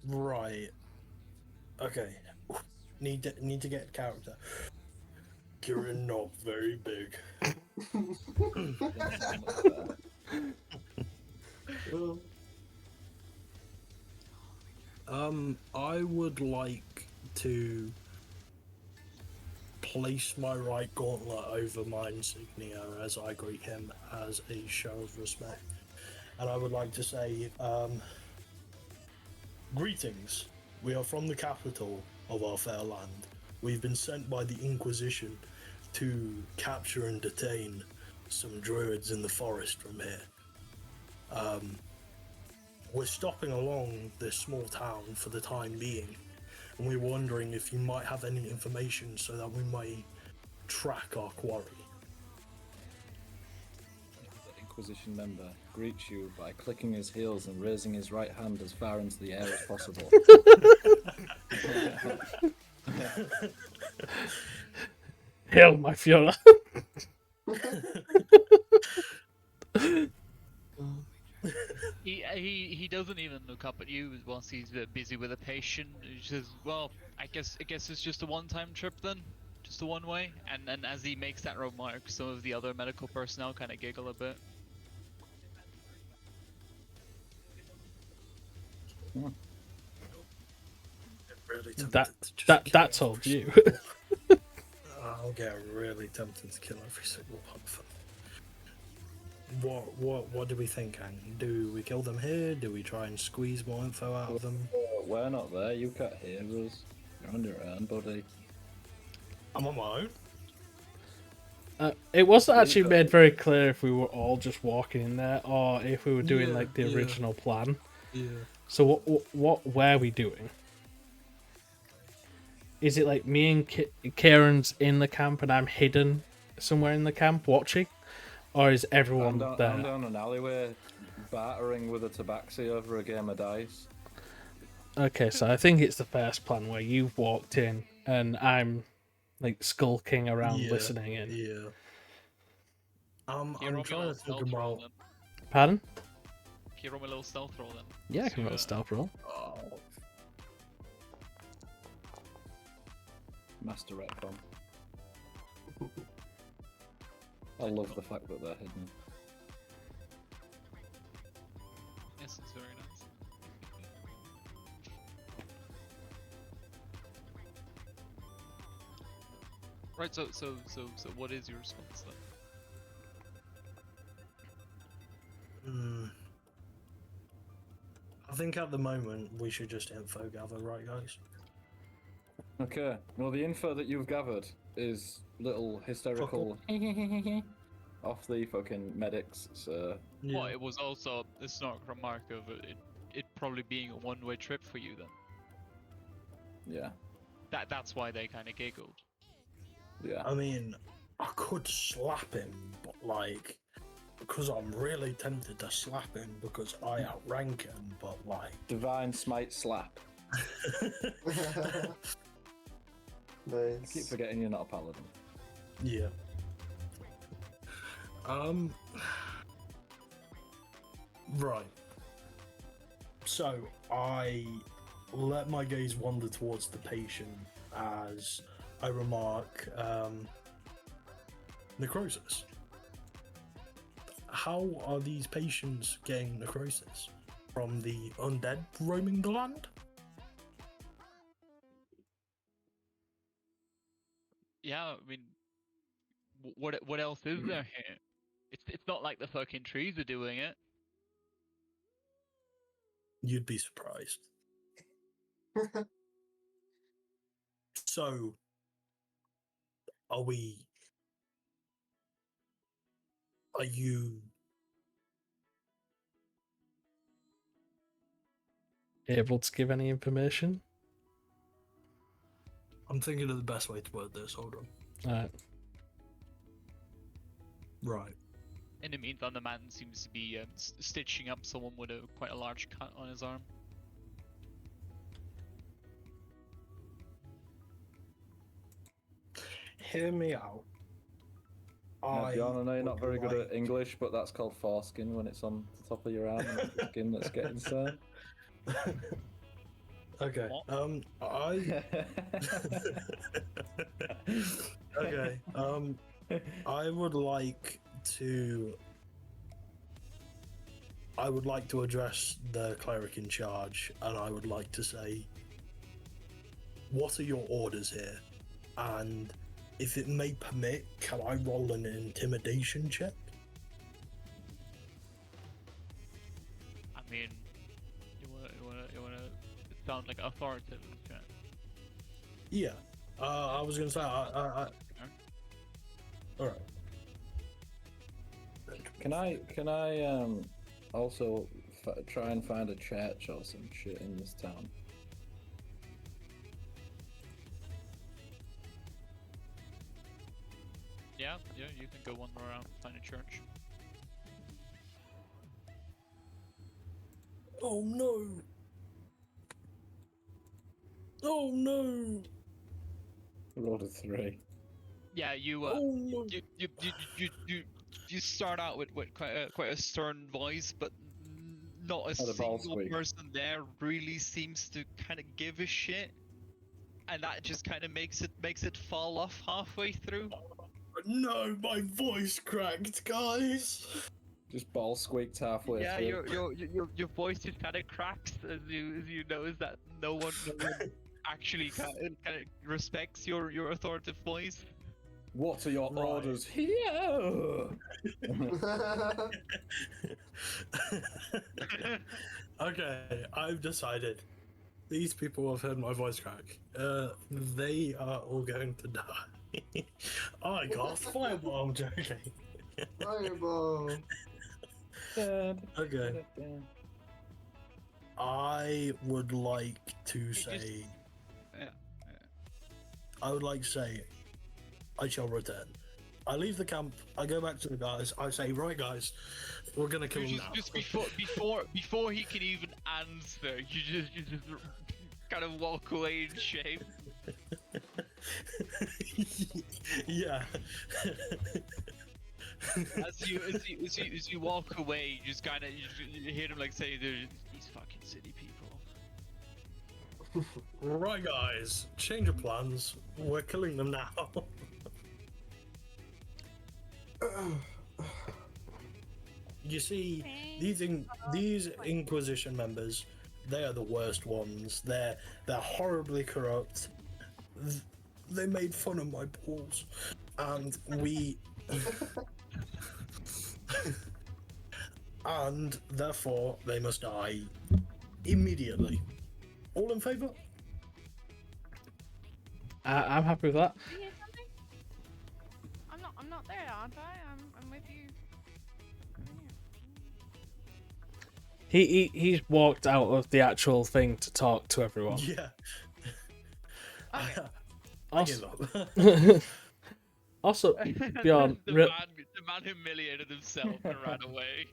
Right. Okay. Need to get character. Kieran not very big. I would like to place my right gauntlet over my insignia as I greet him as a show of respect. And I would like to say, greetings. We are from the capital of our fair land. We've been sent by the Inquisition to capture and detain some druids in the forest from here. We're stopping along this small town for the time being, and we're wondering if you might have any information so that we may track our quarry. The Inquisition member greets you by clicking his heels and raising his right hand as far into the air as possible. Hail my Fiora. He doesn't even look up at you once he's busy with a patient. He says, "Well, I guess it's just a one-time trip then, just a one-way." And then as he makes that remark, some of the other medical personnel kind of giggle a bit. Really tempted That to just that kill that every told you. I'll get really tempted to kill every single one of them. What do we think, Ang? Do we kill them here? Do we try and squeeze more info out of them? We're not there. You can't hear us. You're on your own, buddy. I'm on my own. It wasn't actually made very clear if we were all just walking in there or if we were doing like the original plan. Yeah. So what were we doing? Is it like me and Kieran's in the camp and I'm hidden somewhere in the camp watching? Or is everyone there? I'm down an alleyway battering with a tabaxi over a game of dice. Okay, so I think it's the first plan where you've walked in and I'm like skulking around listening in. Yeah. Can you I'm roll me a trying little to think stealth roll about. then? Pardon? Can you roll me a little stealth roll then? Yeah, I can So, roll a stealth roll. Oh, Master retcon. I love the fact that they're hidden. Yes, it's very nice. Right, so what is your response then? I think at the moment we should just info gather, right, guys? Okay. Well, the info that you've gathered is little hysterical off the fucking medics. So Yeah. Well, it was also a snark remark of it probably being a one-way trip for you then. yeah, That's why they kind of giggled. yeah. I mean, I could slap him, but like, because I'm really tempted to slap him because I outrank him, but like. Divine smite slap. I keep Nice. forgetting you're not a paladin. Yeah. Right. So I let my gaze wander towards the patient as I remark, necrosis. How are these patients getting necrosis? From the undead roaming the land? Yeah, I mean, what else is there here? It's not like the fucking trees are doing it. You'd be surprised. So, are you Able to give any information? I'm thinking of the best way to word this, hold on. Alright. Right. In the meantime, the man seems to be stitching up someone with quite a large cut on his arm. Hear me out. Now, John, I know you're not would very good like- at English, but that's called foreskin when it's on the top of your arm and it's the skin that's getting sewn. Okay. What? Okay. I would like to. I would like to address the cleric in charge, and I would like to say, what are your orders here? And if it may permit, can I roll an intimidation check? I mean, you wanna sound like authoritative. Yeah. Yeah. I was gonna say. All right. Can I also try and find a church or some shit in this town? Yeah, you can go wander around, find a church. Oh no! Oh no! Rolled a 3. Yeah, you Oh no! you start out with quite a stern voice, but not a Had a ball single squeak. person there really seems to kind of give a shit, and that just kind of makes it fall off halfway through. No, my voice cracked, guys. Just ball squeaked halfway Yeah, through. your voice just kind of cracks as you notice that no one actually kind of respects your authoritative voice. What are your Right. orders here? Okay, I've decided. These people have heard my voice crack. They are all going to die. I got a fireball. I'm joking. Fireball. Okay. I would like to say. Yeah. I would like to say, I shall return. I leave the camp. I go back to the guys. I say, right, guys, we're gonna kill him now. Just before he can even answer, you just kind of walk away in shame. Yeah. As you walk away, you just kind of you hear them like say, "These fucking city people." Right, guys, change of plans. We're killing them now. You see, these Inquisition members, they are the worst ones. They're horribly corrupt. They made fun of my balls, and we, and therefore they must die. immediately. All in favour? I'm happy with that. Did you hear something? I'm not there, aren't I? I'm with you. He's walked out of the actual thing to talk to everyone. Yeah. Okay. I give Also, up. also Bjorn, the man humiliated himself and ran away.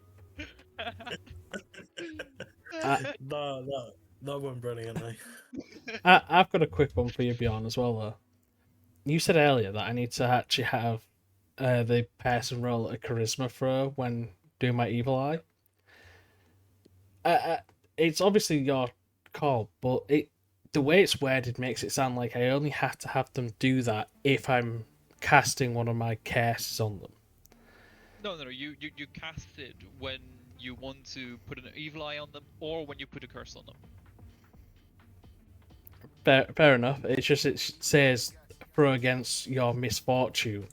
That went brilliantly. I've got a quick one for you, Bjorn, as well. Though you said earlier that I need to actually have the person roll a charisma throw when doing my evil eye. It's obviously your call, but the way it's worded makes it sound like I only have to have them do that if I'm casting one of my curses on them. No. You cast it when you want to put an evil eye on them, or when you put a curse on them. Fair enough. It's just it says throw against your misfortune.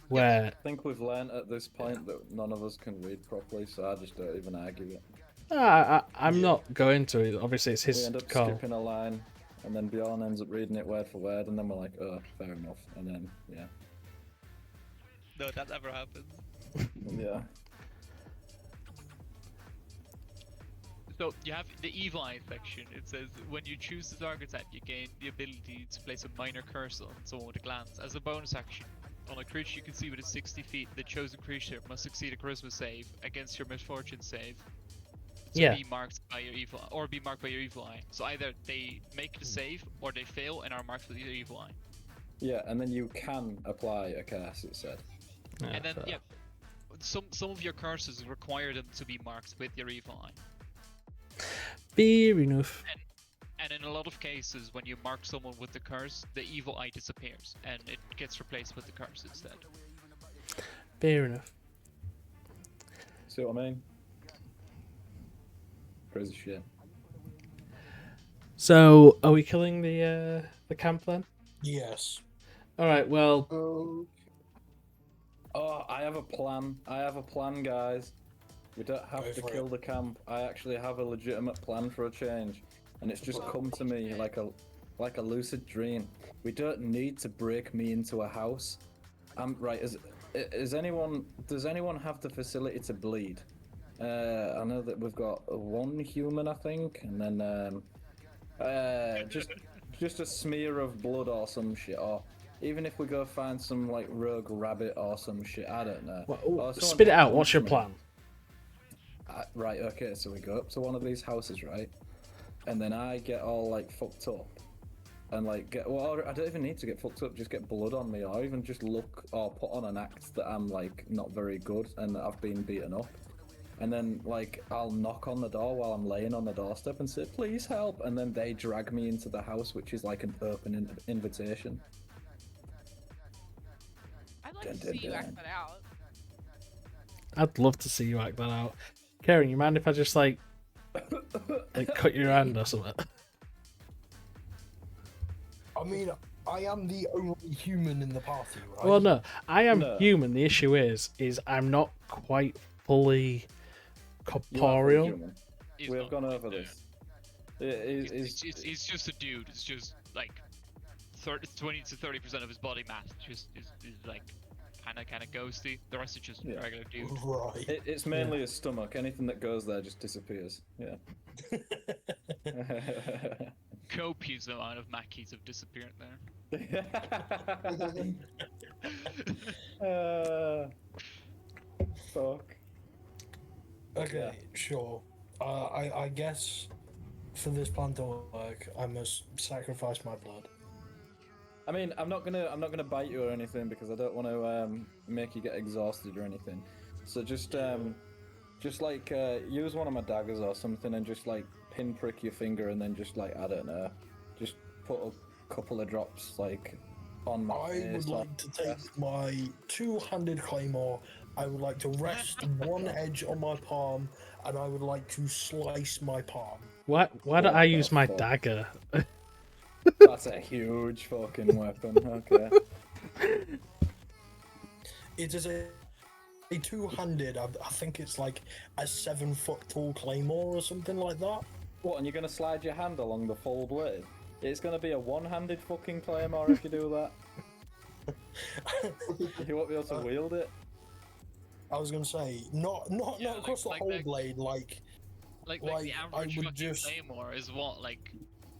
Where I think we've learned at this point that none of us can read properly, so I just don't even argue it. I'm not going to it. Obviously, it's We his end up call. skipping a line, and then Bjorn ends up reading it word for word, and then we're like, oh, fair enough. And then, yeah. No, that never happens. Yeah. So you have the evil eye section. It says when you choose the target type, you gain the ability to place a minor curse on someone with a glance. As a bonus action, on a creature you can see within 60 feet, the chosen creature must succeed a charisma save against your misfortune save. To be marked by your evil or be marked by your evil eye. So either they make the save or they fail and are marked with your evil eye. Yeah, and then you can apply a curse, it said. And then some of your curses require them to be marked with your evil eye. Fair enough. And in a lot of cases, when you mark someone with the curse, the evil eye disappears and it gets replaced with the curse instead. Fair enough. See what I mean? Crazy shit. So, are we killing the camp then? Yes. All right. Well, Oh, I have a plan. Guys. We don't have Go to for kill it. the camp. I actually have a legitimate plan for a change, and it's just come to me like a lucid dream. We don't need to break me into a house. Right. Does anyone have the facility to bleed? I know that we've got one human, I think, and then just a smear of blood or some shit, or even if we go find some like rogue rabbit or some shit, I don't know. Or someone spit it out. What's punch your me. plan? Right, okay, so we go up to one of these houses, right? And then I get all like fucked up. And like I don't even need to get fucked up, just get blood on me, or even just look or put on an act that I'm like not very good and that I've been beaten up. And then like I'll knock on the door while I'm laying on the doorstep and say, please help, and then they drag me into the house, which is like an open invitation. I'd like to see you act that out. I'd love to see you act that out. Karen, you mind if I just like cut your hand or something? I mean, I am the only human in the party, right? Well, no, I am No. human. The issue is I'm not quite fully You are fully corporeal. human. He's We have not gone quite over there. this. He's just a dude. It's just like 20 to 30% of his body mass is like kind of ghosty. The rest is just Yeah. regular dude. Right. It's mainly his stomach. Anything that goes there just disappears. Yeah. Copious amount of Mackies have disappeared there. Fuck. Okay, sure. I guess for this plan to work, I must sacrifice my blood. I mean, I'm not gonna bite you or anything because I don't want to make you get exhausted or anything. So just like use one of my daggers or something and just like pinprick your finger and then just like I don't know, just put a couple of drops like on my I face. would like to take my two-handed claymore. I would like to rest one edge on my palm, and I would like to slice my palm. Why don't I What the use my fuck? dagger? That's a huge fucking weapon. Okay. It is a two-handed. I think it's like a 7-foot tall claymore or something like that. What, and you're gonna slide your hand along the full blade? It's gonna be a one-handed fucking claymore if you do that. You won't be able to wield it. I was gonna say, not Yeah, across like the whole that- blade, Like Like, the I average would fucking just- claymore is what, like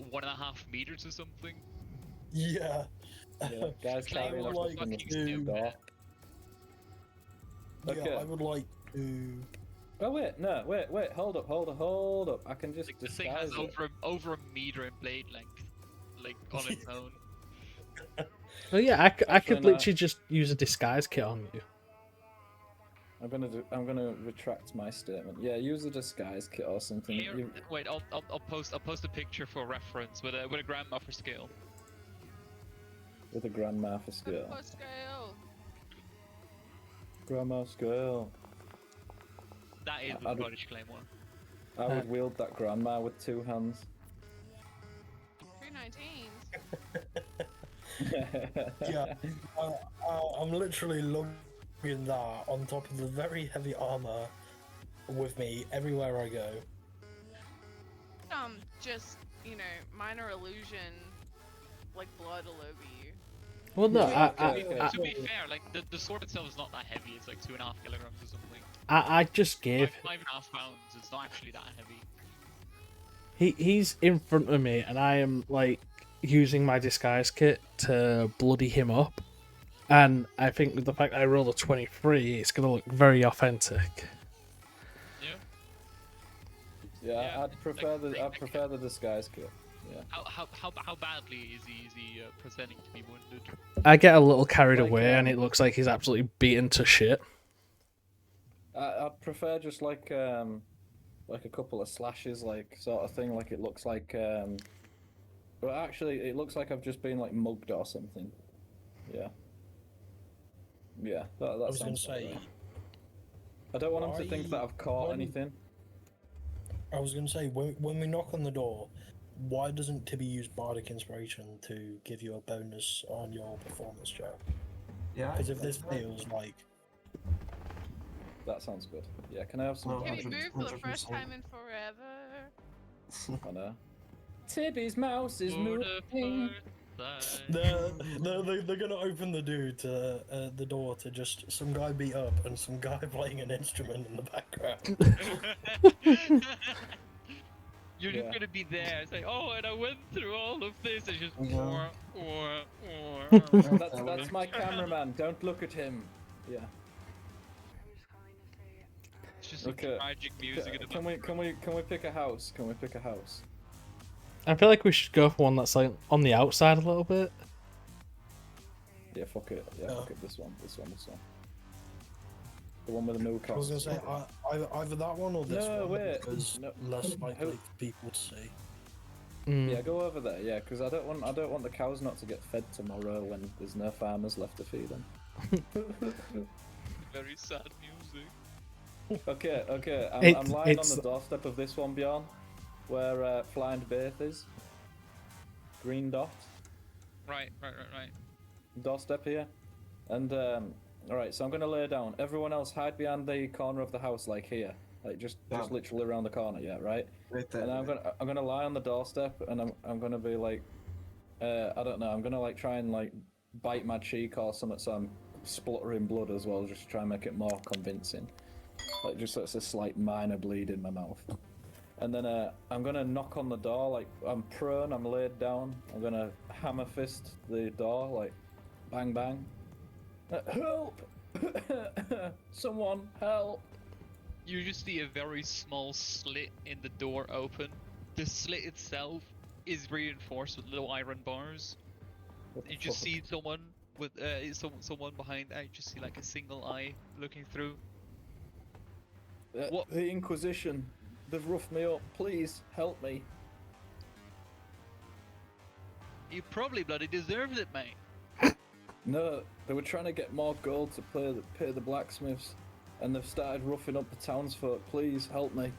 1.5 meters or something? yeah. Yeah, guys carrying would a like fucking to- door. Okay. Yeah, I would like to. Oh wait, no, wait, hold up. I can just Like this thing has disguise it. over a meter in blade length, like on its own. Oh yeah, I could Actually, no. literally just use a disguise kit on you. I'm gonna retract my statement. Yeah, use a disguise kit or something. Here, You- wait, I'll post a picture for reference with a grandma for scale. with a grandma for scale. Post scale. Grandma scale. That is I the don't- Scottish claymore. I would wield that grandma with 2 hands. 319s. Yeah, I'm literally lugging that on top of the very heavy armor with me everywhere I go. Just, minor illusion, like blood all over you. Well, no, Okay. To be fair, like the sword itself is not that heavy. It's like 2.5 kilograms or something. I just gave. 5.5 pounds. It's not actually that heavy. He's in front of me, and I am like using my disguise kit to bloody him up. And I think with the fact that I rolled a 23, it's gonna look very authentic. Yeah. Yeah, Yeah, I'd prefer like- I'd prefer the disguise kit. Yeah. How badly is he presenting to be wounded? I get a little carried Like, away, and it looks like he's absolutely beaten to shit. I'd prefer just like a couple of slashes, like sort of thing. Like it looks like but actually it looks like I've just been like mugged or something. Yeah. Yeah, that I was gonna sounds about say. right. I don't want him to think that I've caught when- anything. I was gonna say when we knock on the door, why doesn't Tibby use bardic inspiration to give you a bonus on your performance check? Yeah. Because if this feels like That sounds good. Yeah, can I have some? No, Can we 100%. move for the first time in forever? I know. Tibby's mouse is For the moving. first they're gonna open the door to just some guy beat up and some guy playing an instrument in the background. time. You're Yeah. just gonna be there. It's like, oh, and I went through all of this. It's just Yeah. That's my cameraman. Don't look at him. Yeah. It's just some Okay. tragic music in the Can we pick a house? Can we pick a house? I feel like we should go for one that's like on the outside a little bit. Yeah, fuck it. Yeah, Yeah. fuck it. This one. The one with the no I was gonna cost. say either that one or this No, one wait. because No. less likely for people to see. Mm. Yeah, go over there. Yeah, because I don't want the cows not to get fed tomorrow when there's no farmers left to feed them. very sad music. Okay. I'm It's- lying it's- on the doorstep of this one, Bjorn, where Flying Bath is. Green dot. Right. Doorstep here. And alright, so I'm gonna lay down. Everyone else hide behind the corner of the house, like here. Like just literally around the corner, yeah, right? Right there. And I'm gonna lie on the doorstep and I'm gonna be like I don't know, I'm gonna like try and like bite my cheek or something so I'm spluttering blood as well, just to try and make it more convincing. Like just so it's a slight minor bleed in my mouth. And then I'm gonna knock on the door, like I'm prone, I'm laid down. I'm gonna hammer fist the door, like bang bang. Help! Someone help! You just see a very small slit in the door open. The slit itself is reinforced with little iron bars. What the You just fuck? see someone with someone behind that. You just see like a single eye looking through. What? The Inquisition. They've roughed me up. Please help me. You probably bloody deserved it, mate. No, they were trying to get more gold to pay the blacksmiths, and they've started roughing up the townsfolk. Please help me.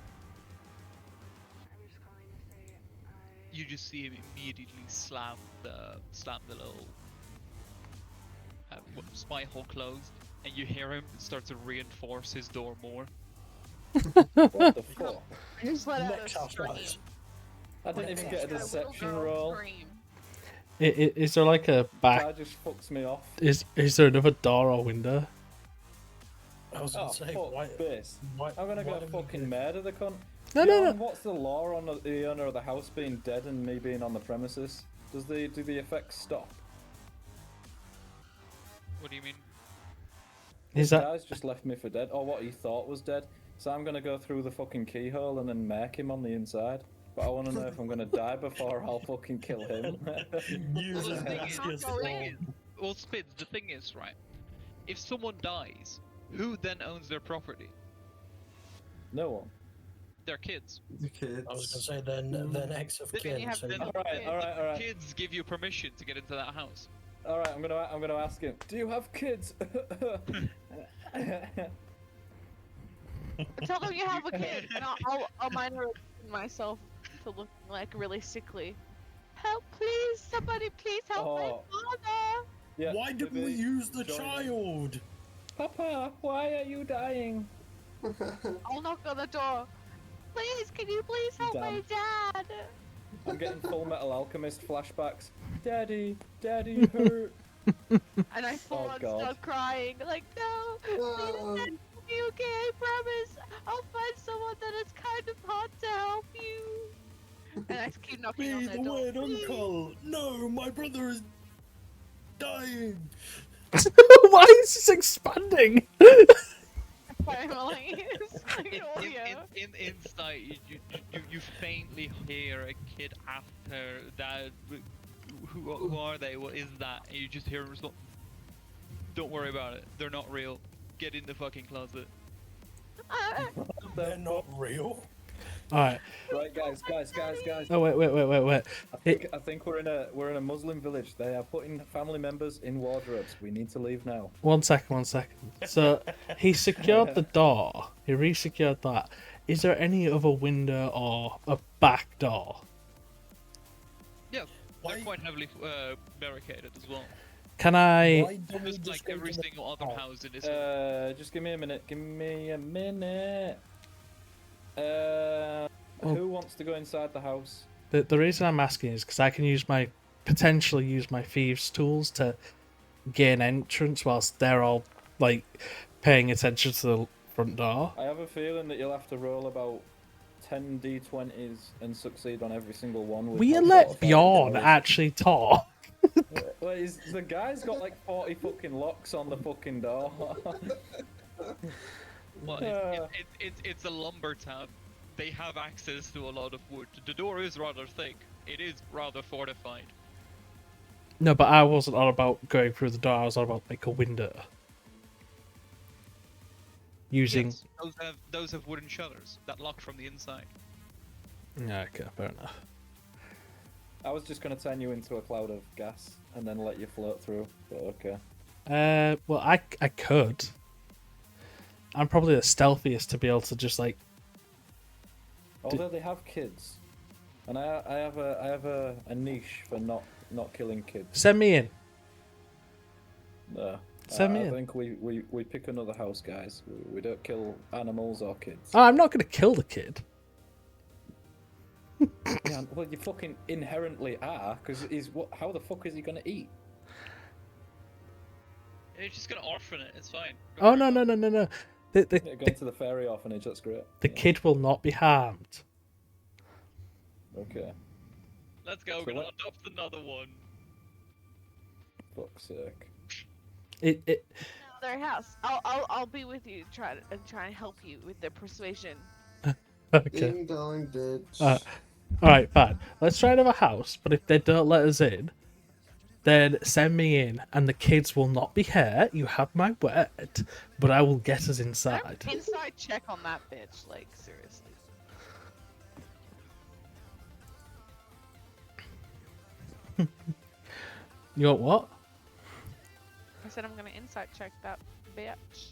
You just see him immediately slam the little spy hole closed, and you hear him start to reinforce his door more. What the fuck? I just let out Next a house, scream. guys. I didn't even get a The little deception girl roll. scream. Is there like a back? Guy just fucks me off. Is there another door or window? I was Oh, gonna say, fuck why? this. why I'm gonna why go don't we fucking do- murder the cunt. No, Bjorn, no, no. What's the law on the owner of the house being dead and me being on the premises? Do the effects stop? What do you mean? Is This that guy's just left me for dead, or what he thought was dead. So I'm gonna go through the fucking keyhole and then mark him on the inside. But I want to know if I'm gonna die before I'll fucking kill him. Use Well, a the thing is- basket the thing is- form. Well, Spids, the thing is, right? If someone dies, who then owns their property? No one. Their kids. The kids. I was gonna say they're next of Then kin. you have So to- you- Alright. Kids give you permission to get into that house. Alright, I'm gonna ask him. Do you have kids? Tell them you have a kid, and I'll minor myself to look like really sickly. Help, please! Somebody, please help my Oh. father! Yeah, Why didn't we Vivi, use the join in. child? Papa, why are you dying? I'll knock on the door. Please, can you please help my dad? I'm getting Full Metal Alchemist flashbacks. Daddy hurt. And I fall and God. start crying, like, no, please, No. Dad, it'll be okay, I promise. I'll find someone that is kind of hot to help you. And I keep knocking on Be their the door. weird "Please." uncle. No, my brother is dying. why is this expanding? Family is like, oh yeah. Inside, you faintly hear a kid after that. Who are they? What is that? And you just hear him respond. Don't worry about it. They're not real. Get in the fucking closet. They're not real. All right. Right, guys. Oh wait. I think we're in a Muslim village. They are putting family members in wardrobes. We need to leave now. One second. So he secured the door. He re-secured that. Is there any other window or a back door? Yeah, Why- they're quite heavily barricaded as well. Can I? Why don't we Just like go every to the- single other Oh. house in this. Just give me a minute. Well- Who wants to go inside the house? The reason I'm asking is because I can potentially use my thieves' tools to gain entrance whilst they're all like paying attention to the front door. I have a feeling that you'll have to roll about 10 d20s and succeed on every single one. with Will you how let fortified Bjorn the door is. actually talk? Well, the guy's got like 40 fucking locks on the fucking door. Well, Yeah. it's a lumber town. They have access to a lot of wood. The door is rather thick. It is rather fortified. No, but I wasn't all about going through the door. I was all about like a window. Using. Yes, those have wooden shutters that lock from the inside. Yeah, okay, fair enough. I was just going to turn you into a cloud of gas and then let you float through, but okay. Well, I could. I'm probably the stealthiest to be able to just like. Although they have kids, and I have a niche for not killing kids. Send me in. No. Send me I in. think we pick another house, guys. We don't kill animals or kids. Oh, I'm not going to kill the kid. Yeah, well, you fucking inherently are, because how the fuck is he gonna eat? You're just gonna orphan it. It's fine. Oh no. The Yeah, going to the fairy orphanage, that's great. the Yeah, kid will not be harmed. Okay, Let's go. So We're gonna what- adopt another one. fuck's sake. It Their house. I'll be with you. Try and help you with the persuasion. okay. Ding dong ditch. All right, fine. Let's try another house. But if they don't let us in, then send me in, and the kids will not be hurt. You have my word. But I will get us inside. Inside check on that bitch. Like seriously. You want what? I said I'm gonna inside check that bitch.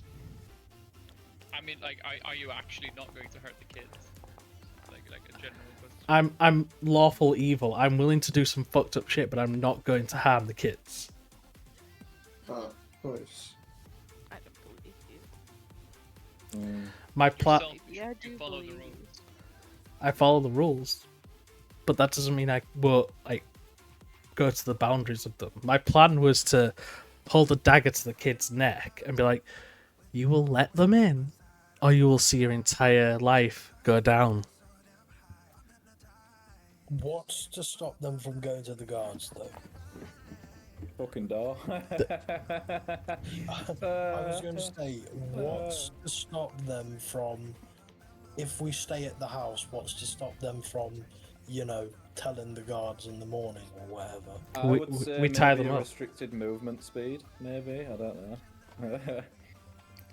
I mean, like, are you actually not going to hurt the kids? Like a general question. I'm lawful evil. I'm willing to do some fucked up shit, but I'm not going to harm the kids. Of course. I don't believe you. My plan. Yourself, Yeah, I you do follow the believe you. rules. I follow the rules. but that doesn't mean I won't like go to the boundaries of them. My plan was to hold a dagger to the kid's neck and be like, "You will let them in, or you will see your entire life go down." What's to stop them from going to the guards, though? Fucking door. I was going to say, what's to stop them from, if we stay at the house, what's to stop them from, telling the guards in the morning or whatever? I We- would we- say we tie maybe them a up. restricted movement speed, maybe. I don't know. I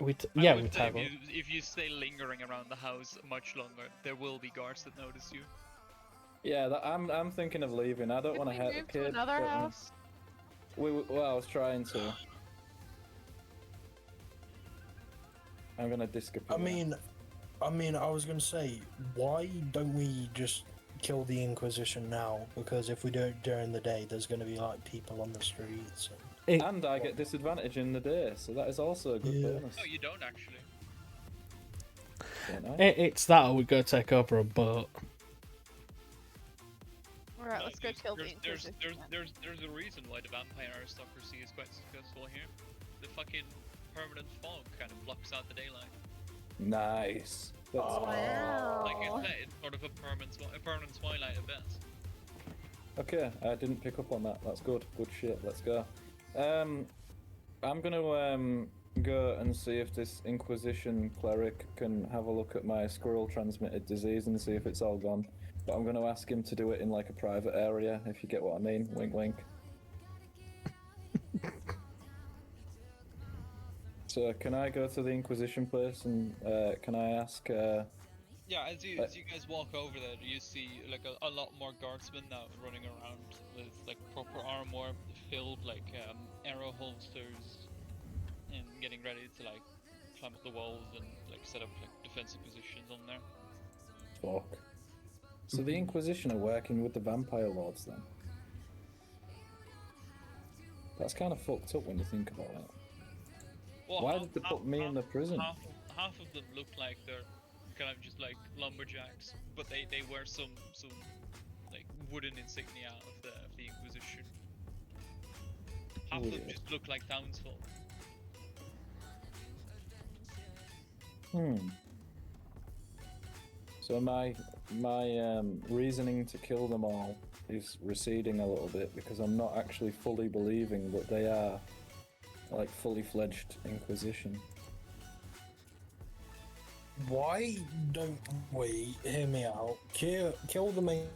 We would say tie them. if you stay lingering around the house much longer, there will be guards that notice you. Yeah, I'm thinking of leaving. I don't Could want to we hurt the move kid. to another but, house? Well, I was trying to. I'm gonna disappear. I was going to say, why don't we just kill the Inquisition now? Because if we do it during the day, there's going to be like people on the streets. And I get disadvantage in the day, so that is also a good Yeah. bonus. No, you don't actually. Don't I? It's that, or we go take over a boat. Alright, No, let's go kill the there's, Inquisition. there's a reason why the vampire aristocracy is quite successful here. The fucking permanent fog kind of blocks out the daylight. Nice. That's Wow. Like I said, it's sort of a permanent twilight at best. Okay, I didn't pick up on that. That's good. Good shit. Let's go. I'm gonna go and see if this Inquisition cleric can have a look at my squirrel transmitted disease and see if it's all gone. But I'm gonna ask him to do it in like a private area, if you get what I mean. Wink, wink. So can I go to the Inquisition place and can I ask? Yeah, as you guys walk over there, you see like a lot more guardsmen now running around with like proper armor, filled like arrow holsters, and getting ready to like climb up the walls and like set up like defensive positions on there. Fuck. So the Inquisition are working with the vampire lords then? That's kind of fucked up when you think about it. Well, Why did they put me in the prison? Half of them look like they're kind of just like lumberjacks, but they wear some like wooden insignia of the Inquisition. Half of them Weird. just look like townsfolk. So my reasoning to kill them all is receding a little bit because I'm not actually fully believing that they are like fully fledged Inquisition. Why don't we, hear me out, kill the main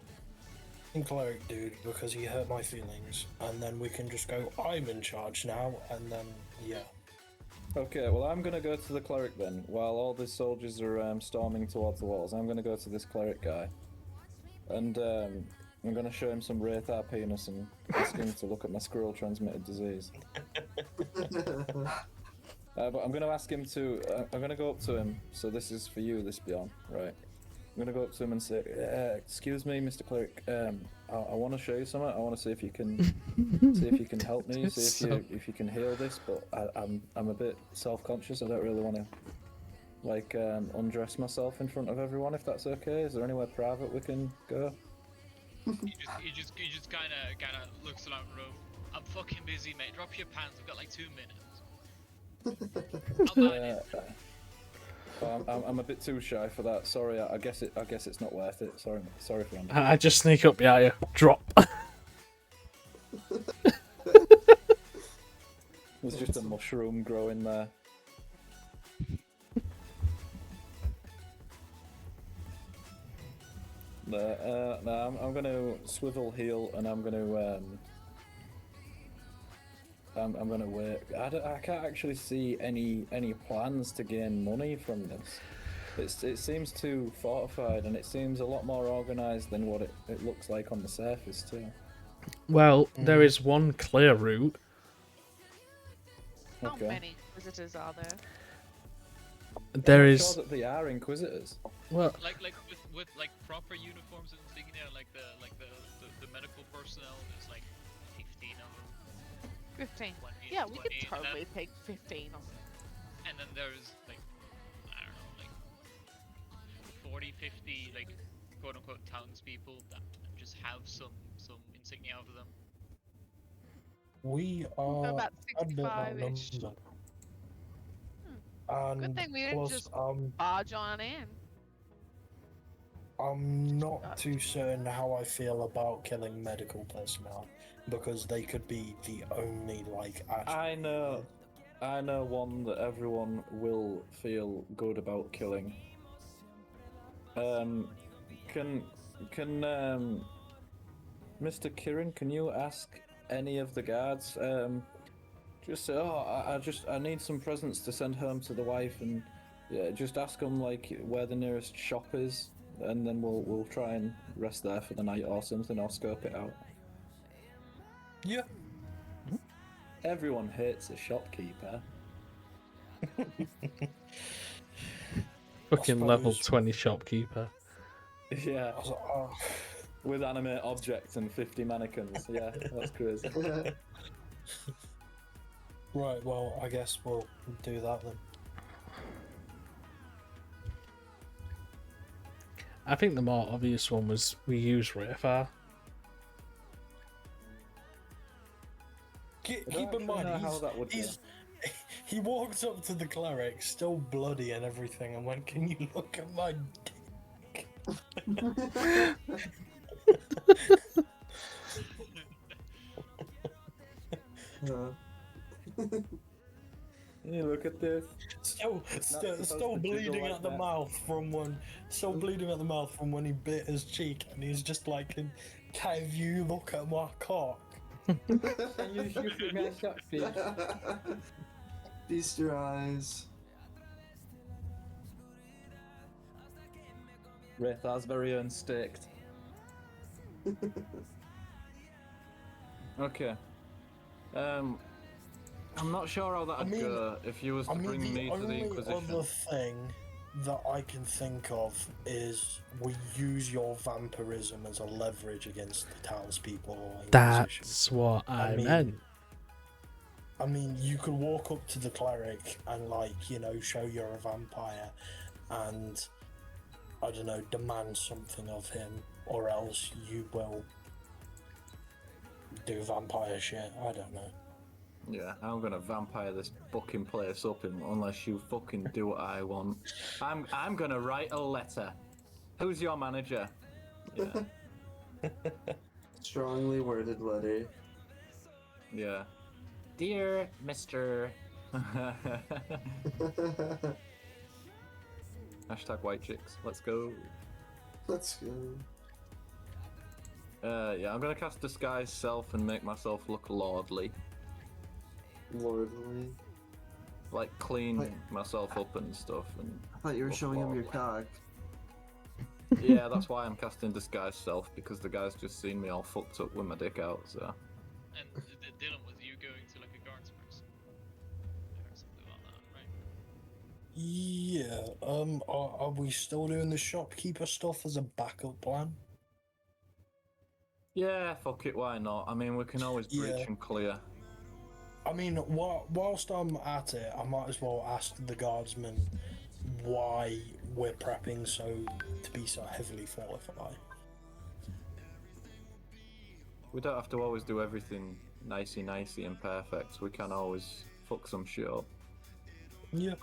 cleric dude because he hurt my feelings, and then we can just go, I'm in charge now, and then, yeah. Okay, well I'm gonna go to the cleric then. While all the soldiers are storming towards the walls, I'm gonna go to this cleric guy. And I'm gonna show him some Wraithar penis and ask him to look at my squirrel transmitted disease. But I'm gonna ask him to. I'm gonna go up to him. So this is for you, this Bjorn, right? I'm gonna go up to him and say, "Excuse me, Mr. Cleric. I want to show you something. I want to see if you can help me. See if you can heal this. But I'm a bit self-conscious. I don't really want to like undress myself in front of everyone. If that's okay. Is there anywhere private we can go?" He just kind of looks around the room. I'm fucking busy, mate. Drop your pants. We've got like 2 minutes. I'm a bit too shy for that. Sorry, I guess it's not worth it. Sorry, friend. I just sneak up behind you. Drop. There's just a mushroom growing there. No, I'm gonna swivel heal and I'm gonna wait. I can't actually see any plans to gain money from this. It seems too fortified and it seems a lot more organised than what it looks like on the surface too. Well, there is one clear route. How Okay. many visitors are there? There I'm is. sure that they are Inquisitors. Well, Like with like proper uniforms and insignia, like the medical personnel. There's like 15 of them. 15. 20, Yeah, we 20, could totally take 15 of them. And then there's like I don't know, like 40, 50 like quote unquote townspeople that just have some insignia of them. We For are about a bit 65-ish. outnumbered. Good And thing we didn't plus, just barge on in. I'm not too certain how I feel about killing medical personnel because they could be the only I know one that everyone will feel good about killing. Can Mr. Kieran, can you ask any of the guards? Just say, I need some presents to send home to the wife, and yeah, just ask them like where the nearest shop is, and then we'll try and rest there for the night or something, or scope it out. Yeah. Everyone hates a shopkeeper. Fucking level suppose- 20 shopkeeper. Yeah, I was like, oh. with animate objects and 50 mannequins. Yeah, that's crazy. Right, well, I guess we'll do that then. I think the more obvious one was we use Rayfar. Keep don't in mind, actually know how that would go. he walked up to the cleric, still bloody and everything, and went, "Can you look at my dick?" Hey, look at this. Still supposed to bleeding jiggle like at the that. mouth from when he bit his cheek, and he's just like, "Can you look at my cock?" Can you shoot me my cockfish? Feast your eyes. Rathar's very own staked. Okay. I'm not sure how that'd go if you was to bring the me to the only Inquisition. other thing that I can think of is we use your vampirism as a leverage against the townspeople or Inquisition. That's what I mean, meant. I mean, you could walk up to the cleric and, show you're a vampire and, I don't know, demand something of him, or else you will do vampire shit. I don't know. Yeah, I'm gonna vampire this fucking place up unless you fucking do what I want. I'm gonna write a letter. Who's your manager? Yeah. Strongly worded letter. Yeah. Dear Mr. Hashtag white chicks. Let's go. Let's go. Yeah, I'm gonna cast Disguise Self and make myself look lordly. Lordly. Like clean Like- myself up and stuff. And I thought you were look showing him your lordly. cock. Yeah, that's why I'm casting Disguise Self, because the guy's just seen me all fucked up with my dick out, so. And Dylan, was you going to like a guards person? I heard something about that, right? Yeah, are we still doing the shopkeeper stuff as a backup plan? Yeah, fuck it, why not? I mean, we can always breach Yeah. and clear. I mean, whilst I'm at it, I might as well ask the guardsmen why we're prepping to be so heavily fortified. We don't have to always do everything nicey and perfect. We can always fuck some shit up. Yeah.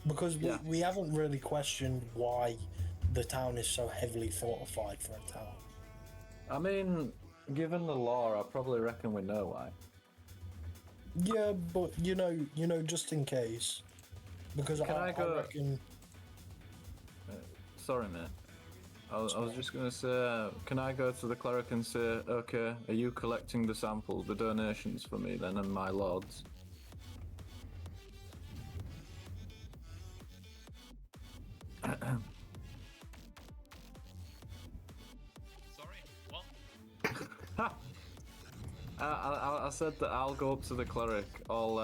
Because Yeah. we haven't really questioned why the town is so heavily fortified for a town. I mean, given the law, I probably reckon we know why. Yeah, but you know, just in case, because Can I go- I reckon. Sorry, mate. I was just gonna say, can I go to the cleric and say, okay, are you collecting the sample, the donations for me then, and my lords? Sorry, what? I said that I'll go up to the cleric, all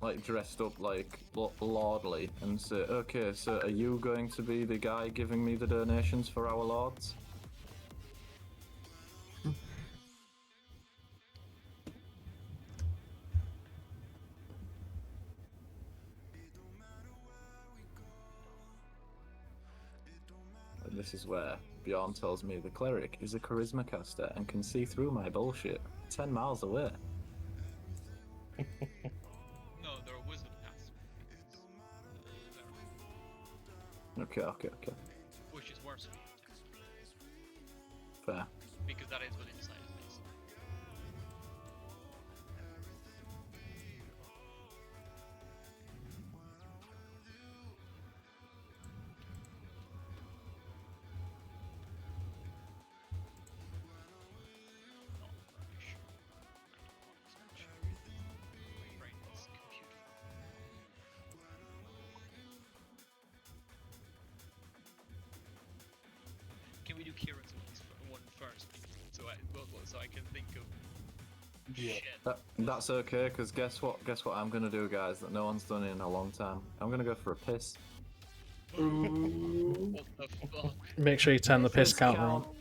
like dressed up like lordly, and say, okay, so are you going to be the guy giving me the donations for our lords? this is where Bjorn tells me the cleric is a charisma caster and can see through my bullshit 10 miles away. No, they're a wizard caster. Okay. Which is worse for you, Fair. because that is what insight is based on. Not very sure. 91% sure. My brain is computer. Can we do Kieran's one first? So I can think of Yeah. shit. That's okay, because guess what I'm going to do, guys, that no one's done in a long time? I'm going to go for a piss. What the fuck? Make sure you turn the piss counter on. Come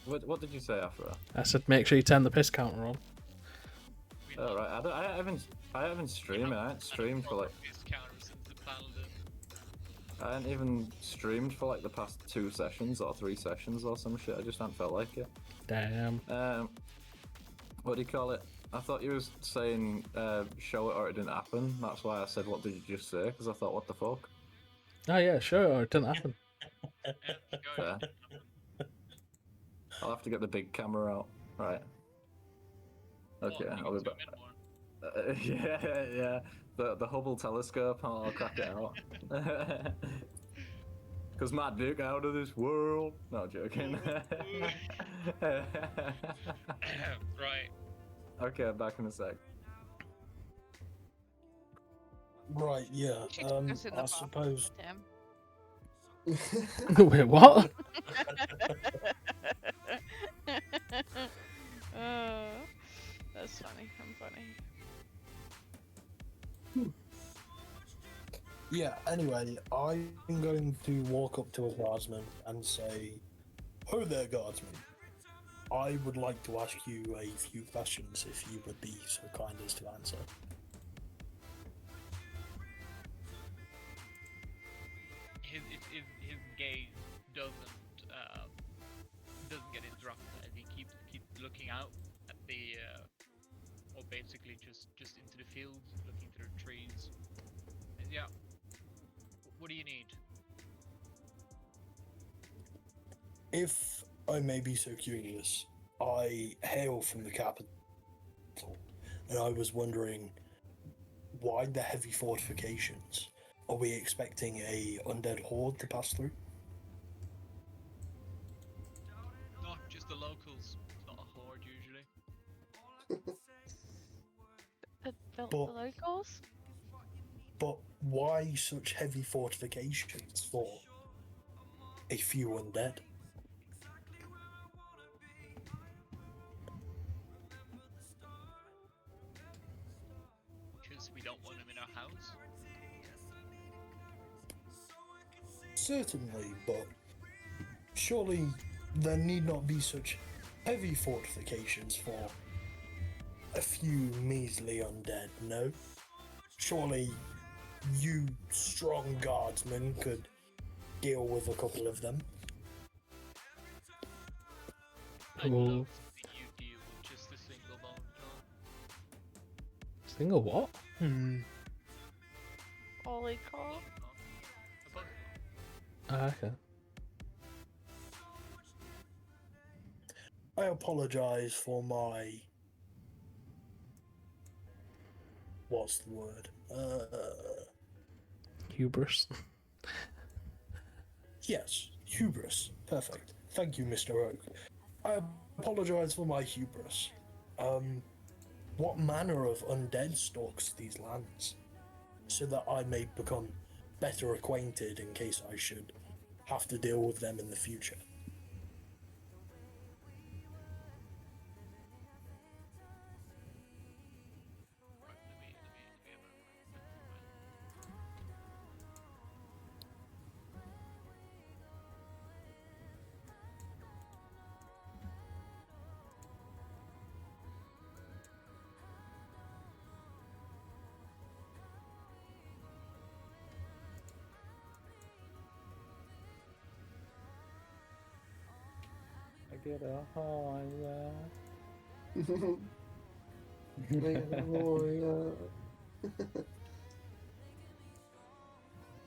on. What did you say, Afro? I said make sure you turn the piss counter on. We Oh, love right. I haven't streamed. I haven't streamed for like. this counter since the Paladin. I hadn't even streamed for like the past 2 sessions or 3 sessions or some shit. I just hadn't felt like it. Damn. What do you call it? I thought you was saying show it or it didn't happen. That's why I said what did you just say? Because I thought what the fuck. Oh yeah, sure. Or it didn't happen. Fair. I'll have to get the big camera out. Right. Okay, I'll be back. Yeah. The Hubble telescope. I'll crack it out. Because my dick out of this world. No, joking. Right. Okay, I'm back in a sec. Right, yeah. She took us in the I bath, suppose. Tim. Wait, what? That's funny. I'm funny. Yeah, anyway, I'm going to walk up to a guardsman and say, "Ho there, guardsman. I would like to ask you a few questions if you would be so kind as to answer." His gaze doesn't get interrupted as he keeps looking out at the or basically just into the fields, looking through the trees. Yeah. What do you need? If I may be so curious, I hail from the capital, and I was wondering, why the heavy fortifications? Are we expecting a undead horde to pass through? Not just the locals. It's not a horde usually. The But- locals? But why such heavy fortifications for a few undead? Because we don't want them in our house. Certainly, but surely there need not be such heavy fortifications for a few measly undead, no? Surely you strong guardsmen could deal with a couple of them. I'd Well- love to see you deal with just a single bone dog. Single what? Holy cow. A bone dog. Ah, okay. I apologize for my... What's the word? Hubris. Yes, hubris. Perfect. Thank you, Mr. Oak. I apologize for my hubris. What manner of undead stalks these lands? So that I may become better acquainted in case I should have to deal with them in the future. Right, let me have get a higher.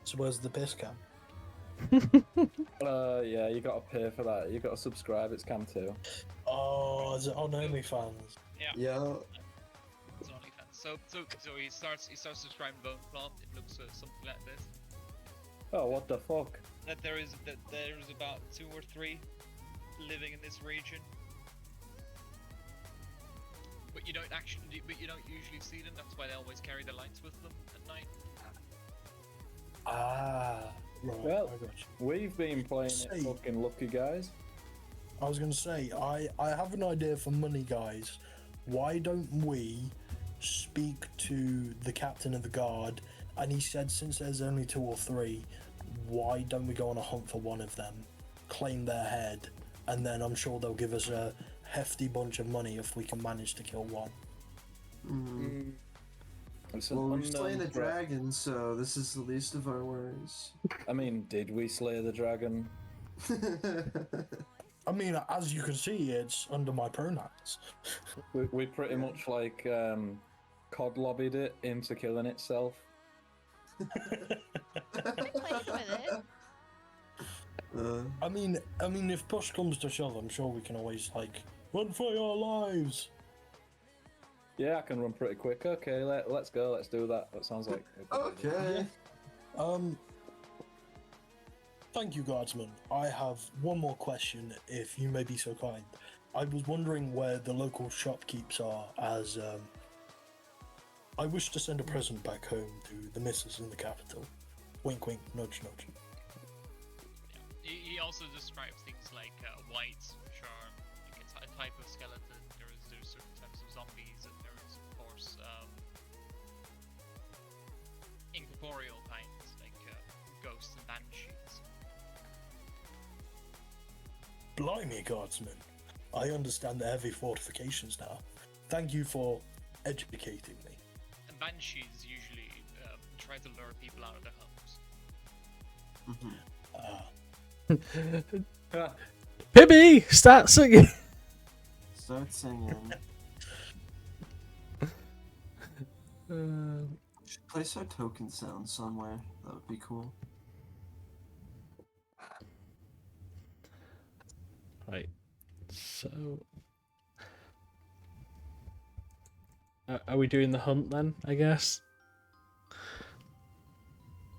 So where's the piss cam? Yeah, you gotta pay for that. You gotta subscribe. It's Cam 2. Oh, is it on OnlyFans? Yeah. Yeah. It's OnlyFans. So he starts subscribing Bone Plot. It looks something like this. Oh, what the fuck? That there is about 2 or 3 living in this region. But you don't usually see them. That's why they always carry the lights with them at night. Ah, right. Well, I got you. We've been playing Say- it fucking lucky, guys. I was gonna say, I have an idea for money, guys. Why don't we speak to the captain of the guard? And he said, since there's only 2 or 3, why don't we go on a hunt for one of them, claim their head, and then I'm sure they'll give us a hefty bunch of money if we can manage to kill one. It's an Well, we've slain unknown a threat. dragon, so this is the least of our worries. I mean, did we slay the dragon? I mean, as you can see, it's under my pronouns. We pretty much like COD lobbied it into killing itself. I played with it. I mean, if push comes to shove, I'm sure we can always like run for your lives. Yeah, I can run pretty quick. Okay, let's go. Let's do that. That sounds like a good idea. Okay. Thank you, guardsman. I have one more question, if you may be so kind. I was wondering where the local shopkeepers are, as I wish to send a present back home to the missus in the capital. Wink, wink, nudge, nudge. He also describes things like whites, which are like a type of skeleton. There's certain types of zombies, and there's of course incorporeal kinds like ghosts and banshees. Blimey, guardsman. I understand the heavy fortifications now. Thank you for educating me. And banshees usually try to lure people out of their homes. Pibby, start singing. Start singing. Should place our token sound somewhere. That would be cool. Right. So, are we doing the hunt then? I guess.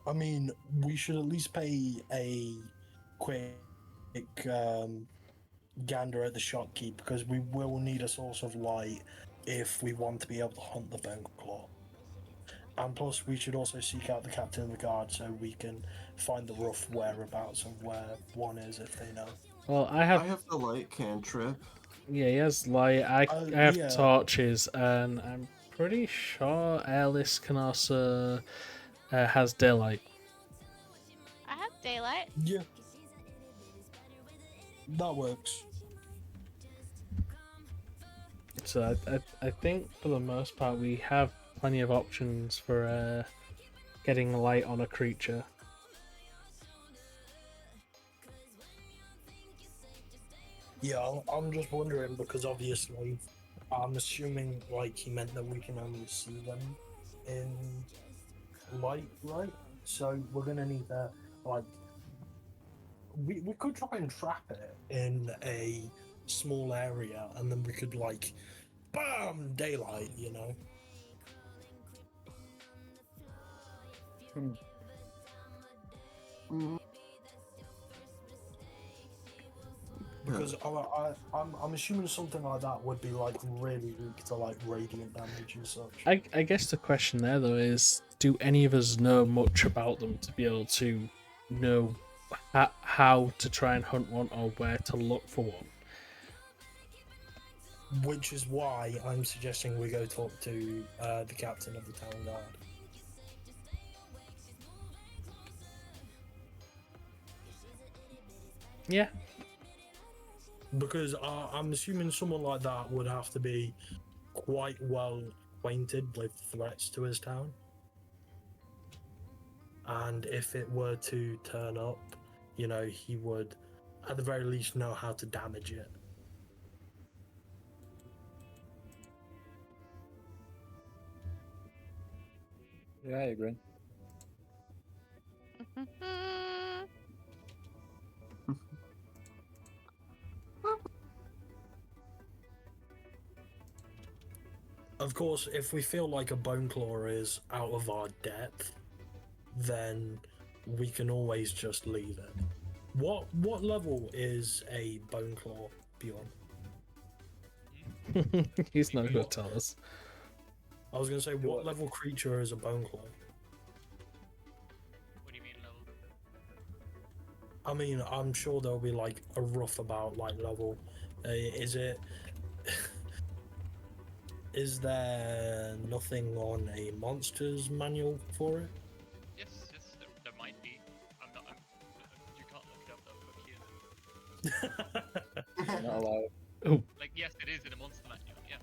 I mean, we should at least pay a quick gander at the shopkeep, because we will need a source of light if we want to be able to hunt the bone claw. And plus, we should also seek out the captain of the guard so we can find the rough whereabouts of where one is if they know. Well, I I have. have the light cantrip. Yeah, he has light. I have yeah. torches, and I'm pretty sure Alice can also has daylight. I have daylight. Yeah. That works. So I think for the most part we have plenty of options for getting light on a creature. Yeah, I'm just wondering because obviously I'm assuming like he meant that we can only see them in light, right? So we're gonna need to like we could try and trap it in a small area and then we could like bam daylight, you know. Because I'm assuming something like that would be like really weak to like radiant damage and such. I guess the question there though is, do any of us know much about them to be able to know how to try and hunt one or where to look for one? Which is why I'm suggesting we go talk to the captain of the town guard. Yeah. Because I'm assuming someone like that would have to be quite well acquainted with threats to his town. And if it were to turn up, you know, he would at the very least know how to damage it. Yeah, I agree. Of course, if we feel like a bone claw is out of our depth, then we can always just leave it. What level is a bone claw beyond? He's not going to tell us. I was going to say, what What? level creature is a bone claw? What do you mean level? I mean, I'm sure there'll be like a rough about like level. Is it? Is there nothing on a monster's manual for it? Yes, there might be. You can't look it up though, look here. Not allowed. Like, yes, it is in a monster manual, yeah.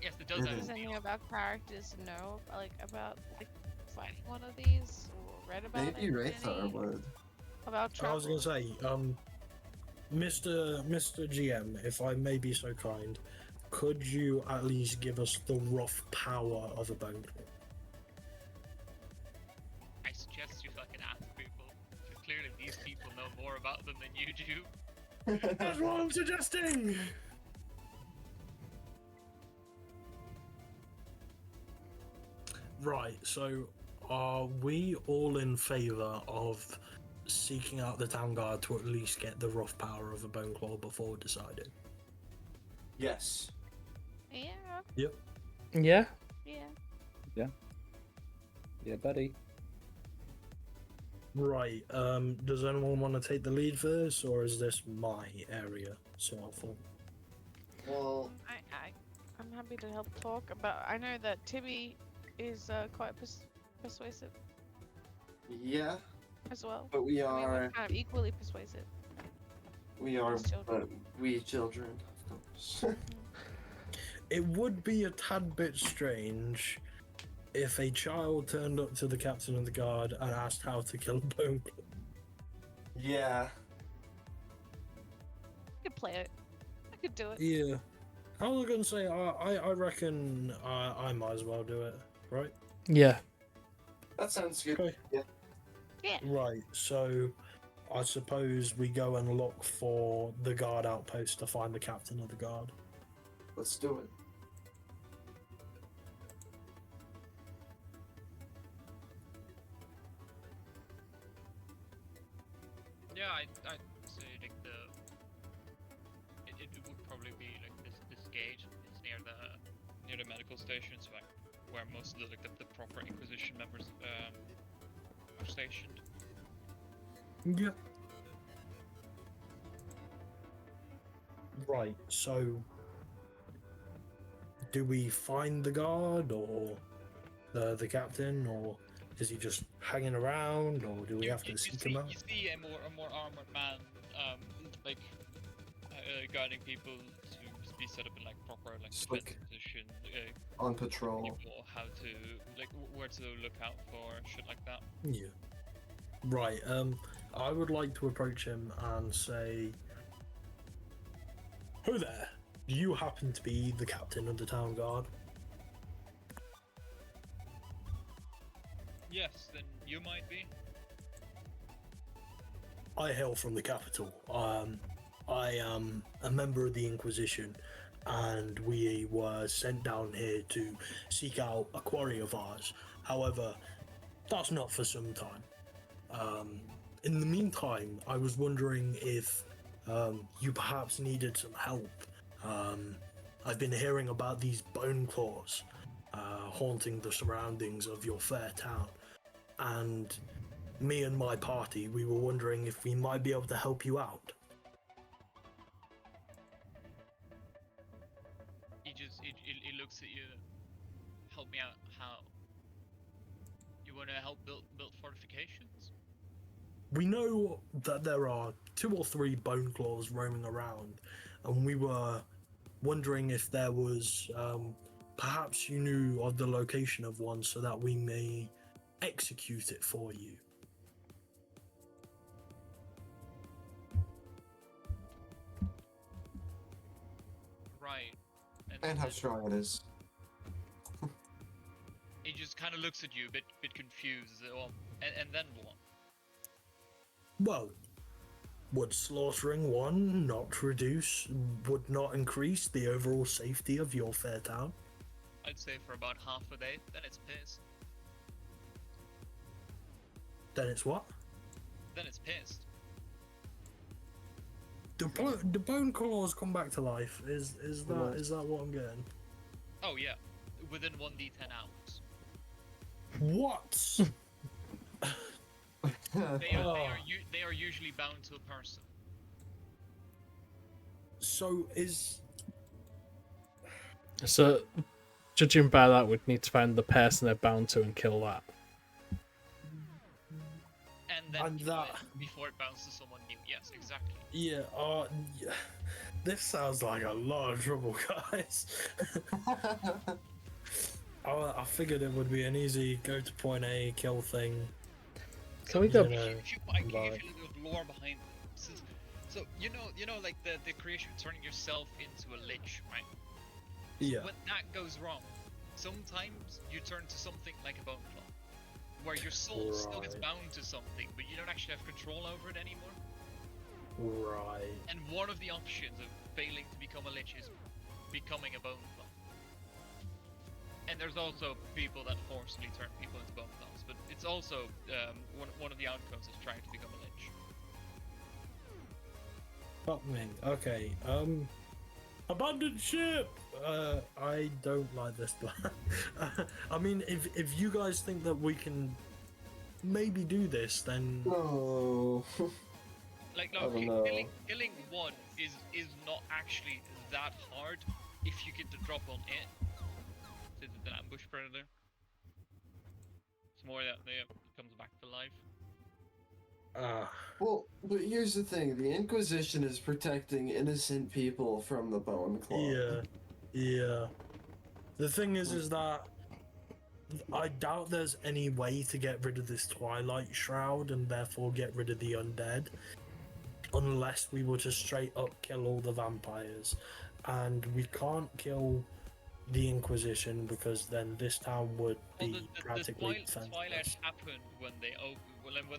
Yes, it does It have Is a anything deal. about characters know about fighting one of these or read about Maybe it? Raythar Any would. about I was travel? gonna say, Mr. GM, if I may be so kind, could you at least give us the rough power of a bone claw? I suggest you fucking ask people. Because clearly these people know more about them than you do. That's what I'm suggesting. Right. So, are we all in favor of seeking out the town guard to at least get the rough power of a bone claw before deciding? Yes. Yeah, Yep. Yeah. yeah. Yeah, buddy. Right. Does anyone want to take the lead for this, or is this my area? Sort of thing. Well, I'm happy to help talk about. I know that Tibby is quite persuasive yeah, as well. but we I mean, we're are kind of equally persuasive. as children. but we children, of course. It would be a tad bit strange if a child turned up to the captain of the guard and asked how to kill a bone claw. yeah. I could play it. I could do it. Yeah. I was gonna say, I reckon I might as well do it, right? Yeah. That sounds good. Okay. Yeah. Yeah. Right, so I suppose we go and look for the guard outpost to find the captain of the guard. Let's do it. Yeah, I'd say like it would probably be like this gate. It's near the medical station, so like where most of the proper Inquisition members are stationed. Yeah. Right, so do we find the guard or the captain, or is he just hanging around, or do we have to seek him out? You see a more armored man, like guiding people to be set up in like proper like Just defense like- position, On patrol. people how to like where to look out for shit like that. Yeah. Right, I would like to approach him and say, "Who there? Do you happen to be the captain of the town guard?" Yes, then you might be. I hail from the capital. I am a member of the Inquisition, and we were sent down here to seek out a quarry of ours. However, that's not for some time. In the meantime, I was wondering if you perhaps needed some help. I've been hearing about these bone claws haunting the surroundings of your fair town, and me and my party, we were wondering if we might be able to help you out. He looks at you. Help me out. How? You want to help build fortifications? We know that there are 2 or 3 bone claws roaming around, and we were wondering if there was perhaps you knew of the location of one so that we may execute it for you. Right. And how strong it is. He just kind of looks at you a bit confused. Well, and then what? Well, would slaughtering one would not increase the overall safety of your fair town? I'd say for about half a day, then it's pissed. Then it's what? Then it's pissed. The bone claws come back to life. Is that what I'm getting? Oh yeah, within 1d10 hours. What? They are usually bound to a person. So So, judging by that, we'd need to find the person they're bound to and kill that. And then And kill that- it before it bounces to someone new. Yes, exactly. yeah. Yeah. This sounds like a lot of trouble, guys. I figured it would be an easy go to point A, kill thing. Can we go? You know, I can give right. you a little bit of lore behind it. So you know, like the creation of turning yourself into a lich, right? Yeah. When that goes wrong, sometimes you turn to something like a bone claw, where your soul still gets Right. bound to something, but you don't actually have control over it anymore. Right. And one of the options of failing to become a lich is becoming a bone claw. And there's also people that forcibly turn people into bone claws, but it's also one of the outcomes is trying to become a lich. Fuck me. Okay. Abandoned ship. I don't like this plan. I mean, if you guys think that we can maybe do this, then No. Like, I no, don't know. killing one is not actually that hard if you get the drop on it. Is it an ambush predator? It's more that it comes back to life. Well, but here's the thing: the Inquisition is protecting innocent people from the Bone Claw. yeah. The thing is that I doubt there's any way to get rid of this Twilight Shroud and therefore get rid of the undead, unless we were to straight up kill all the vampires, and we can't kill the Inquisition because then this town would Well, be practically Twilight defenseless. happened when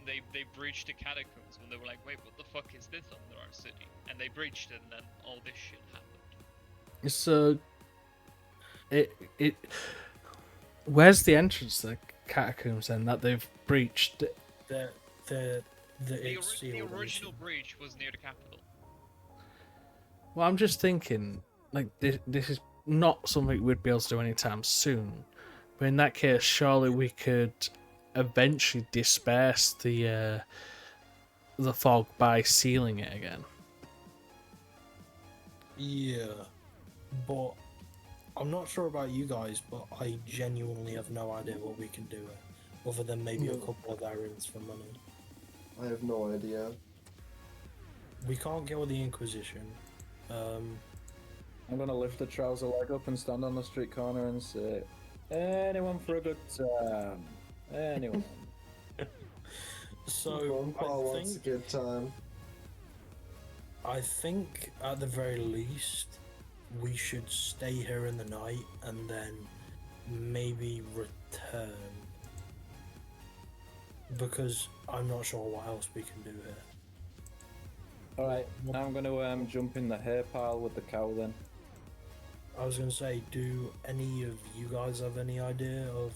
they breached the catacombs, when they were like, wait, what the fuck is this under our city? And they breached it, and then all this shit happened. So, it where's the entrance to the catacombs then that they've breached? The it's The sealed, original breach was near the capital. Well, I'm just thinking, like this is not something we'd be able to do anytime soon. But in that case, surely we could eventually disperse the fog by sealing it again. Yeah, but I'm not sure about you guys, but I genuinely have no idea what we can do it, other than maybe a No. couple of errands for money. I have no idea. We can't kill the Inquisition. I'm gonna lift the trouser leg up and stand on the street corner and say, "Anyone for a good time? Anyone?" So Bone Claw I wants a think good time. at the very least we should stay here in the night and then maybe return, because I'm not sure what else we can do here. All right, now I'm gonna jump in the hay pile with the cow then. I was gonna say, do any of you guys have any idea of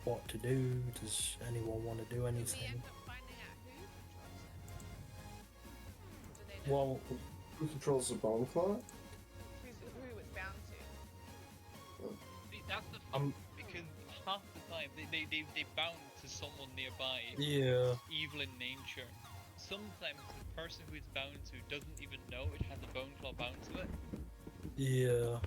what to do? Does anyone want to do We anything? end up finding out who controls it. Do they know Well, Who controls the Bone Claw? who it's bound to? See, that's the Um, thing, because half the time they bound to someone nearby. yeah, Evil in nature. Sometimes the person who it's bound to doesn't even know it has a bone claw bound to it. yeah.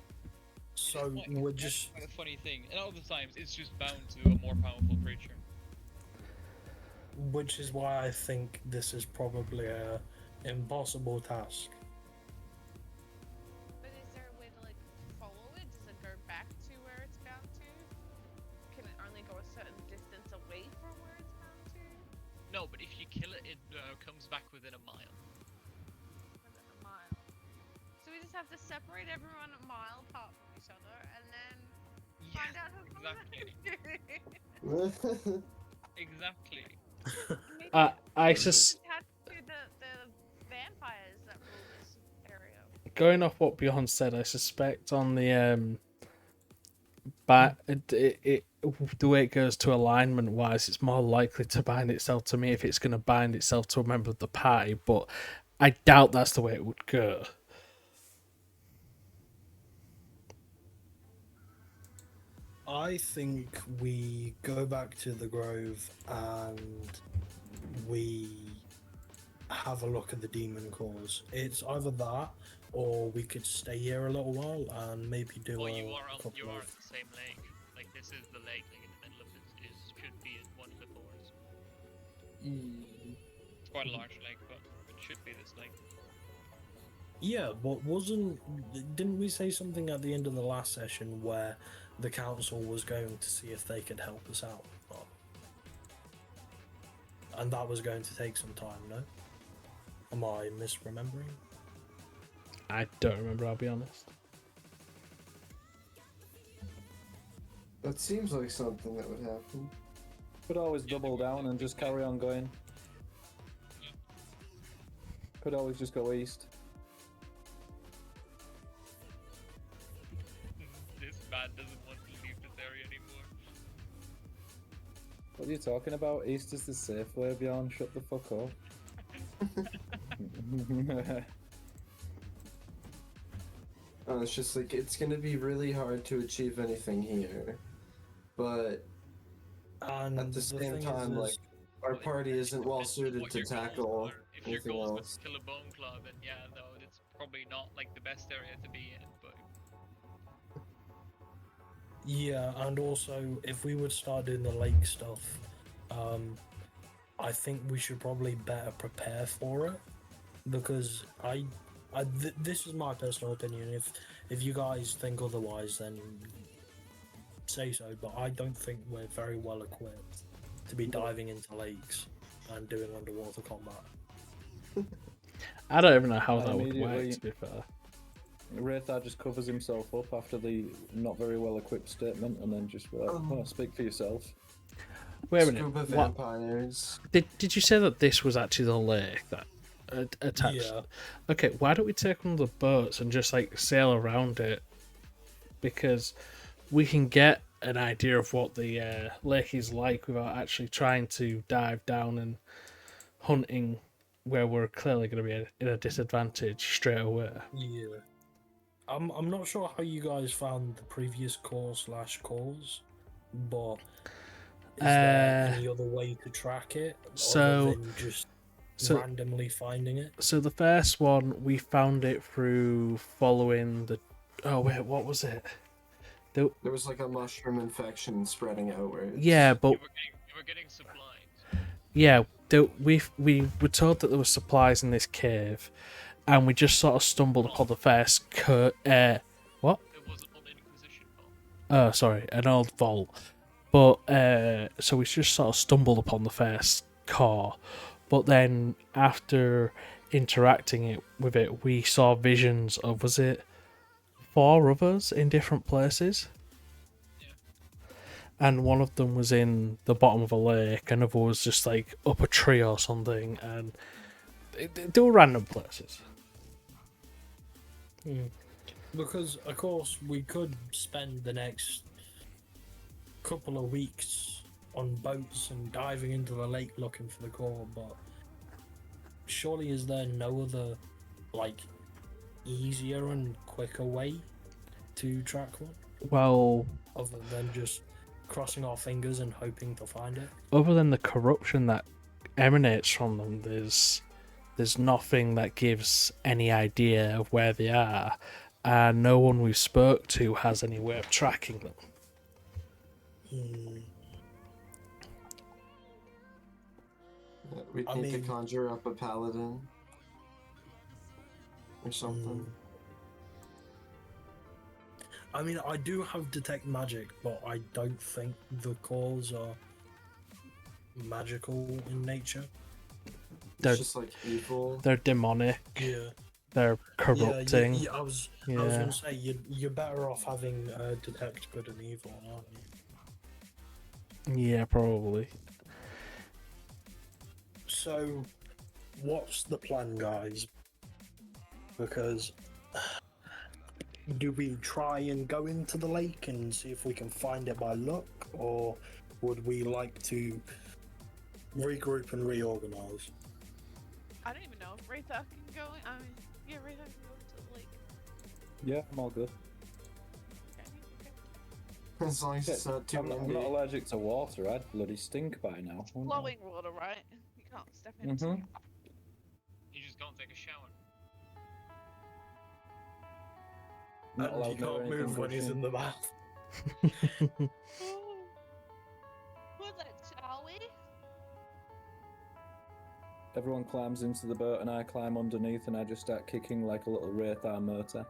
So It's we're that's just quite a funny thing. And other times it's just bound to a more powerful creature. which is why I think this is probably a impossible task. But is there a way to like follow it? Does it go back to where it's bound to? Can it only go a certain distance away from where it's bound to? No, but if you kill it, it comes back within a mile. Within a mile. So we just have to separate everyone a mile apart from each other and then find out who exactly. comes Exactly. Maybe I maybe sus- we had to do the vampires that rule this area. Going off what Beyond said, I suspect on the but the way it goes to alignment wise, it's more likely to bind itself to me if it's going to bind itself to a member of the party. But I doubt that's the way it would go. I think we go back to the Grove and we have a look at the demon cores. It's either that or we could stay here a little while and maybe do Well, a you are couple at of... the same lake. Like this is the lake. Like in the middle of this should be in one of the cores. It's quite a large lake, but it should be this lake. Yeah, but didn't we say something at the end of the last session where the council was going to see if they could help us out? And that was going to take some time, no? Am I misremembering? I don't remember, I'll be honest. That seems like something that would happen. Could always double down and just carry on going. Could always just go east. This man doesn't want to leave this area anymore. What are you talking about? East is the safe way, Bjorn. Shut the fuck up. It's just like, it's gonna be really hard to achieve anything here. But And at the same thing time, is, like, our party isn't well suited What to your goals tackle are. If your anything goals was else. to kill a bone claw, then yeah, no, it's probably not like the best area to be in. But yeah, and also if we would start doing the lake stuff, I think we should probably better prepare for it because this is my personal opinion. If you guys think otherwise, then say so. But I don't think we're very well equipped to be diving into lakes and doing underwater combat. I don't even know how I that would work, immediately- to be fair. Wraithar just covers himself up after the not very well equipped statement and then just speak for yourself. Wait a minute. Scuba What, vampires. did you say that this was actually the lake that attached? Yeah. Okay, why don't we take one of the boats and just like sail around it? Because we can get an idea of what the lake is like without actually trying to dive down and hunting where we're clearly going to be in a disadvantage straight away. Yeah. I'm not sure how you guys found the previous core/cores, but is there any other way to track it other than just randomly finding it? So the first one, we found it through following the... Oh, wait, what was it? There was like a mushroom infection spreading outwards. Yeah, but... you were getting supplies. Yeah, we were told that there were supplies in this cave, and we just sort of stumbled upon the first what? It was an old Inquisition bomb. Oh, sorry, an old vault. But so we just sort of stumbled upon the first core, but then after interacting with it, we saw visions of, was it 4 others in different places? And one of them was in the bottom of a lake, another was just like up a tree or something, and they were random places. Because, of course, we could spend the next couple of weeks on boats and diving into the lake looking for the core, but surely is there no other, like, easier and quicker way to track one? Well, Other than just crossing our fingers and hoping to find it? other than the corruption that emanates from them, there's nothing that gives any idea of where they are, and no one we spoke to has any way of tracking them. We'd need to conjure up a paladin. Or something. I mean, I do have detect magic, but I don't think the cores are magical in nature. They're It's just like evil. they're demonic. Yeah. They're corrupting. Yeah, I was gonna say you're better off having detect good and evil, aren't you? Yeah, probably. So, what's the plan, guys? Because do we try and go into the lake and see if we can find it by luck, or would we like to regroup and reorganize? I don't even know if Wraitha can go. I mean, yeah, Wraitha can go to the lake. Yeah, I'm all good. Okay, okay. As long as it's not too I'm not windy. allergic to water. I'd bloody stink by now. wouldn't I? Flowing water, right? You can't step into. Mhm. You just can't take a shower. Not And allowed you near can't anything move when he's gushing. in the bath. Well then, shall we? Everyone climbs into the boat and I climb underneath and I just start kicking like a little Wraithar motor.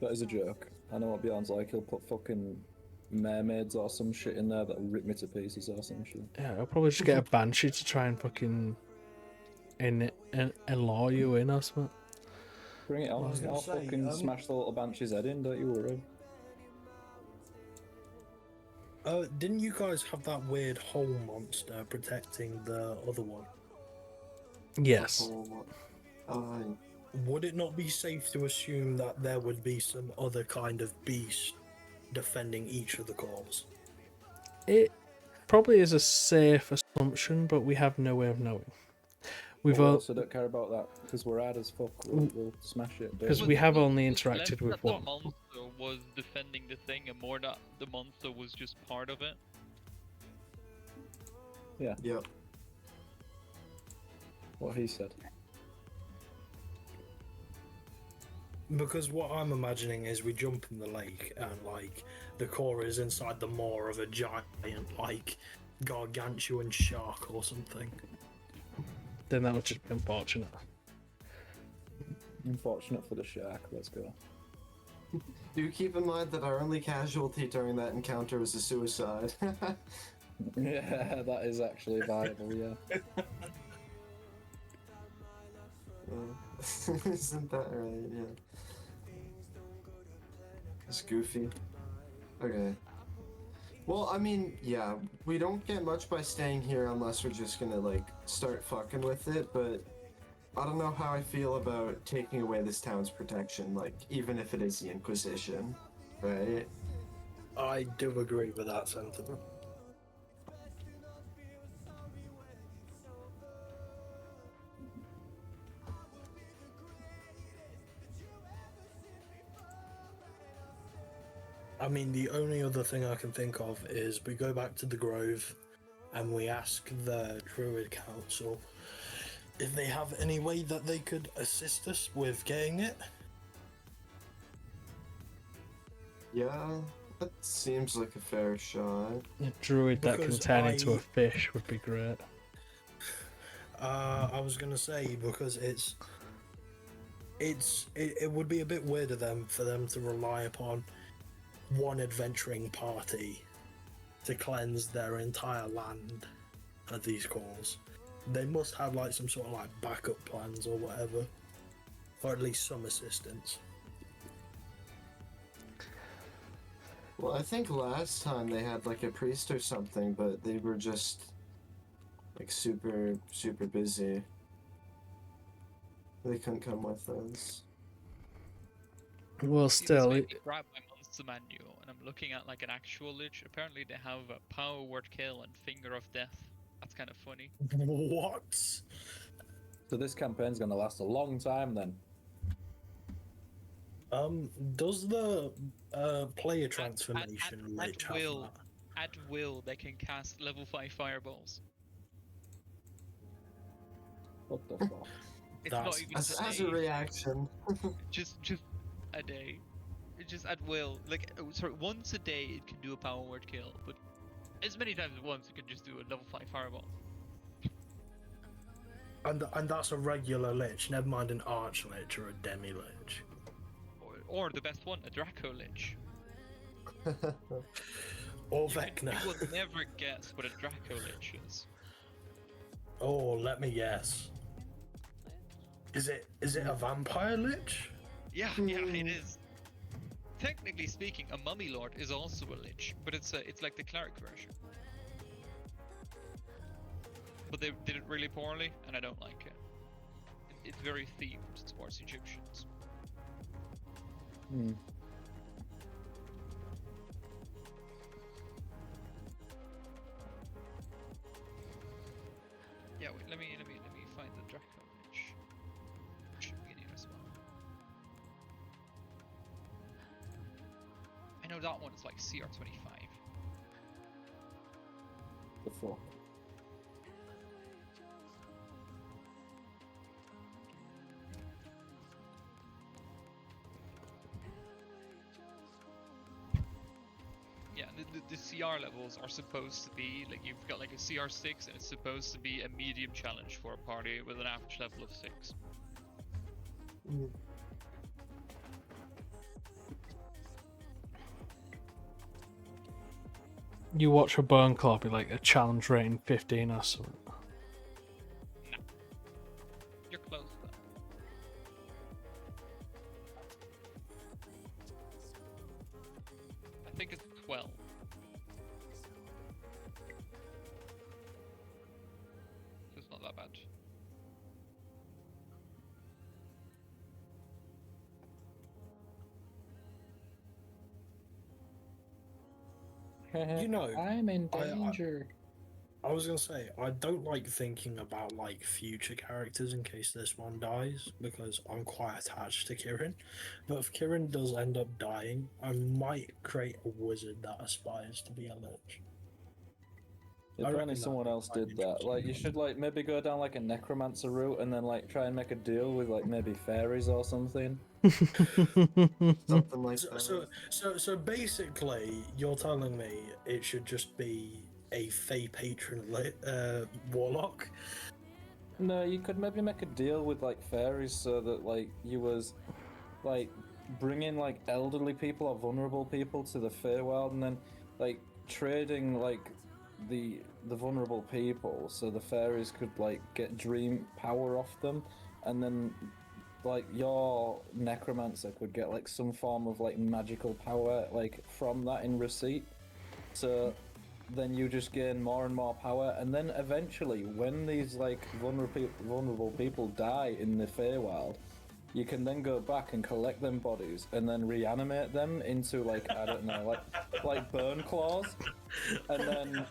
That is a joke. I know what Bjorn's like. He'll put fucking mermaids or some shit in there that'll rip me to pieces or some shit. Yeah, I'll probably just get a banshee to try and fucking lure you in or something. Bring it on. I was gonna I'll say, fucking smash the little banshee's head in, don't you worry. Didn't you guys have that weird hole monster protecting the other one? Yes. Would it not be safe to assume that there would be some other kind of beast defending each of the cores? It probably is a safe assumption, but we have no way of knowing. We've We all, also don't care about that because we're hard as fuck. We'll smash it. because don't we we? have only Was interacted left with that one. The monster was defending the thing, and more that the monster was just part of it. Yep. What he said. Because what I'm imagining is we jump in the lake and like the core is inside the maw of a giant like gargantuan shark or something. Then that would just be unfortunate. Unfortunate for the shark. Let's go. Do keep in mind that our only casualty during that encounter was a suicide. Yeah, that is actually viable. Yeah. Isn't that right? Yeah. It's goofy. Okay. Well, I mean, yeah, we don't get much by staying here unless we're just gonna, like, start fucking with it, but I don't know how I feel about taking away this town's protection, like, even if it is the Inquisition, right? I do agree with that sentiment. I mean, the only other thing I can think of is we go back to the Grove and we ask the Druid Council if they have any way that they could assist us with getting it. Yeah, that seems like a fair shot. A druid that can Because turn into a fish would be great. I was gonna say because it would be a bit weird of them for them to rely upon one adventuring party to cleanse their entire land at these calls. They must have like some sort of like backup plans or whatever, or at least some assistance. Well, I think last time they had, like, a priest or something, but they were just, like, super, super busy. They couldn't come with us. Well, See, this still, made me grab my monster manual, and I'm looking at like an actual lich. Apparently, they have a power word kill and finger of death. That's kind of funny. What? So this campaign's gonna last a long time then. Does the player transformation at lich have will. that? At will, they can cast level 5 fireballs. What the fuck? It's That's- not even As a today. reaction. Just a day. It's just at will. Like, sorry, once a day it can do a power word kill, but as many times as once it can just do a level 5 fireball. And that's a regular lich, never mind an arch lich or a demi lich. Or the best one, a Draco Lich. Or You Vecna. will never guess what a Draco Lich is. Oh, let me guess. Is it a vampire lich? Yeah, it is. technically speaking, a mummy lord is also a lich, but it's like the cleric version. But they did it really poorly, and I don't like it. It's very themed towards Egyptians. Hmm. Yeah, wait, let me find the Draco Lich. Should be in here as well. I know that one is like CR25. The fuck. Yeah, the CR levels are supposed to be like you've got like a CR6, and it's supposed to be a medium challenge for a party with an average level of 6. You watch a burn club be like a challenge rating 15 or something. Nah, you're close though. I think it's 12. So it's not that bad. You know, I'm in I- danger. I was gonna say I don't like thinking about like future characters in case this one dies because I'm quite attached to Kirin. But if Kirin does end up dying, I might create a wizard that aspires to be a lich. If I only reckon someone that'd be else quite did that. interesting Like, you should like maybe go down like a necromancer route and then like try and make a deal with like maybe fairies or something. Something like So, that. so basically, you're telling me it should just be a Fey patron warlock. No, you could maybe make a deal with like fairies so that like you was like bringing like elderly people or vulnerable people to the Feywild and then like trading like the vulnerable people so the fairies could like get dream power off them, and then like your necromancer could get like some form of like magical power like from that in receipt. So then you just gain more and more power, and then eventually, when these like vulnerable people die in the Feywild, you can then go back and collect them bodies and then reanimate them into like I don't know, like burn claws, and then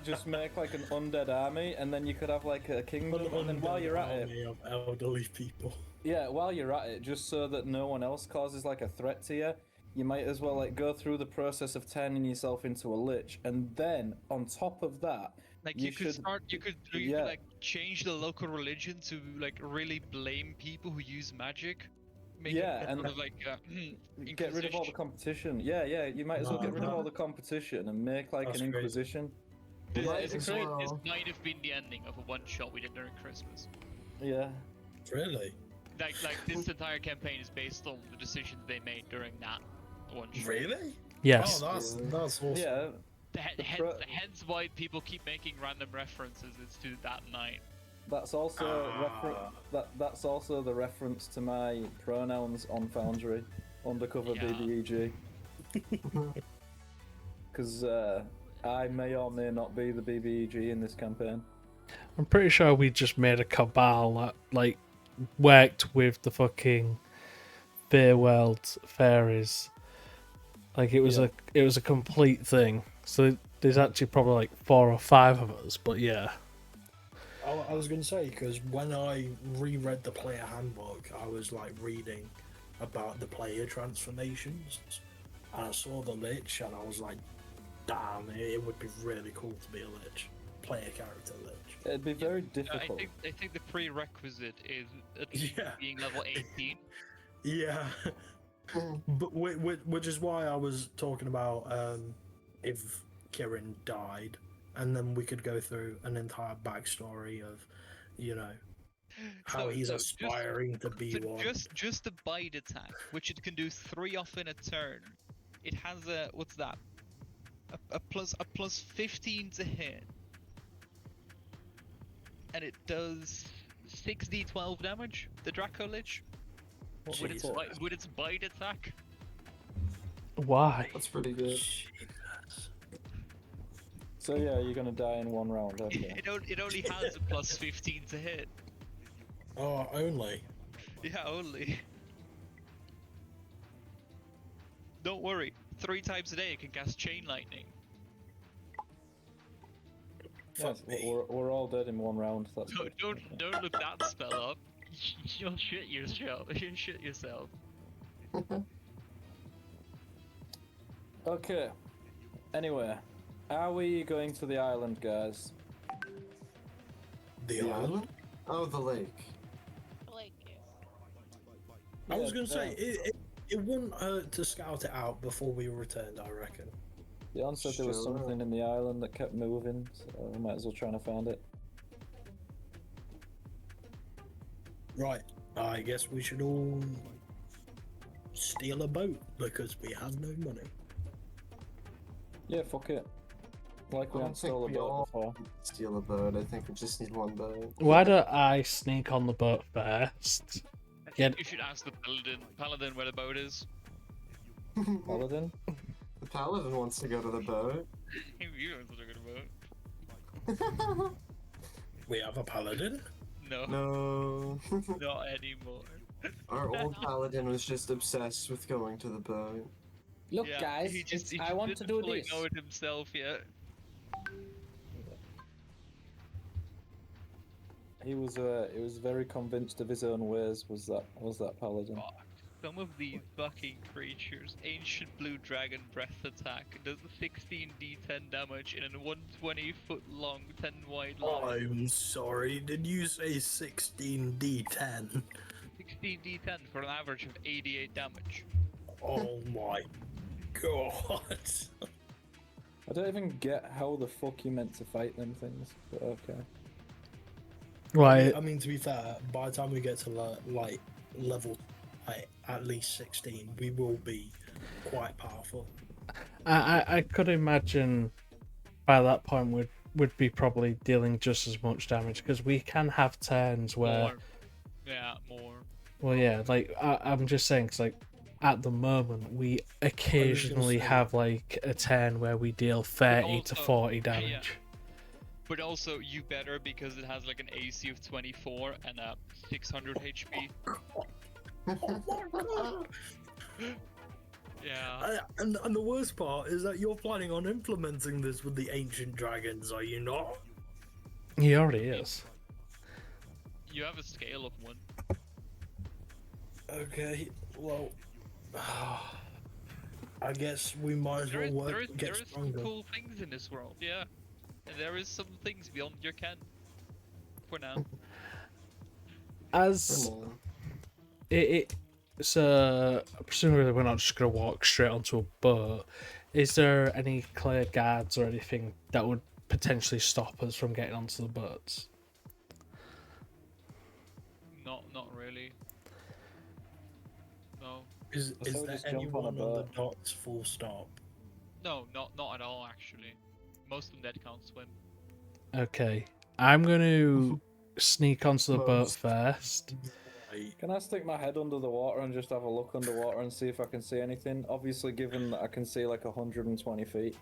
just make like an undead army, and then you could have like a kingdom, and then while you're at it, Army of elderly people. yeah, while you're at it, just so that no one else causes like a threat to you, you might as well like go through the process of turning yourself into a lich, and then on top of that, Like you you could should- start, you could yeah. like change the local religion to like really blame people who use magic. Make Yeah, it and sort of like get rid of all the Inquisition. competition. Yeah, yeah, you might as well get rid of all the competition and make like That's an crazy. inquisition. This, Might this, as this well. might have been the ending of a one shot we did during Christmas. Yeah. Really? Like this entire campaign is based on the decisions they made during that one shot. Really? Yes. Oh, that's awesome. Yeah, Hence why people keep making random references is to that night. that's also that's also the reference to my pronouns on Foundry, undercover Yeah. BBEG. Because I may or may not be the BBEG in this campaign. I'm pretty sure we just made a cabal that like worked with the fucking Feywild fairies. Like it was Yeah. a complete thing. So there's actually probably like 4 or 5 of us, but yeah. I was going to say, because when I reread the player handbook, I was like reading about the player transformations, and I saw the Lich, and I was like, damn, it would be really cool to be a Lich. Player character Lich. It'd be very I difficult. think the prerequisite is at least Yeah. being level 18. Yeah. But which is why I was talking about if Kirin died, and then we could go through an entire backstory of, you know, how he's aspiring to be one. Just the bite attack, which it can do 3 off in a turn. It has a what's that? A plus 15 to hit, and it does 6d12 damage. The Draco Lich with its Jesus. bite attack. Why? That's pretty good. Jesus. So yeah, you're gonna die in one round. Okay. It only has a plus 15 to hit. Oh, only. Yeah, only. Don't worry. 3 times a day it can cast Chain Lightning. Fuck Yes, me. we're all dead in one round. That's good. Don't look that spell up. You'll shit yourself. You'll shit yourself. Okay. Anyway, are we going to the island, guys? The The island? island? Oh, the lake. Like, I was Yeah, gonna say it wouldn't hurt to scout it out before we returned. I reckon. Jan said there was Sure. something in the island that kept moving, so we might as well try and find it. Right. I guess we should all steal a boat because we have no money. Yeah, fuck it. Like we I had don't stole a think we boat all before. steal a boat. I think we just need one boat. Why don't I sneak on the boat first? Get You should ask the paladin where the boat is. Paladin? The paladin wants to go to the boat. You don't know what I'm about. We have a paladin. No, No. not anymore. Our old paladin was just obsessed with going to the boat. Look, Yeah, guys, he just I want to didn't do fully this. know it himself yet. He was very convinced of his own ways. Was that paladin? Fuck. Some of these fucking creatures. Ancient Blue Dragon Breath Attack does 16d10 damage in a 120 foot long, 10 wide line. I'm sorry. Did you say 16d10? 16d10 for an average of 88 damage. Oh my god. I don't even get how the fuck you meant to fight them things. But okay. right. I mean, to be fair, by the time we get to like level at least 16, we will be quite powerful. I could imagine by that point would be probably dealing just as much damage because we can have turns where. More. Yeah, more. Well, yeah, like I'm just saying, 'cause like at the moment we occasionally say- have like a turn where we deal 30 to also- 40 yeah. damage. But also, you better because it has like an AC of 24 and a 600 HP. Oh my god! Yeah. And the worst part is that you're planning on implementing this with the ancient dragons, are you not? He already is. You have a scale of 1. Okay, well, I guess we might as There well is, work there get is some stronger. cool things in this world, yeah. And there is some things beyond your ken. For now. As For now. it so presumably we're not just gonna walk straight onto a boat. Is there any clear guards or anything that would potentially stop us from getting onto the boats? Not really. No. Is So there just jump on a anyone on the boat. docks full stop? No, not at all actually. Most of them that can't swim. Okay, I'm gonna sneak onto the boat Most. first. Like, Can I stick my head under the water and just have a look underwater and see if I can see anything? Obviously, given that I can see like 120 feet.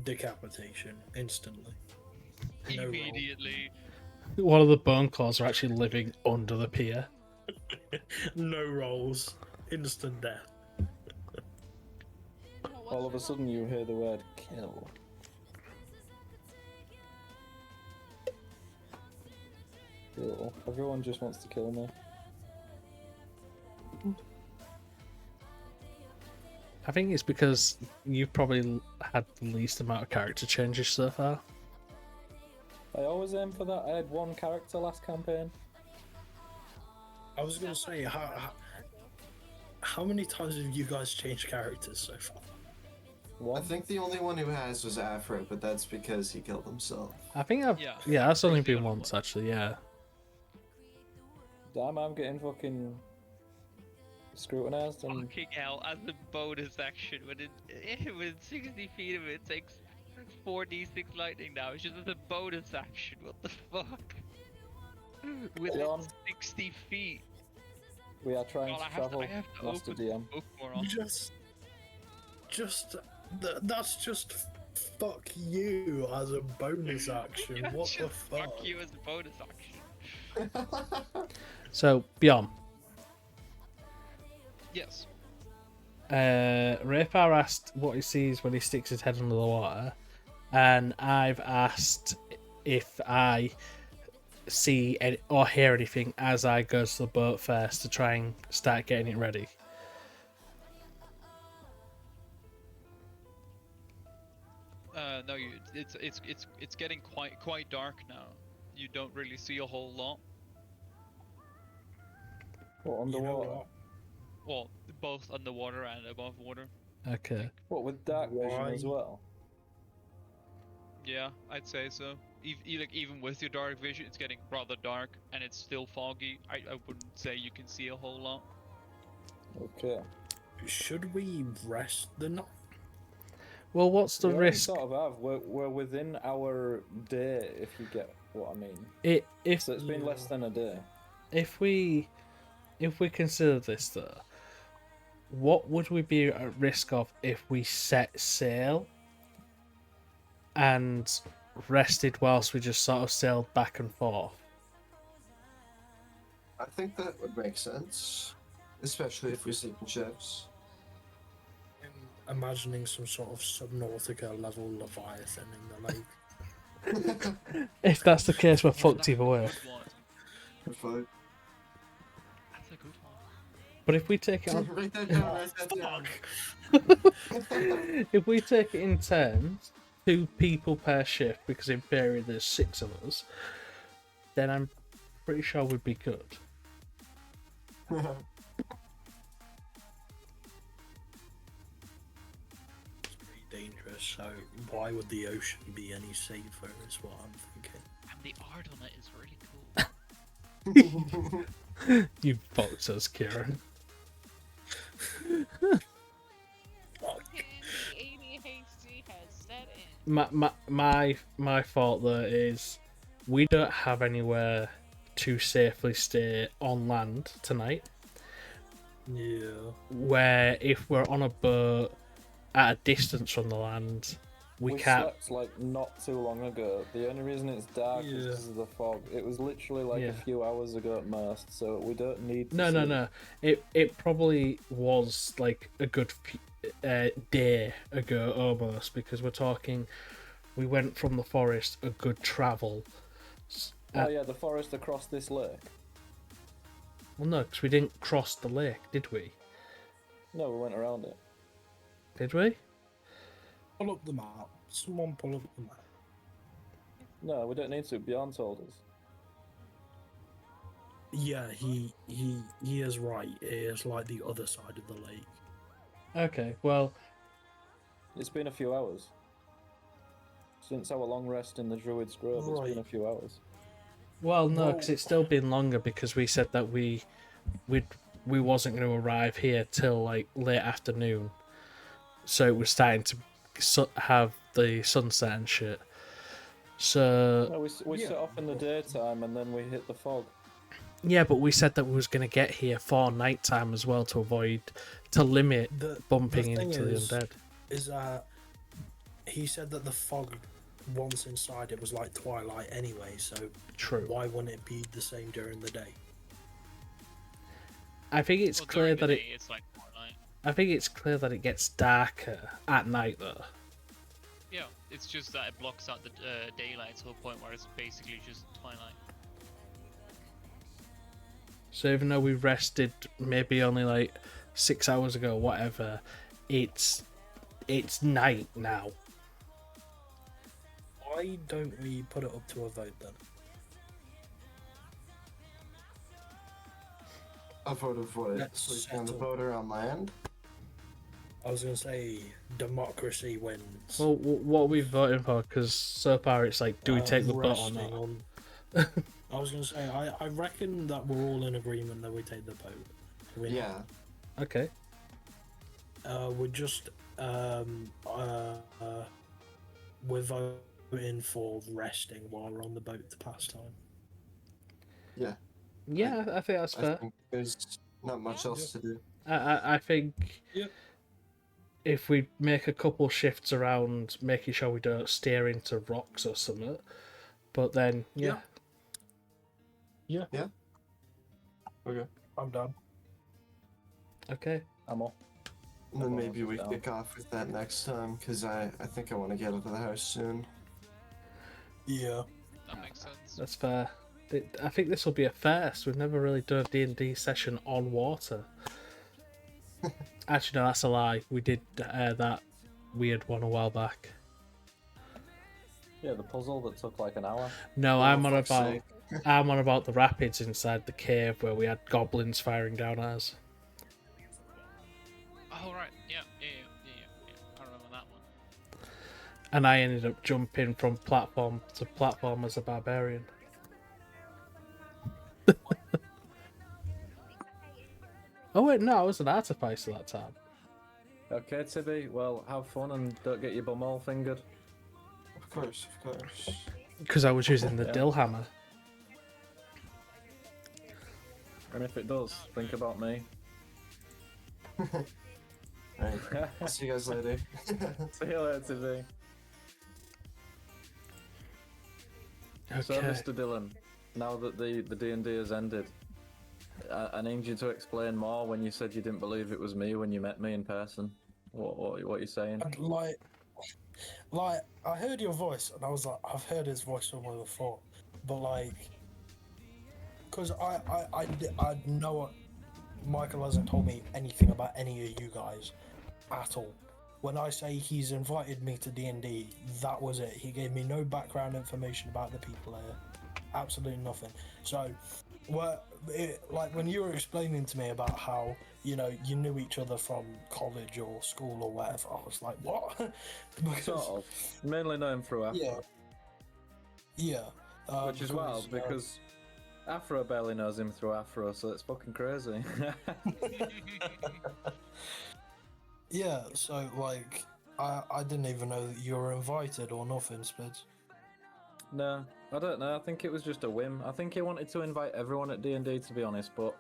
decapitation instantly. No roll. Immediately. One of the bone claws are actually living under the pier. No rolls. Instant death. All of a sudden, you hear the word "kill." Kill. Everyone just wants to kill me. I think it's because you've probably had the least amount of character changes so far. I always aim for that. I had one character last campaign. I was gonna say, how many times have you guys changed characters so far? I One. think the only one who has was Afro, but that's because he killed himself. I think I've Yeah. that's only Who's the been other once one? actually. Yeah. Damn, I'm getting fucking scrutinized and Fucking hell, as a bonus action, when 60 feet of it takes 4d6 lightning damage, just as a bonus action, what the fuck? Within John. 60 feet. we are trying God, to travel, I have to Master open DM. the book more often. just that's just fuck you as a bonus action. Yeah, What the just fuck? you as a bonus action. So, Beyond. Yes. Rayfar asked what he sees when he sticks his head under the water, and I've asked if I see any, or hear anything as I go to the boat first to try and start getting it ready. No, it's getting quite dark now. You don't really see a whole lot. What, You know underwater? what? Well, both underwater and above water. Okay. What, with dark vision as Why? well? Yeah, I'd say so. Even with your dark vision, it's getting rather dark and it's still foggy. I wouldn't say you can see a whole lot. Okay. Should we rest the night? Well, what's the We already risk? sort of have. We're within our day, if you get what I mean. If So it's been less than a day. if we consider this though, what would we be at risk of if we set sail and rested whilst we just sort of sailed back and forth? I think that would make sense, especially if we sleep in shifts. I'm imagining some sort of Subnautica level Leviathan in the lake. If that's the case, we're Oh, fucked that's either a way. good one. But That's a good one. But if we take it on, write that down. Write that down. if we take it in turns, 2 people per shift, because in theory there's 6 of us, then I'm pretty sure we'd be good. It's pretty dangerous, so why would the ocean be any safer is what I'm thinking. And the art on it is really cool. You fucked us, Kieran. Candy ADHD has set in. My fault though is we don't have anywhere to safely stay on land tonight. Yeah. Where if we're on a boat at a distance from the land, we can't. slept like not too long ago. The only reason it's dark is Yeah. because of the fog. It was literally like Yeah. a few hours ago at most, so we don't need to No. sleep. It probably was like a good day ago almost, because we're talking. We went from the forest a good travel. Oh yeah, the forest across this lake. Well, no, because we didn't cross the lake, did we? No, we went around it. Did we? Pull up the map. Someone pull up the map. No, we don't need to. Bjorn told us. Yeah, he is right. It is like the other side of the lake. Okay, well, It's been a few hours. Since our long rest in the Druid's Grove, it's been a Right. few hours. Well, no, Well- because it's still been longer because we said that we wasn't going to arrive here till like late afternoon, so it was starting to have the sunset and shit. So No, we Yeah. set off in the daytime and then we hit the fog. yeah, but we said that we was going to get here for nighttime as well to limit The bumping thing into the is- undead. Is that he said that the fog, once inside it, was like twilight anyway. So True. why wouldn't it be the same during the day? I think it's Well, clear during the that day, it's like twilight. I think it's clear that it gets darker at night though. Yeah, it's just that it blocks out the daylight to a point where it's basically just twilight. So even though we rested maybe only like 6 hours ago, whatever, it's night now. Why don't we put it up to a vote then? A vote of what? Let's Sleeping on the settle. boat or on land? I was gonna say democracy wins. Well, what are we voting for? Because so far it's like, do we take the boat or resting not? on- I was gonna say I reckon that we're all in agreement that we take the boat. We're not. Yeah. Okay. We're just we're voting for resting while we're on the boat to pass time. Yeah. Yeah, I think that's I fair. think there's not much else to do. I think Yep. if we make a couple shifts around, making sure we don't steer into rocks or something. But then, yeah. Yeah, Okay. I'm done. Okay. I'm all. And then Everyone maybe else we is down. kick off with that next time, because I think I want to get out of the house soon. Yeah. That makes sense. That's fair. I think this will be a first. We've never really done a D&D session on water. Actually, no, that's a lie. We did that weird one a while back. Yeah, the puzzle that took like an hour. No, Oh, I'm on fuck's about sake. I'm on about the rapids inside the cave where we had goblins firing down at us. Oh right, yeah. I remember that one. And I ended up jumping from platform to platform as a barbarian. Oh wait, no, I was an artificer that time. Okay, Tibby. Well, have fun and don't get your bum all fingered. Of course, of course. Because I was using the Yeah. dill hammer. And if it does, think about me. Alright, see you guys later. See you later, Tibby. So, Okay. Mr. Dillon, now that the D&D has ended, I need you to explain more when you said you didn't believe it was me when you met me in person. What you saying? And like, I heard your voice, and I was like, I've heard his voice somewhere before, but like, because I know Michael hasn't told me anything about any of you guys at all. When I say he's invited me to D&D, that was it. He gave me no background information about the people there, absolutely nothing. So, like when you were explaining to me about how you knew each other from college or school or whatever, I was like, what? Because, Sort of. Mainly known through Afro. yeah. Which is wild because Afro barely knows him through Afro, so it's fucking crazy. Yeah, so like I didn't even know that you were invited or nothing, Spids. No, I don't know. I think it was just a whim. I think he wanted to invite everyone at D&D, to be honest, but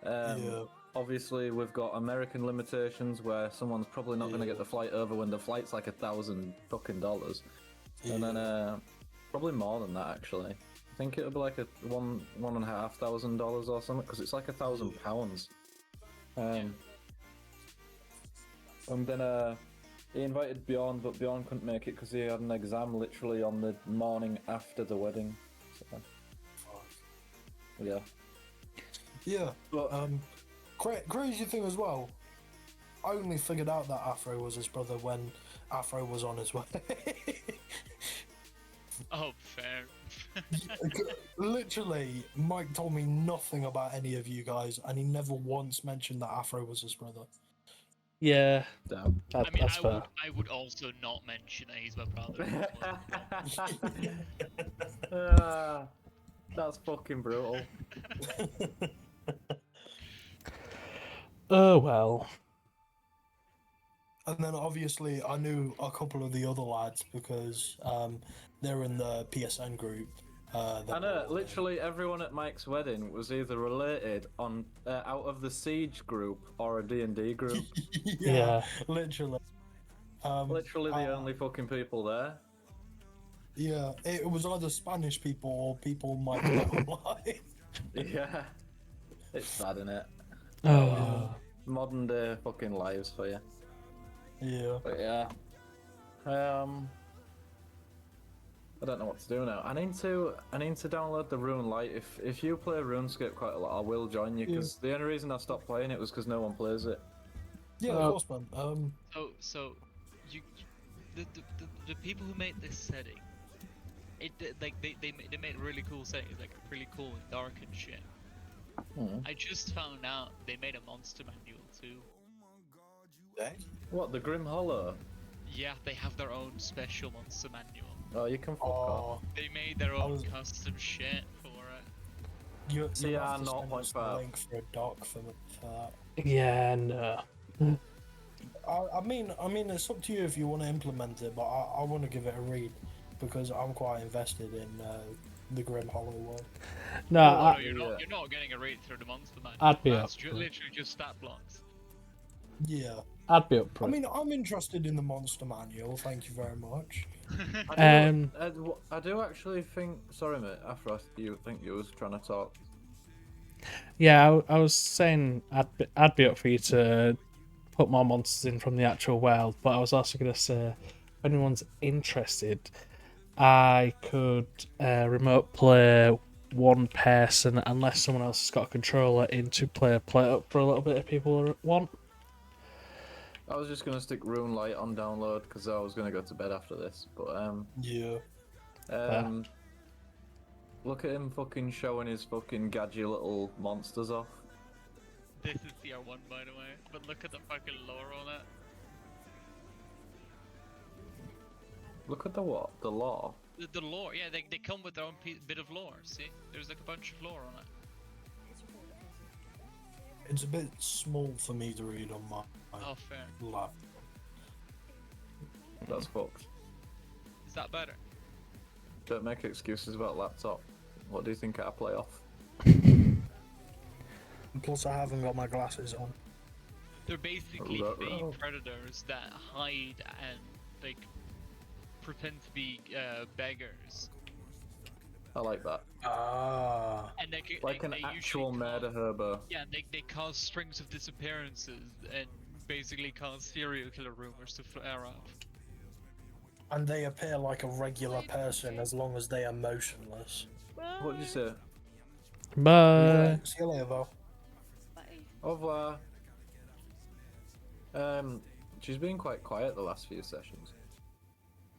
Yeah. obviously we've got American limitations where someone's probably not going to get the flight over when the flight's like $1,000 fucking dollars, and then probably more than that actually. I think it'll be like a $1,500 or something because it's like £1,000. And then he invited Bjorn, but Bjorn couldn't make it because he had an exam literally on the morning after the wedding. So, yeah. Yeah. But Crazy thing as well. I only figured out that Afro was his brother when Afro was on his way. Oh, fair. Literally, Mike told me nothing about any of you guys, and he never once mentioned that Afro was his brother. Yeah, damn. that, I mean, that's fair. I would also not mention that he's my brother. That's fucking brutal. Oh well. And then obviously I knew a couple of the other lads because they're in the PSN group. I know, literally everyone at Mike's wedding was either related on out of the Siege group or a D&D group. Yeah. Literally. Literally the only fucking people there. Yeah, it was either Spanish people or people Mike met online. Yeah. It's sad, innit? Oh. Modern day fucking lives for you. Yeah. But yeah. I don't know what to do now. I need to download the Rune Light. If you play RuneScape quite a lot, I will join you because the only reason I stopped playing it was because no one plays it. Yeah, of course, man. So, the people who made this setting, they made really cool settings, like really cool and dark and shit. I just found out they made a monster manual too. What, the Grim Hollow? Yeah, they have their own special monster manual. Oh, you can fuck off. They made their own was- custom shit for it. You CR have to send us the 0.5. link for a doc for that. Yeah, no. I mean, it's up to you if you want to implement it, but I want to give it a read because I'm quite invested in the Grim Hollow world. No, No, I, you're yeah. not. You're not getting a read through the monster manual. I'd be That's up for it. literally just stat blocks. Yeah, I'd be up for I it. mean, I'm interested in the monster manual. Thank you very much. I do actually think. Sorry, mate. After you think you was trying to talk. Yeah, I was saying I'd be up for you to put more monsters in from the actual world, but I was also going to say, if anyone's interested, I could remote play one person unless someone else has got a controller in to play up for a little bit if people want. I was just gonna stick Rune Light on download because I was gonna go to bed after this. But Yeah. look at him fucking showing his fucking gadgy little monsters off. This is CR1, by the way, but look at the fucking lore on it. Look at the what? The law. The lore, yeah, they come with their own bit of lore. See, there's like a bunch of lore on it. It's a bit small for me to read on my Oh, fair. lap. That's fucked. Is that better? Don't make excuses about laptop. What do you think I play off? Plus, I haven't got my glasses on. They're basically Ruh-roh. fake predators that hide and like pretend to be beggars. I like that. Ah. And Like an they actual usually murder herbo. Yeah, they cause strings of disappearances and basically cause serial killer rumors to flare up. And they appear like a regular person as long as they are motionless. What'd you say? Bye. See you later, Val. Au revoir. She's been quite quiet the last few sessions.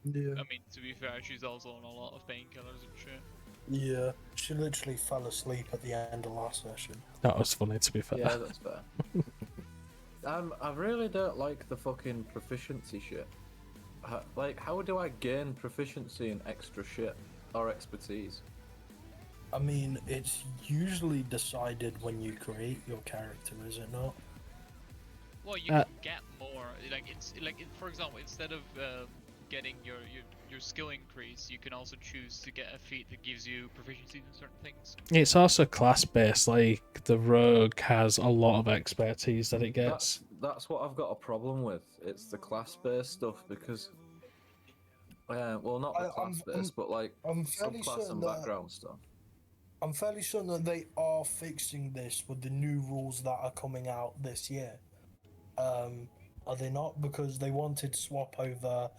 Yeah. I mean, to be fair, she's also on a lot of painkillers and shit. Yeah. She literally fell asleep at the end of last session. That was funny, to be fair. Yeah, that's fair. I really don't like the fucking proficiency shit. Like, how do I gain proficiency in extra shit or expertise? I mean, it's usually decided when you create your character, is it not? Well, you can get more. For example, instead of getting your skill increase, you can also choose to get a feat that gives you proficiency in certain things. It's also class based. Like the rogue has a lot of expertise that it gets. That's what I've got a problem with. It's the class-based stuff because, well, not the class-based, but like I'm fairly subclass certain and that background stuff. I'm fairly certain that they are fixing this with the new rules that are coming out this year. Are they not? Because they wanted to swap over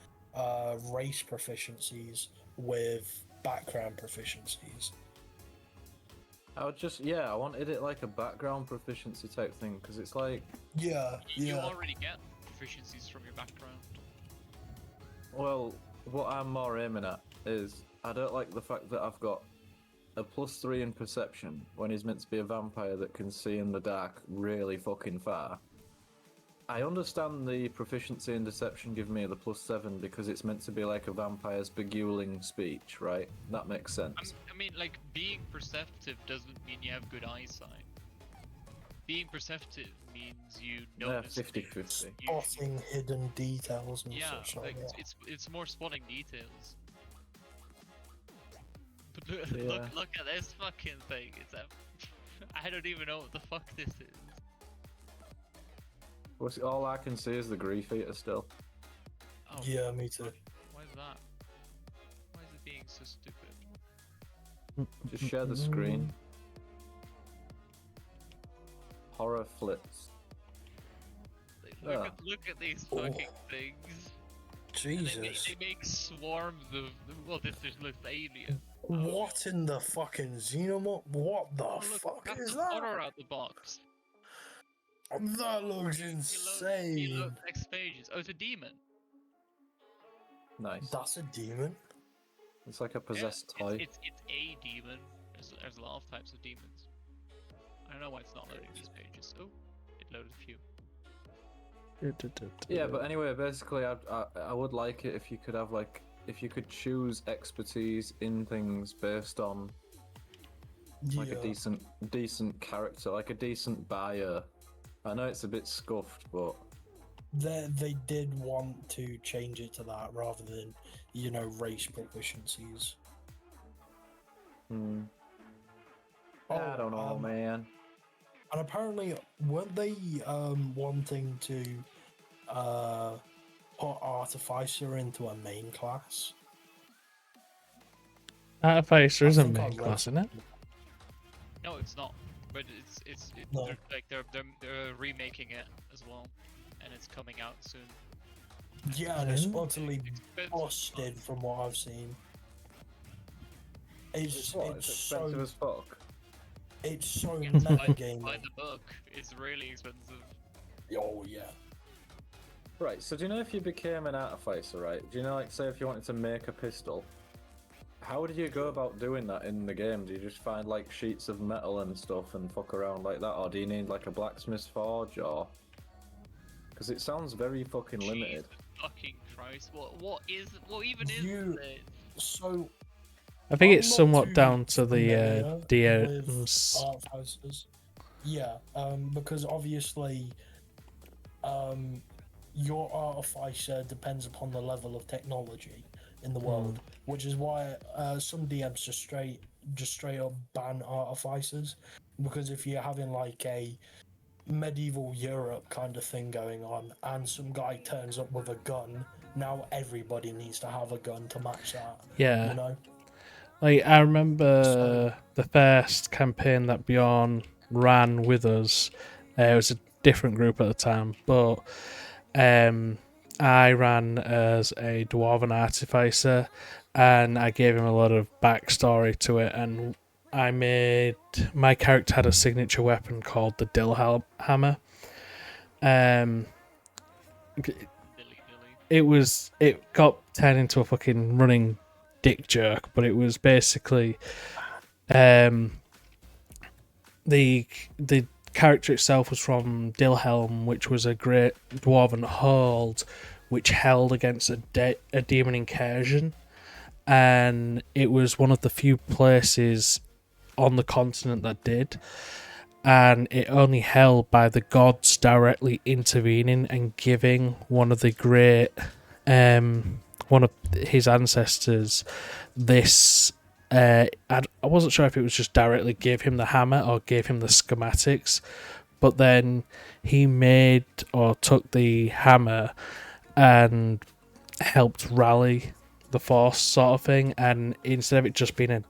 race proficiencies with background proficiencies. I wanted it like a background proficiency type thing because it's like, Yeah, You yeah. already get proficiencies from your background. well, what I'm more aiming at is I don't like the fact that I've got a +3 in perception when he's meant to be a vampire that can see in the dark really fucking far. I understand the proficiency in deception giving me the +7 because it's meant to be like a vampire's beguiling speech, right? That makes sense. I mean, like, being perceptive doesn't mean you have good eyesight. Being perceptive means you Yeah, notice 50-50. Spotting hidden details and Yeah, such like like that. it's more spotting details. But look, Yeah. look at this fucking thing. It's a I don't even know what the fuck this is. All I can see is the grief eater still. Oh, Yeah, me too. why is that? Why is it being so stupid? Just share the screen. Horror flips. Look at these fucking things. And Jesus. they make swarms of. Well, this just looks alien. What in the fucking xenomorph? What the Oh, look, fuck that's is the horror that? out the box. That looks You insane. look next pages. Oh, it's a demon. Nice. That's a demon? It's like a Yeah, possessed toy. It's a demon. There's a lot of types of demons. I don't know why it's not loading these pages. Oh, it loaded a few. Yeah, but anyway, basically, I would like it if you could have if you could choose expertise in things based on like a decent character, like a decent buyer. I know it's a bit scuffed, but They did want to change it to that rather than, race proficiencies. I don't know, man. And apparently, weren't they wanting to put Artificer into a main class. Artificer I is a think I main read class, isn't it? No, it's not. But No. they're remaking it as well, and it's coming out soon. Yeah, and it's Mm. utterly Expensive, busted from what I've seen. It's What? It's expensive as fuck. it's so Yes, buy metagaming. the book. It's really expensive. Oh yeah. Right, so do you know if you became an artificer, right? Do you know, like, say if you wanted to make a pistol, how do you go about doing that in the game? Do you just find, like, sheets of metal and stuff and fuck around like that? Or do you need, like, a blacksmith's forge, or... Because it sounds very fucking limited. Jesus fucking Christ! What even You- is it? So I think I'm it's not somewhat too down to familiar the with DMs. artificers. Yeah, because obviously, your artificer depends upon the level of technology in the world, which is why some DMs just straight up ban artificers, because if you're having like a medieval Europe kind of thing going on, and some guy turns up with a gun, now everybody needs to have a gun to match that. Yeah. You know. Like, I remember So- the first campaign that Bjorn ran with us. It was a different group at the time, but I ran as a Dwarven Artificer, and I gave him a lot of backstory to it, and my character had a signature weapon called the Dill Hammer. Dilly. It got turned into a fucking running dick jerk, but it was basically the character itself was from Dilhelm, which was a great dwarven hold which held against a demon incursion, and it was one of the few places on the continent that did, and it only held by the gods directly intervening and giving one of the great one of his ancestors this I wasn't sure if it was just directly gave him the hammer or gave him the schematics, but then he made or took the hammer and helped rally the force sort of thing, and instead of it just being a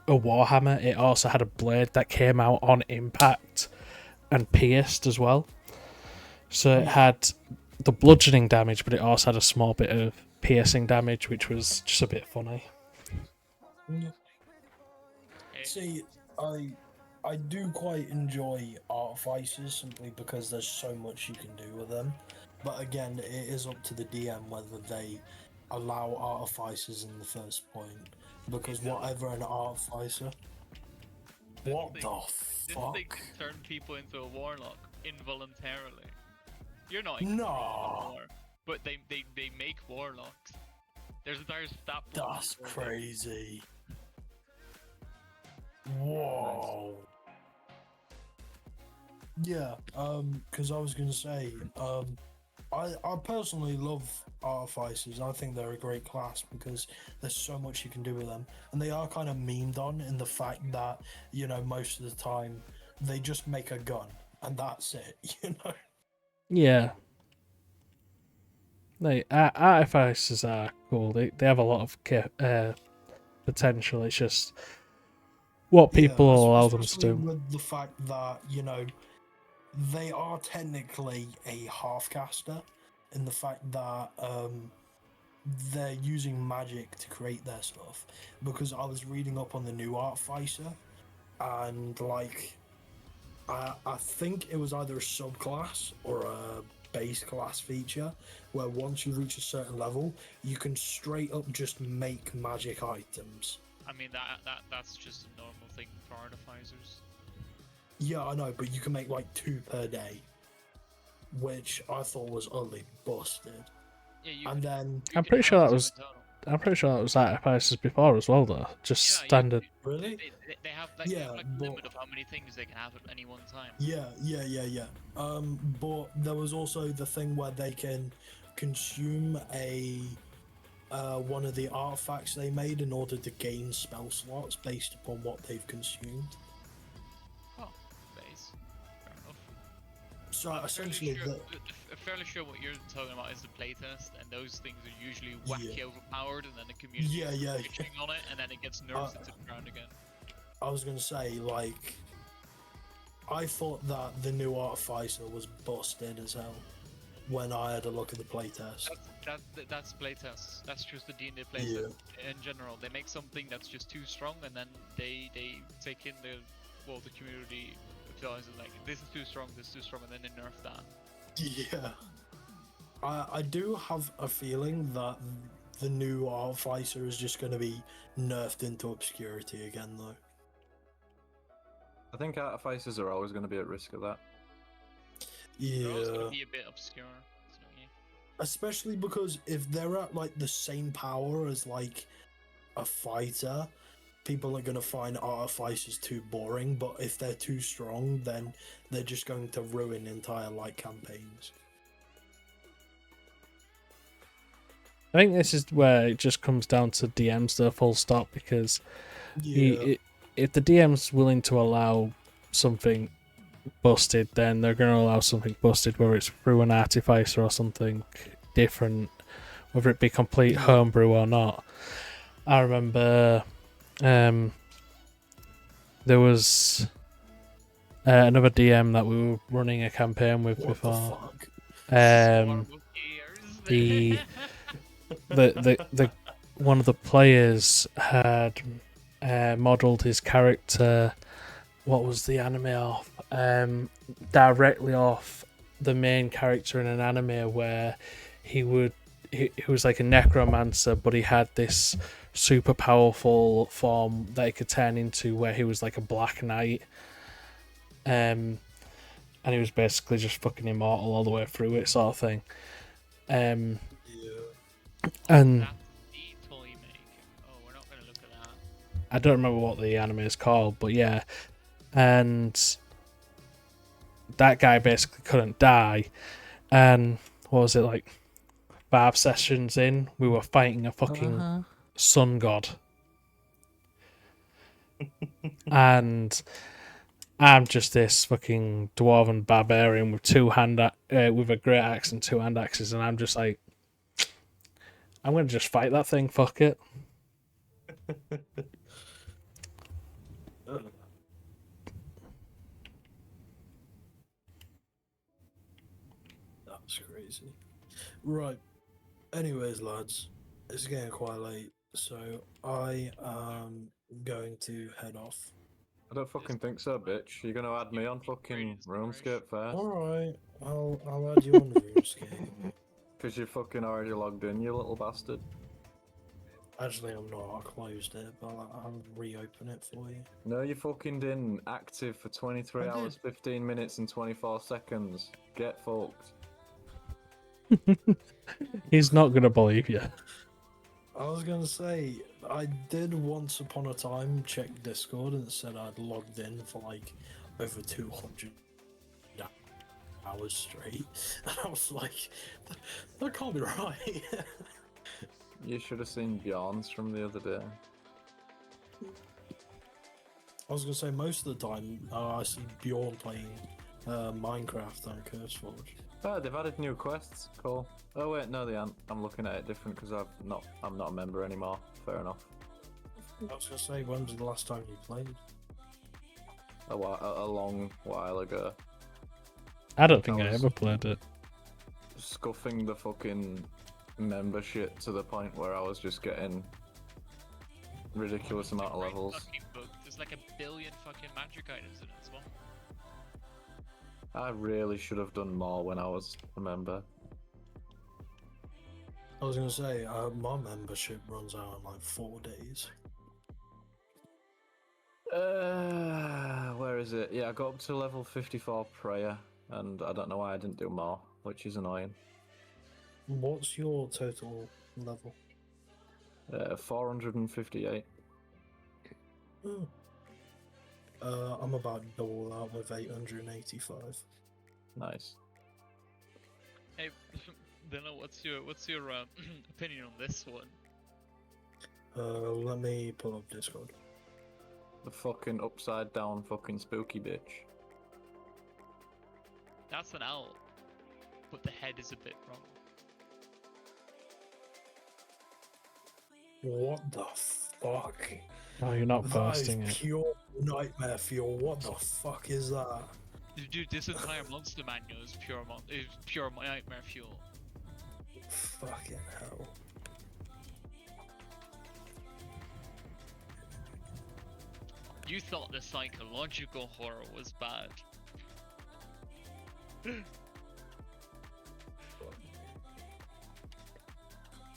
warhammer, it also had a blade that came out on impact and pierced as well. So it had the bludgeoning damage, but it also had a small bit of piercing damage, which was just a bit funny. Okay. See, I do quite enjoy artificers simply because there's so much you can do with them. But again, it is up to the DM whether they allow artificers in the first point. Because whatever an artificer. What thing- the This fuck? thing can turn people into a warlock involuntarily. You're not No. war, but they make warlocks. There's stat blocks That's for them. crazy. Whoa. Yeah, because I was gonna say, I personally love artificers. I think they're a great class because there's so much you can do with them, and they are kind of memed on in the fact that, you know, most of the time they just make a gun and that's it. You know. Yeah. Like, artificers are cool. They have a lot of potential. It's just what people Yeah, allow them to especially do. with the fact that, you know, they are technically a half caster in the fact that they're using magic to create their stuff. Because I was reading up on the new Artificer, and like I think it was either a subclass or a base class feature where once you reach a certain level, you can straight up just make magic items. I mean that's just a normal thing for artificers. Yeah, I know, but you can make like 2 per day, which I thought was utterly busted. Yeah, you And can, then, you I'm can pretty sure have that two was. in total. I'm pretty sure that was artificers before as well, though. Just Yeah, standard. really? They have like, they Yeah, have, like a but- limit of how many things they can have at any one time. Yeah. But there was also the thing where they can consume a one of the artifacts they made in order to gain spell slots based upon what they've consumed. Oh, base. Fair enough. So I'm essentially, fairly sure what you're talking about is the playtest, and those things are usually wacky Yeah. overpowered, and then the community Yeah, is yeah, bitching on it, and then it gets nerfed into the ground again. I was gonna say, like, I thought that the new Artificer was busted as hell when I had a look at the playtest. That's playtests. That's just the D&D Yeah. playtest in general. They make something that's just too strong, and then they take in the community feels like this is too strong, and then they nerf that. Yeah. I do have a feeling that the new Artificer is just going to be nerfed into obscurity again, though. I think artificers are always going to be at risk of that. They're always Yeah. gonna be a bit obscure. So, yeah. Especially because if they're at like the same power as like a fighter, people are going to find Artificers too boring, but if they're too strong, then they're just going to ruin entire like campaigns. I think this is where it just comes down to DMs, though, full stop, because if the DM's willing to allow something busted, then they're going to allow something busted, whether it's through an artificer or something different, whether it be complete homebrew or not. I remember there was another DM that we were running a campaign with What before. the fuck? The one of the players had modelled his character. What was the anime off? Directly off the main character in an anime where he was like a necromancer, but he had this super powerful form that he could turn into, where he was like a black knight. And he was basically just fucking immortal all the way through it, sort of thing. And That's the toy maker. Oh, we're not gonna look at that. I don't remember what the anime is called, but yeah. And that guy basically couldn't die. And what was it, like 5 sessions in, we were fighting a fucking sun god. And I'm just this fucking dwarven barbarian with with a great axe and 2 hand axes, and I'm just like, I'm gonna just fight that thing. Fuck it. That's crazy. Right. Anyways, lads, it's getting quite late, so I am going to head off. I don't fucking think so, bitch. You're going to add me on fucking RuneScape first? Alright, I'll add you on RuneScape. Because you fucking already logged in, you little bastard. Actually, I'm not. I closed it, but I'll reopen it for you. No, you fucking didn't. Active for 23 I hours, 15 minutes and 24 seconds. Get fucked. He's not gonna believe you. I was gonna say, I did once upon a time check Discord and it said I'd logged in for like over 200 hours straight. And I was like, that can't be right. You should have seen Bjorn's from the other day. I was gonna say, most of the time I see Bjorn playing Minecraft on CurseForge. Oh, they've added new quests. Cool. Oh wait, no, they aren't. I'm looking at it different because I'm not a member anymore. Fair enough. I was gonna say, when was the last time you played? A long while ago. I don't think I was- ever played it. Scuffing the fucking membership to the point where I was just getting ridiculous amount of Great levels. fucking book. There's like 1 billion fucking magic items in it as well. I really should have done more when I was a member. I was gonna say, my membership runs out in like 4 days. Where is it? Yeah, I got up to level 54 prayer, and I don't know why I didn't do more, which is annoying. What's your total level? 458. Oh. I'm about double that with 885. Nice. Hey, Dino, what's your opinion on this one? Let me pull up Discord. The fucking upside down fucking spooky bitch. That's an owl, but the head is a bit wrong. What the fuck? Oh, you're not That is boasting it. pure nightmare fuel. What the fuck is that? Dude, this entire monster manual is pure nightmare fuel. Fucking hell. You thought the psychological horror was bad.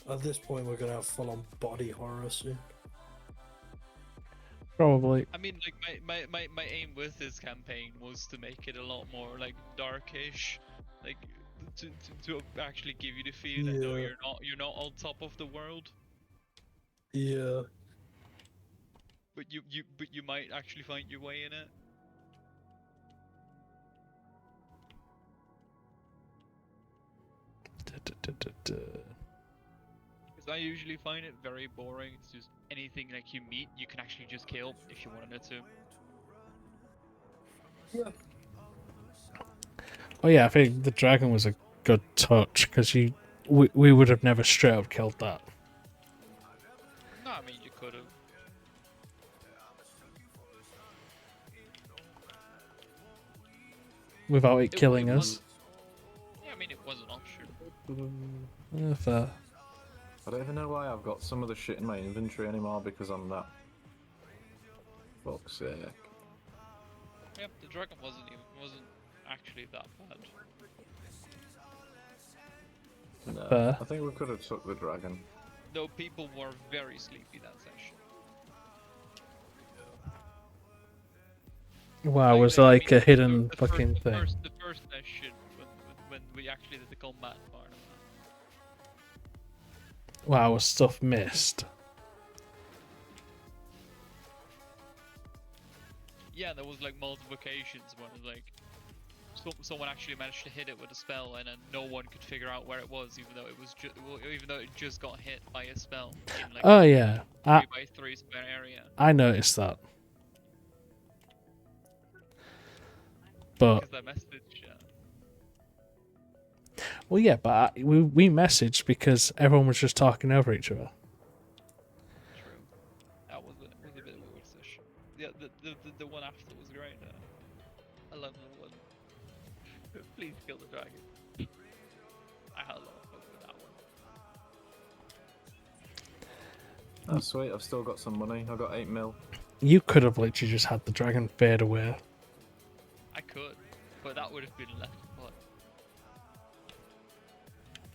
At this point, we're gonna have full-on body horror soon. Probably. I mean, like my aim with this campaign was to make it a lot more like darkish, like to actually give you the feel that no, Yeah. you're not on top of the world, Yeah. but you might actually find your way in it. Because I usually find it very boring. It's just anything like you meet, you can actually just kill if you wanted to. Yeah. Oh yeah, I think the dragon was a good touch because we would have never straight up killed that. No, I mean you could have. Without it killing us. wasn't- Yeah, I mean it was an option. Yeah, fair. I don't even know why I've got some of the shit in my inventory anymore because I'm that. Fuck's sake. Yep, the dragon wasn't actually that bad. No, Fair. I think we could have took the dragon. Though people were very sleepy that session. Wow, was like a hidden the fucking first, thing. The first session when we actually did the combat part of that. Wow, was stuff missed. Yeah, there was like multiple occasions when like someone actually managed to hit it with a spell, and then no one could figure out where it was, even though it just got hit by a spell in like Oh a yeah, 3x3 square area. I noticed that. But Because that message. well, yeah, but we messaged because everyone was just talking over each other. True. That was a bit of a weird session. Yeah, the one after was great. I love the one. Please kill the dragon. I had a lot of fun with that one. Oh sweet, I've still got some money. I got 8 mil. You could have literally just had the dragon fade away. I could, but that would have been left fun.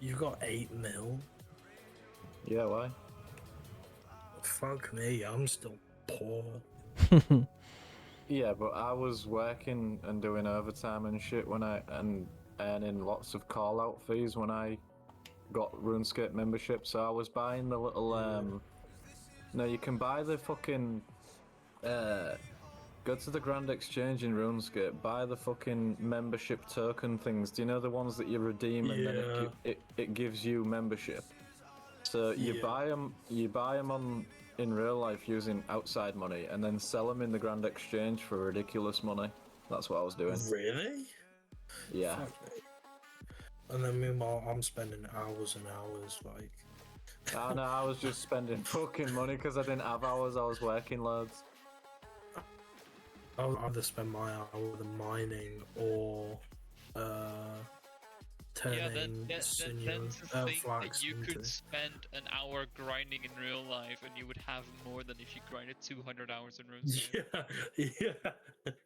You got 8 mil? Yeah, why? Fuck me, I'm still poor. Yeah, but I was working and doing overtime and shit and earning lots of call out fees when I got RuneScape membership. So I was buying the little No, you can buy the fucking go to the Grand Exchange in RuneScape, buy the fucking membership token things. Do you know the ones that you redeem and then it gives you membership? So you buy them on in real life using outside money, and then sell them in the Grand Exchange for ridiculous money. That's what I was doing. Really? Yeah. Fuck me. And then meanwhile, I'm spending hours and hours, like... Oh no, I was just spending fucking money because I didn't have hours. I was working loads. I would either spend my hour with mining or Yeah, turning then sinew to think flax that you into... could spend an hour grinding in real life and you would have more than if you grinded 200 hours in RuneScape.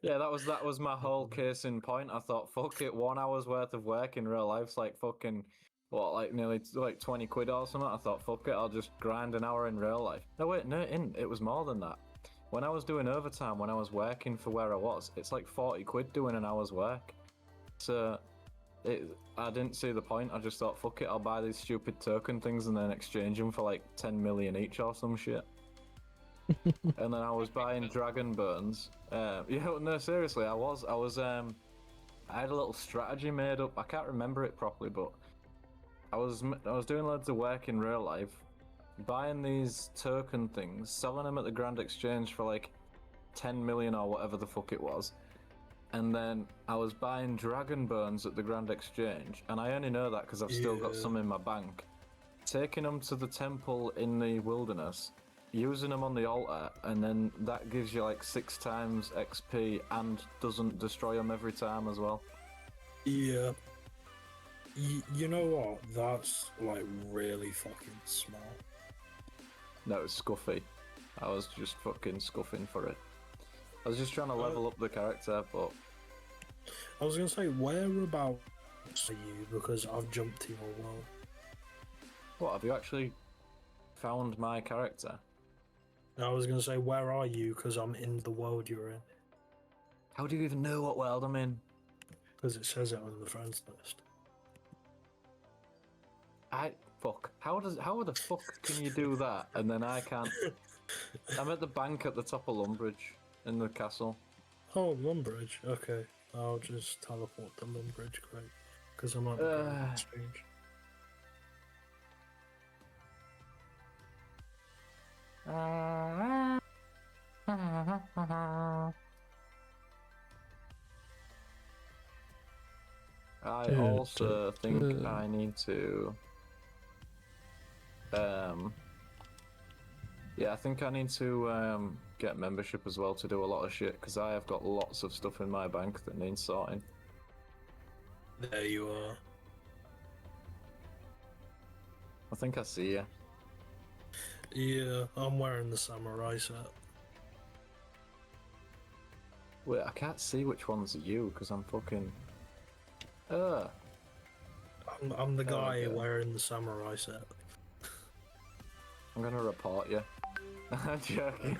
Yeah, that was my whole case in point. I thought, fuck it, 1 hour's worth of work in real life's like fucking, what, like nearly like 20 quid or something. I thought, fuck it, I'll just grind an hour in real life. No, wait, no, it was more than that. When I was doing overtime, when I was working for where I was, it's like 40 quid doing an hour's work. So I didn't see the point. I just thought, fuck it, I'll buy these stupid token things and then exchange them for like 10 million each or some shit. And then I was buying dragon burns. Yeah, no, seriously, I had a little strategy made up. I can't remember it properly, but I was doing loads of work in real life, buying these token things, selling them at the Grand Exchange for like 10 million or whatever the fuck it was, and then I was buying dragon bones at the Grand Exchange, and I only know that because I've still got Yeah. some in my bank. Taking them to the temple in the wilderness, using them on the altar, and then that gives you like 6 times XP and doesn't destroy them every time as well. Yeah. You know what? That's like really fucking smart. No, it was scuffy. I was just fucking scuffing for it. I was just trying to level up the character, but I was gonna say, whereabouts are you? Because I've jumped to your world. what, have you actually found my character? I was gonna say, where are you? Because I'm in the world you're in. How do you even know what world I'm in? Because it says it on the friends list. Fuck. How the fuck can you do that and then I can't? I'm at the bank at the top of Lumbridge in the castle. Oh, Lumbridge. Okay. I'll just teleport to Lumbridge, great. Because I'm on the Grand Exchange. I also think I need to. Yeah, I think I need to get membership as well to do a lot of shit because I have got lots of stuff in my bank that needs sorting. There you are. I think I see you. Yeah, I'm wearing the samurai set. Wait, I can't see which one's you because I'm fucking. I'm the guy okay. wearing the samurai set. I'm gonna report you. I'm joking.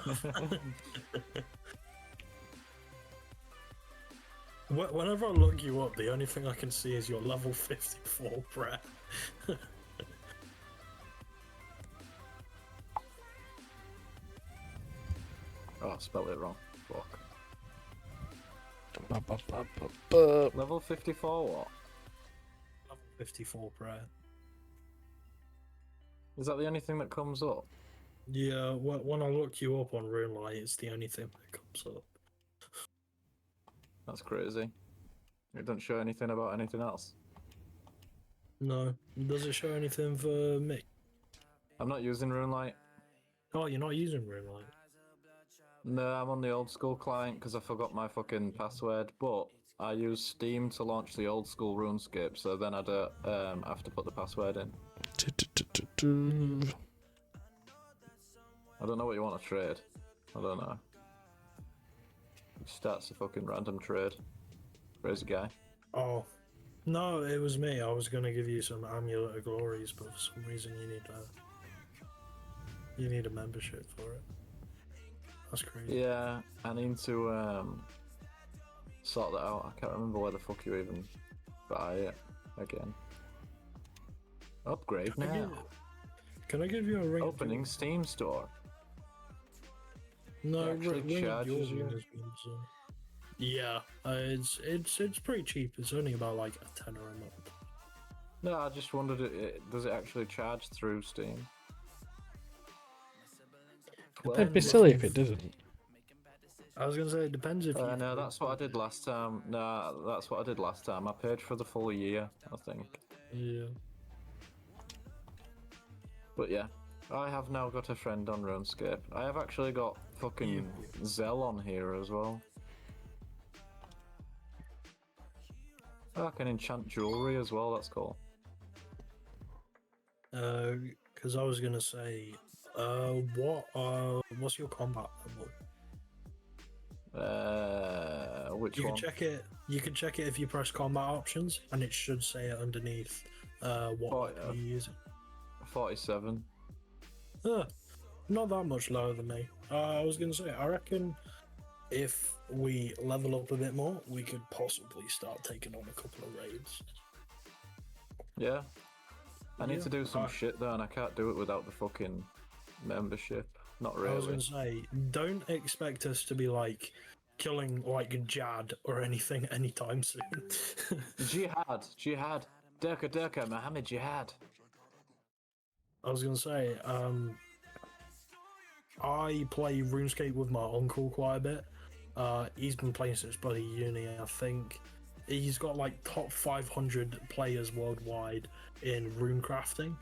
Whenever I look you up, the only thing I can see is your level 54 Brett. Oh, I spelled it wrong. Fuck. Level Level 54 what? Level 54 Brett. Is that the only thing that comes up? Yeah, when I look you up on Runelight, it's the only thing that comes up. That's crazy. It doesn't show anything about anything else. No. Does it show anything for me? I'm not using Runelight. Oh, you're not using Runelight. No, I'm on the old school client because I forgot my fucking password, but I use Steam to launch the old school RuneScape, so then I don't have to put the password in. I don't know what you want to trade. I don't know. It starts a fucking random trade. Crazy guy. Oh. No, it was me. I was going to give you some Amulet of Glories, but for some reason you need a membership for it. That's crazy. Yeah, I need to sort that out. I can't remember where the fuck you even buy it again. Upgrade now. Can I give you a ring? Opening Steam store. No, It actually ring of charges your you? ring has been done. Yeah, it's pretty cheap. It's only about like a tenner a month. No, I just wondered, does it actually charge through Steam? It'd be silly if it didn't. I was gonna say it depends if you. No, that's what I did last time. No, that's what I did last time. I paid for the full year, I think. Yeah. But yeah, I have now got a friend on RuneScape. I have actually got fucking Zell on here as well. Oh, I can enchant jewelry as well, that's cool. Because I was gonna say, what's your combat level? Which You one? can check it. You can check it if you press combat options, and it should say it underneath. What weapon you're using. 47. Not that much lower than me. I was gonna say, I reckon if we level up a bit more, we could possibly start taking on a couple of raids. Yeah. I need Yeah, to do some I- shit though, and I can't do it without the fucking membership. Not I was really. gonna say, don't expect us to be like killing like Jad or anything anytime soon. Jihad. Durka, Mohammed Jihad. I was gonna say, I play RuneScape with my uncle quite a bit. He's been playing since bloody uni, I think. He's got like top 500 players worldwide in rune crafting.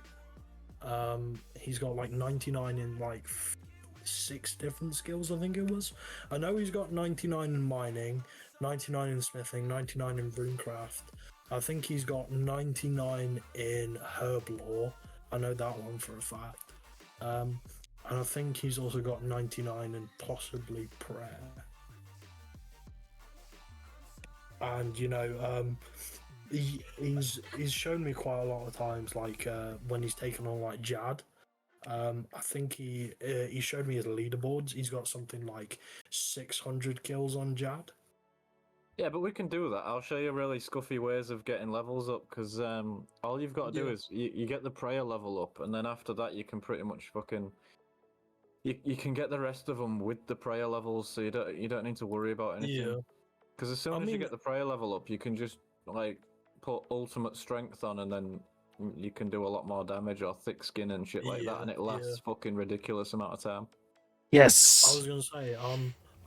He's got like 99 in like 6 different skills, I think it was. I know he's got 99 in mining, 99 in smithing, 99 in runecraft. I think he's got 99 in herb lore. I know that one for a fact. And I think he's also got 99 in possibly prayer. And he's shown me quite a lot of times, like when he's taken on like Jad. I think he showed me his leaderboards. He's got something like 600 kills on Jad. Yeah, but we can do that. I'll show you really scuffy ways of getting levels up, because all you've got to do Yeah. is you get the prayer level up, and then after that you can pretty much fucking... You can get the rest of them with the prayer levels, so you don't need to worry about anything. Yeah. Because as soon as you get the prayer level up, you can just like put ultimate strength on, and then you can do a lot more damage or thick skin and shit like that, and it lasts fucking ridiculous amount of time. I Yes. was gonna say,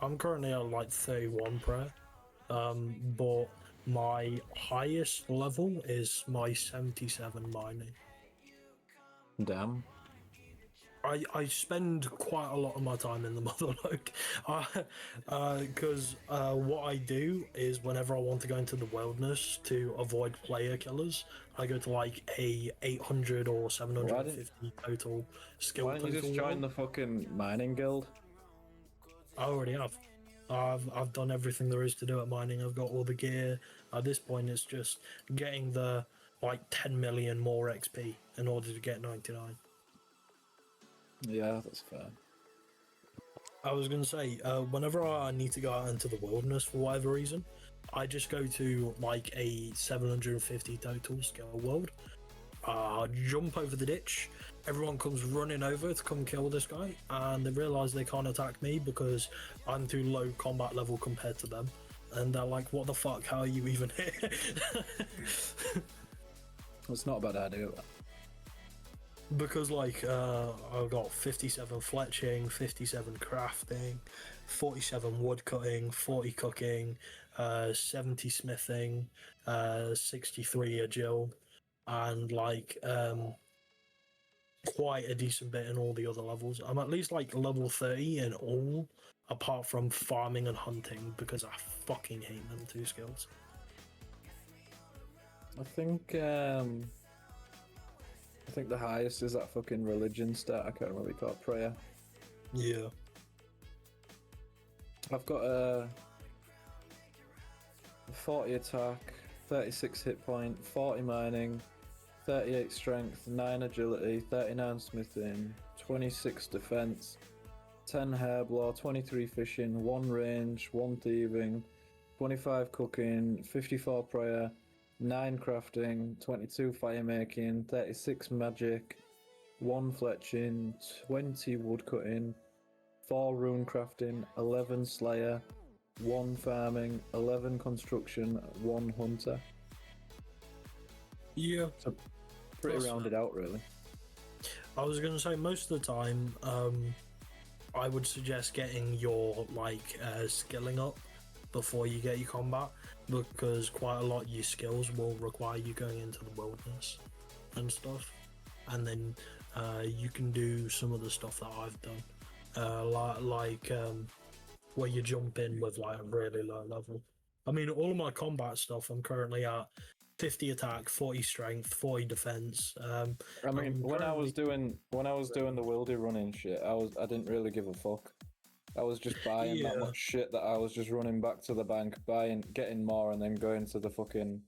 I'm currently at like 31 prayer, but my highest level is my 77 mining. Damn. I spend quite a lot of my time in the Motherlode, because what I do is whenever I want to go into the wilderness to avoid player killers, I go to like a 800 or 750 total skill. Why don't you just join world. the fucking mining guild? I already have. I've done everything there is to do at mining. I've got all the gear. At this point, it's just getting the like 10 million more XP in order to get 99. Yeah, that's fair. I was going to say, whenever I need to go out into the wilderness for whatever reason, I just go to like a 750 total skill world, jump over the ditch, everyone comes running over to come kill this guy, and they realise they can't attack me because I'm too low combat level compared to them. And they're like, what the fuck, how are you even here? It's not a bad idea. Because like I've got 57 fletching, 57 crafting, 47 wood cutting, 40 cooking, 70 smithing, 63 agile, and like quite a decent bit in all the other levels. I'm at least like level 30 in all, apart from farming and hunting, because I fucking hate them 2 skills. I think the highest is that fucking religion stat. I can't remember what you call it, prayer. Yeah. I've got a 40 attack, 36 hit point, 40 mining, 38 strength, 9 agility, 39 smithing, 26 defense, 10 herb lore, 23 fishing, 1 range, 1 thieving, 25 cooking, 54 prayer, 9 crafting, 22 fire making, 36 magic, 1 fletching, 20 wood cutting, 4 rune crafting, 11 slayer, 1 farming, 11 construction, 1 hunter. Yeah. So pretty That's rounded out, really. I was going to say most of the time, I would suggest getting your like skilling up before you get your combat, because quite a lot of your skills will require you going into the wilderness and stuff, and then you can do some of the stuff that I've done, like where you jump in with like a really low level. I mean, all of my combat stuff, I'm currently at 50 attack, 40 strength, 40 defense. I mean, I'm when I was currently- doing the wildy running shit, I didn't really give a fuck. I was just buying that Yeah. much shit that I was just running back to the bank, getting more, and then going to the fucking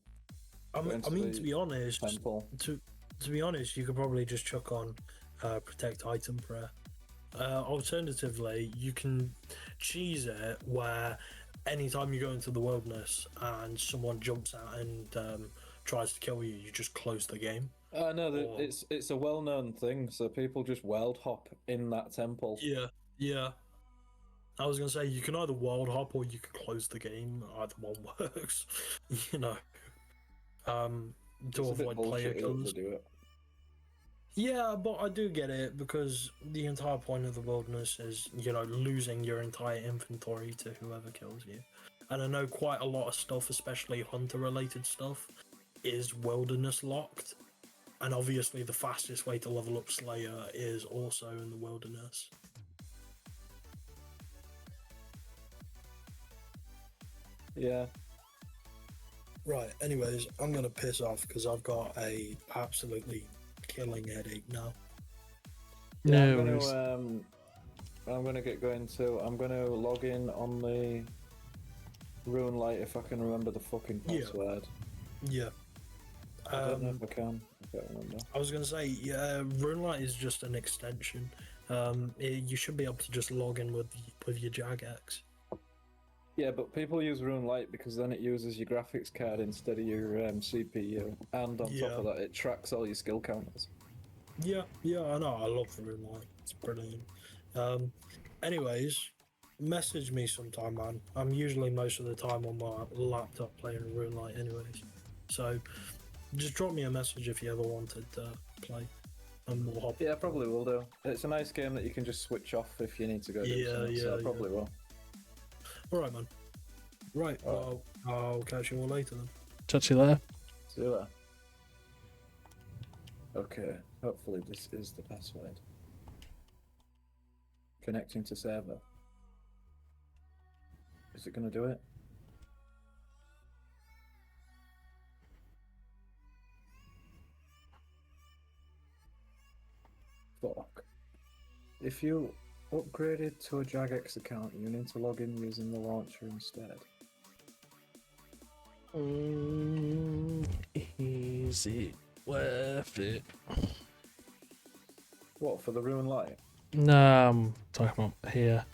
I mean, to be honest, temple. to be honest, you could probably just chuck on protect item prayer. Alternatively, you can cheese it where anytime you go into the wilderness and someone jumps out and tries to kill you, you just close the game. No, Or- it's a well-known thing, so people just wild hop in that temple. Yeah. I was gonna say you can either wild hop or you can close the game. Either one works, you know. To It's a bit avoid player bullshit to killers. do it. Yeah, but I do get it because the entire point of the wilderness is, losing your entire inventory to whoever kills you. And I know quite a lot of stuff, especially hunter related stuff, is wilderness locked. And obviously, the fastest way to level up Slayer is also in the wilderness. Yeah. Right, anyways, I'm gonna piss off because I've got a absolutely killing headache now. Yeah, No worries. I'm gonna get going too. I'm gonna log in on the Runelight if I can remember the fucking Yeah. password. Yeah. I don't know if I can. I can't remember. I was gonna say, yeah, Runelight is just an extension. You should be able to just log in with your Jagex. Yeah, but people use Runelight because then it uses your graphics card instead of your CPU, and on top of that, it tracks all your skill counters. Yeah, I know. I love Runelight. It's brilliant. Anyways, message me sometime, man. I'm usually most of the time on my laptop playing Runelight, anyways. So just drop me a message if you ever wanted to play, and we'll hop. Yeah, I probably will do. It's a nice game that you can just switch off if you need to go do something, so I probably will. All right, man. Right. Well, I'll catch you all later then. Touch you later. See you later. Okay, hopefully this is the password. Connecting to server. Is it going to do it? Fuck. If you upgraded to a Jagex account, you need to log in using the launcher instead. Is it worth it? What, for the Ruin Light? No, I'm talking about here.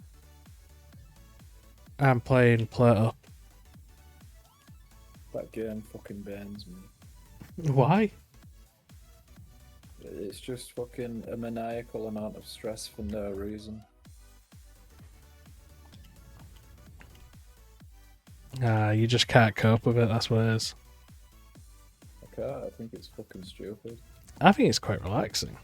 I'm playing Play Up. That game fucking burns me. Why? It's just fucking a maniacal amount of stress for no reason. You just can't cope with it, that's what it is. Okay, I think it's fucking stupid. I think it's quite relaxing.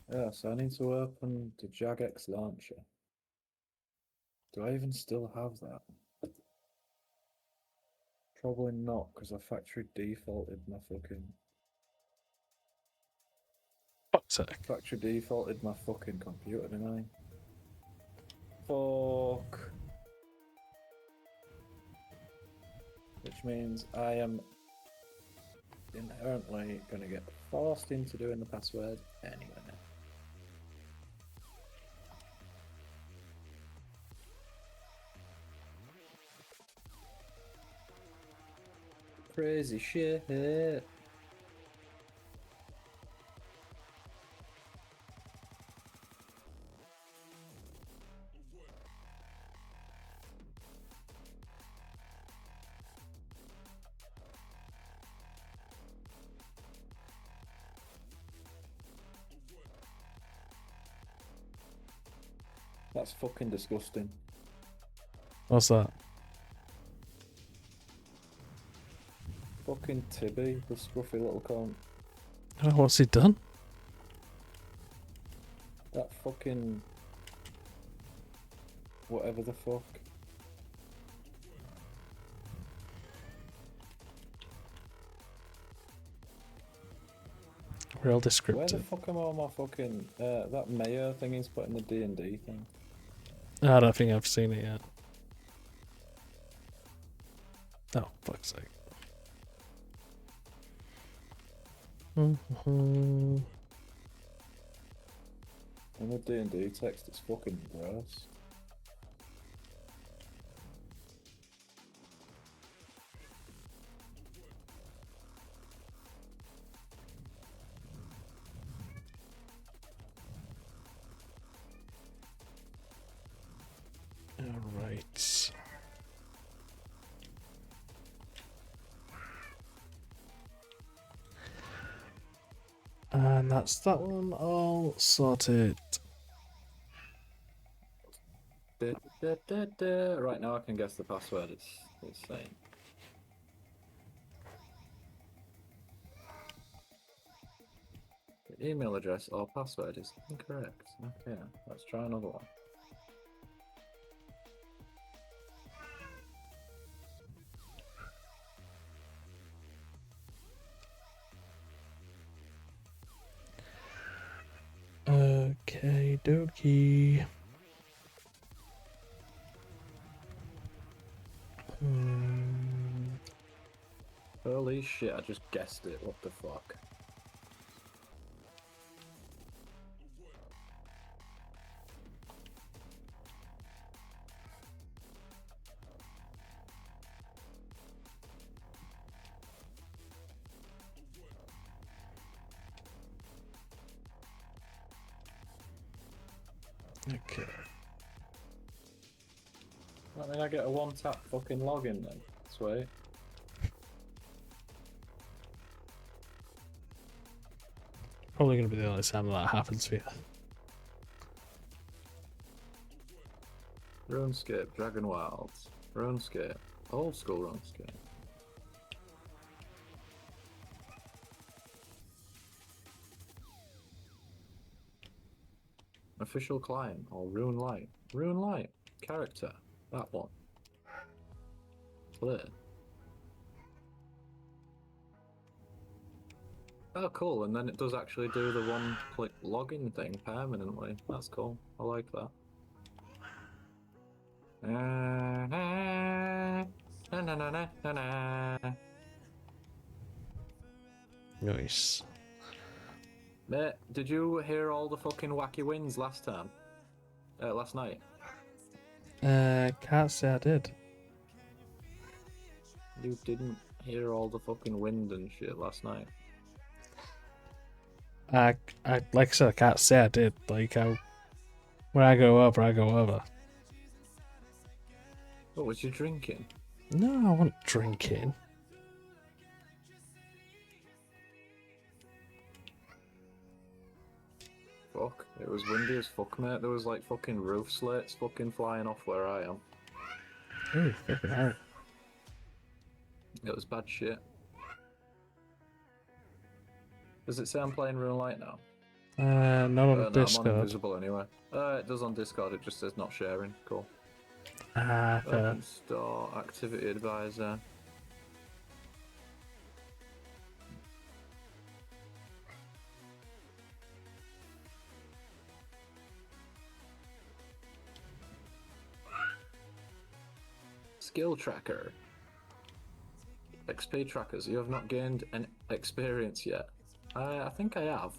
Yeah, so I need to open the Jagex launcher. Do I even still have that? Probably not, because I factory defaulted my fucking... Fuck's sake. Factory defaulted my fucking computer, didn't I? Fuck. Which means I am inherently going to get forced into doing the password anyway now. Crazy shit. That's fucking disgusting. What's that? Fucking Tibby, the scruffy little cunt. Oh, what's he done? That fucking... whatever the fuck. Real Where the descriptive. fuck am all my fucking... that mayor thing he's put in the D&D thing? I don't think I've seen it yet. Oh, fuck's sake. In the D&D text, it's fucking gross. Alright. And that's that one all sorted. Right now I can guess the password it's saying. The email address or password is incorrect. Okay, let's try another one. Okay, dokie. Holy shit, I just guessed it. What the fuck? Okay. I mean, I get a one-tap fucking login then. Sweet. Probably gonna be the only time that happens for you. RuneScape, Dragon Wilds, RuneScape, old school RuneScape. Official client or Rune Light. Rune Light. Character. That one. Clear. Oh, cool. And then it does actually do the one-click login thing permanently. That's cool. I like that. Nice. Mate, did you hear all the fucking wacky winds last time? Last night? Can't say I did. You didn't hear all the fucking wind and shit last night? I like I said, I can't say I did. Like, when I go over, I go over. What was you drinking? No, I wasn't drinking. Fuck. It was windy as fuck, mate. There was like fucking roof slates fucking flying off where I am. Oh, fucking hell. It was bad shit. Does it say I'm playing Rune Light now? Not on No, I'm on Discord. invisible anyway. It does on Discord, it just says not sharing. Cool. Fair. Open store, activity advisor. Skill tracker. XP trackers. You have not gained an experience yet. I think I have.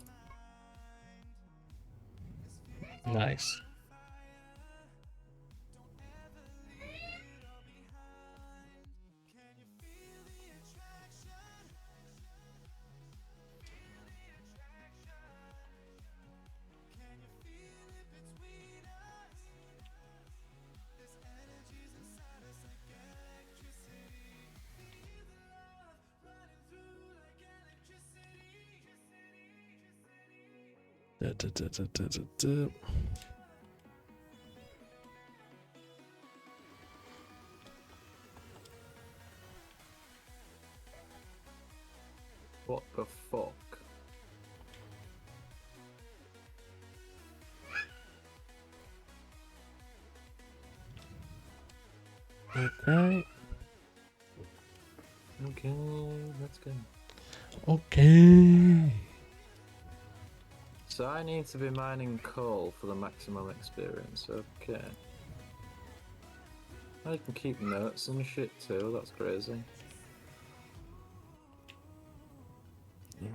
Nice. Da. What the fuck? Okay. Okay, let's go. Okay. So I need to be mining coal for the maximum experience. Okay. I can keep notes and shit too. That's crazy.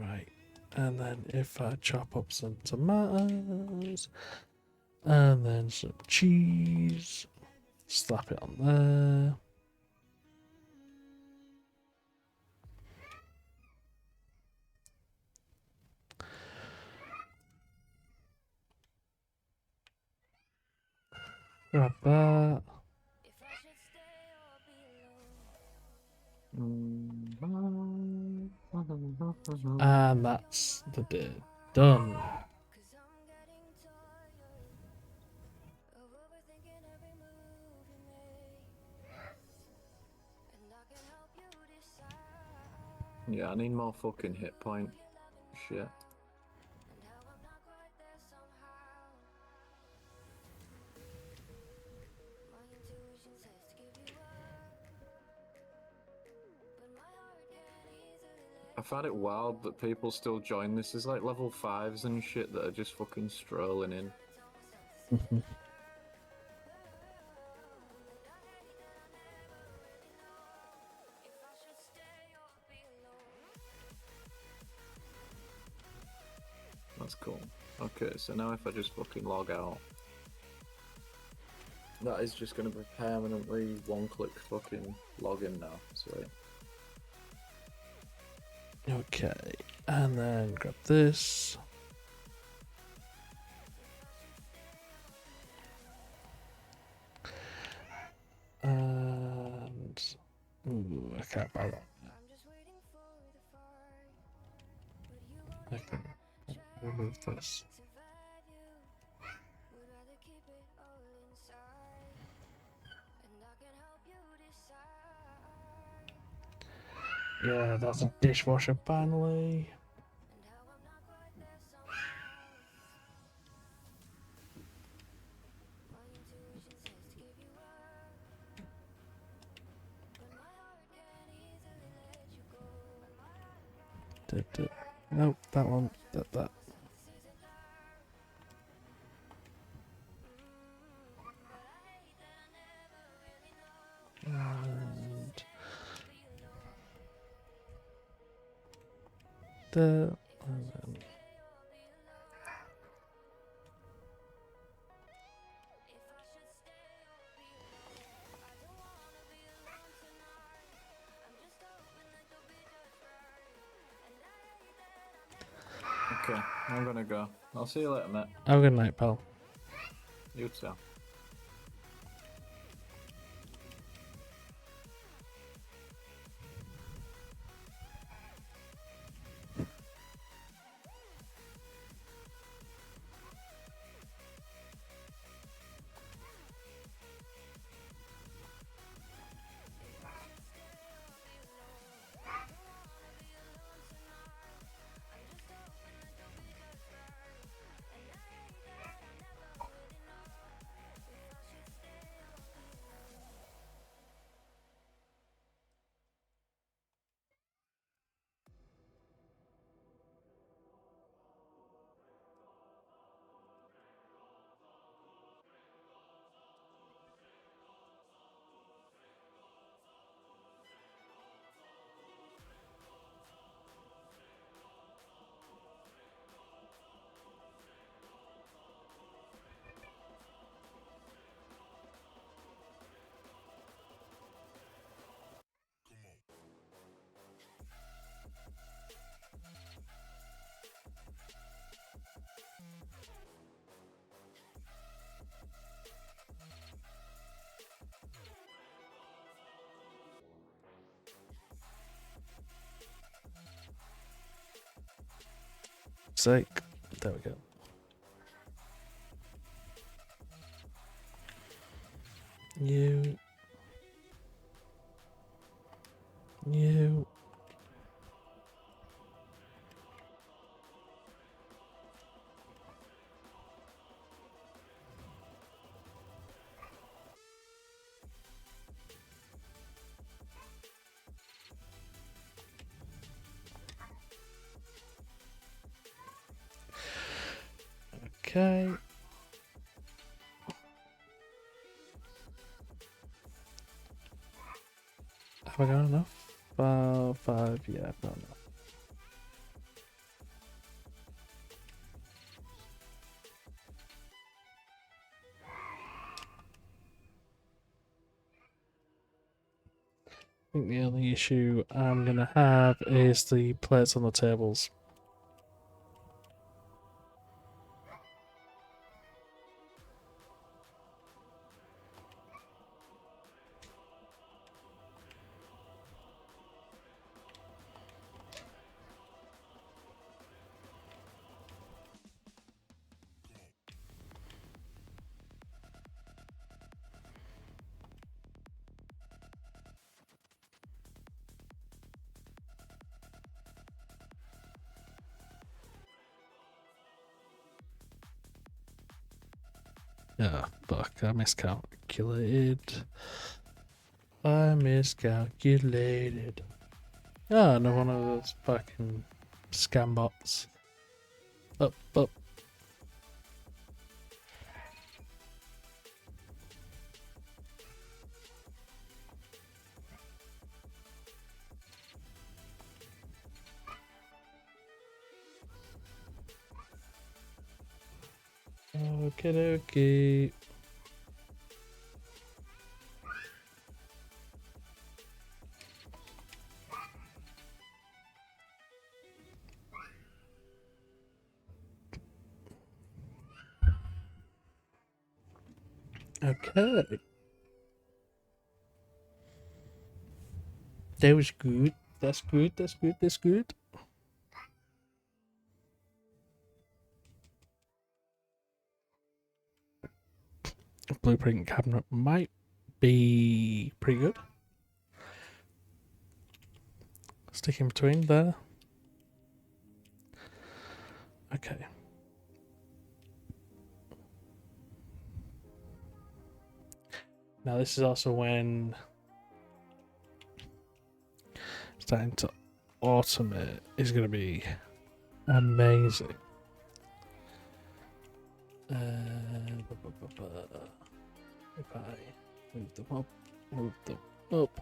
Right. And then if I chop up some tomatoes and then some cheese, slap it on there. Grab that. And that's the day. Done. Yeah, I need more fucking hit point. Shit. I find it wild that people still join this as like level 5s and shit that are just fucking strolling in. That's cool. Okay, so now if I just fucking log out, that is just going to be permanently one-click fucking login now. Sweet. Okay, and then grab this. And ooh, I can't buy that. I can remove this. Yeah, that's a dishwasher finally. Nope, that one. That. And the. And then. Okay, I'm gonna go. I'll see you later, mate. Have a good night, pal. You too. Sake. There we go. You. Okay. Have I got enough? Five. Yeah, I've got enough. I think the only issue I'm gonna have is the plates on the tables. Oh, fuck. I miscalculated. I miscalculated. Ah, no one of those fucking scam bots. Up, up. Okie dokie. Okay. That was good. That's good. That's good. That's good. Blueprint cabinet might be pretty good. Stick in between there. Okay. Now this is also when starting to automate is going to be amazing. If I move them up, move them up.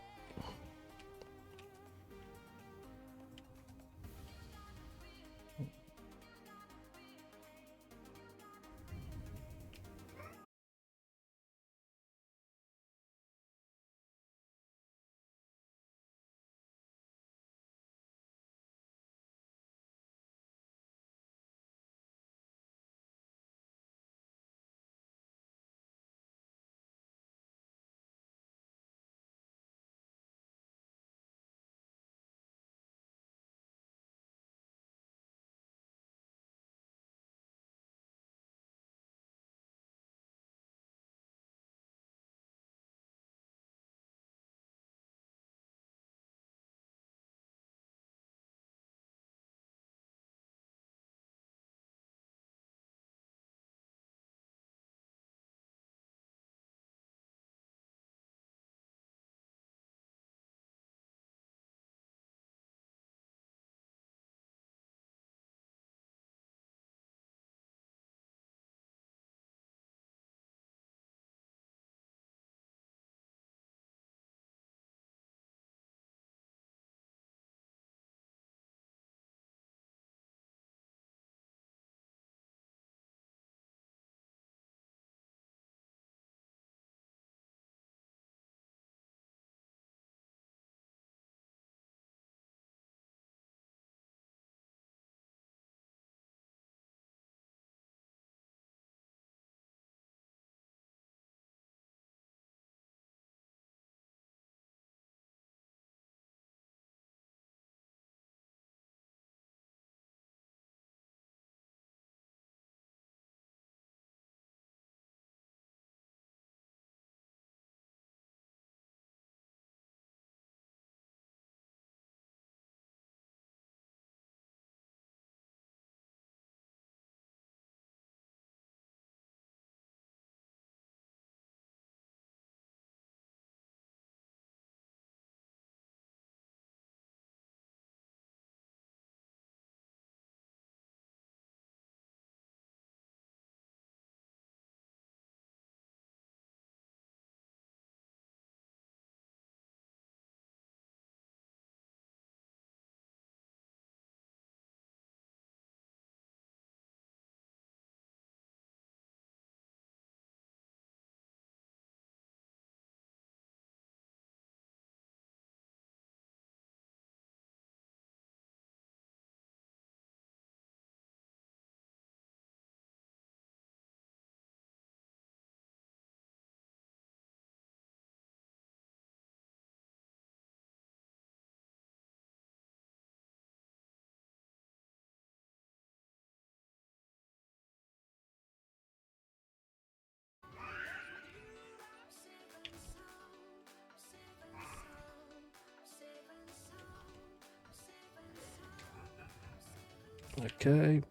Okay.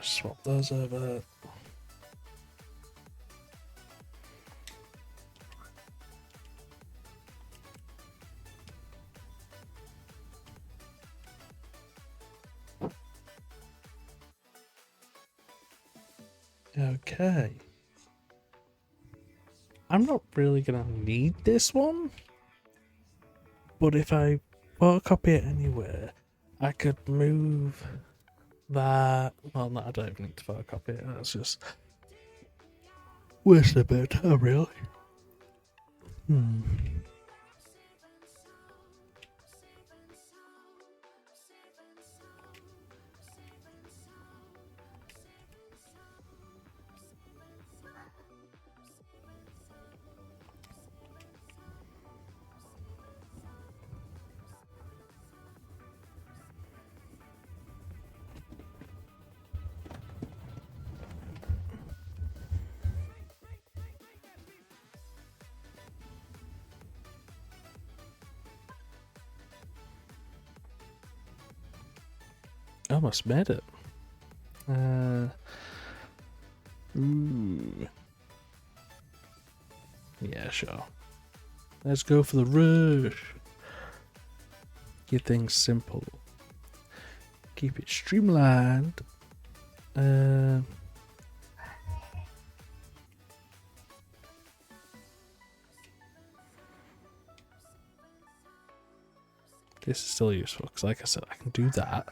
just swap those over. Okay. I'm not really gonna need this one, but if I photocopy it anywhere, I could move that. Well, no, I don't even need to photocopy it. That's just waste a bit of time, really. Almost made it. Ooh. Yeah, sure. Let's go for the rush. Keep things simple. Keep it streamlined. This is still useful because, like I said, I can do that.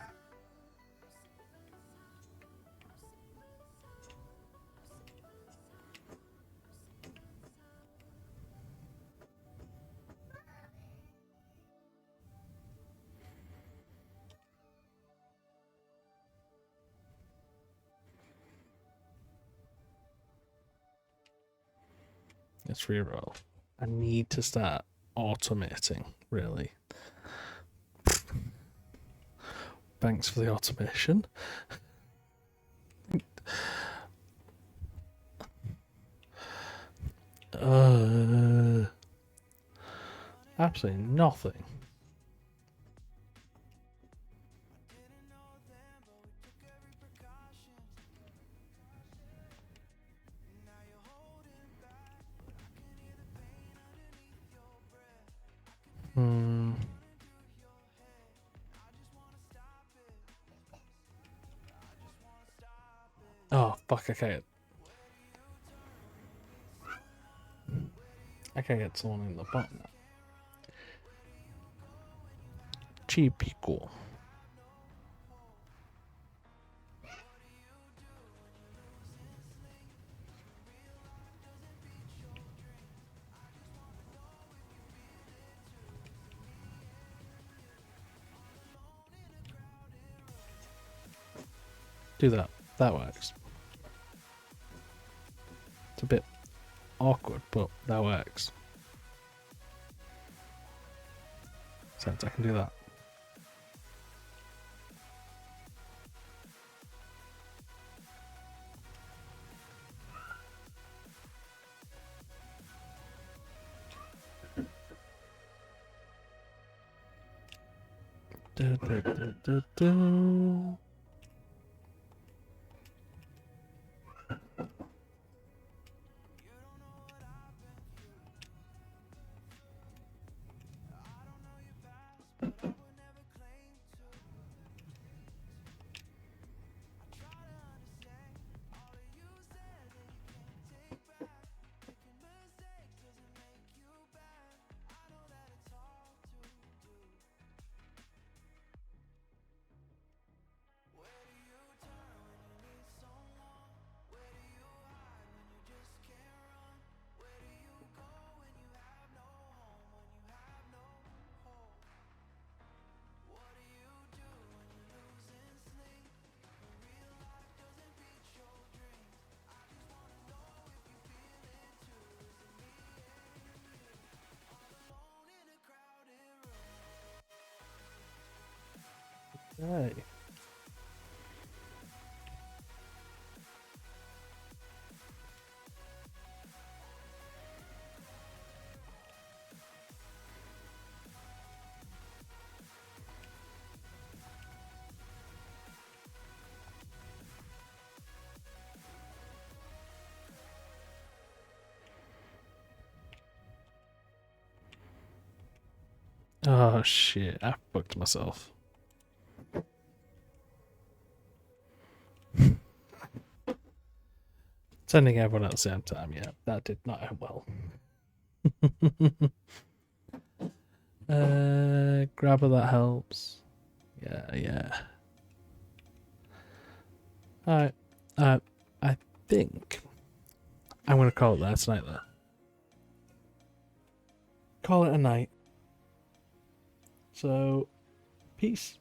Let's reroll. I need to start automating, really. Thanks for the automation. Absolutely nothing. Oh, fuck, okay. I can't get someone in the bottom now. Typical. Do that. That works. It's a bit awkward, but that works. Since I can do that. Da, da, da, da, da. Hey. Oh shit, I fucked myself. Sending everyone at the same time, yeah, that did not end well. Grabber, that helps. Yeah. Alright. I think I'm gonna call it there tonight though. Call it a night. So, peace.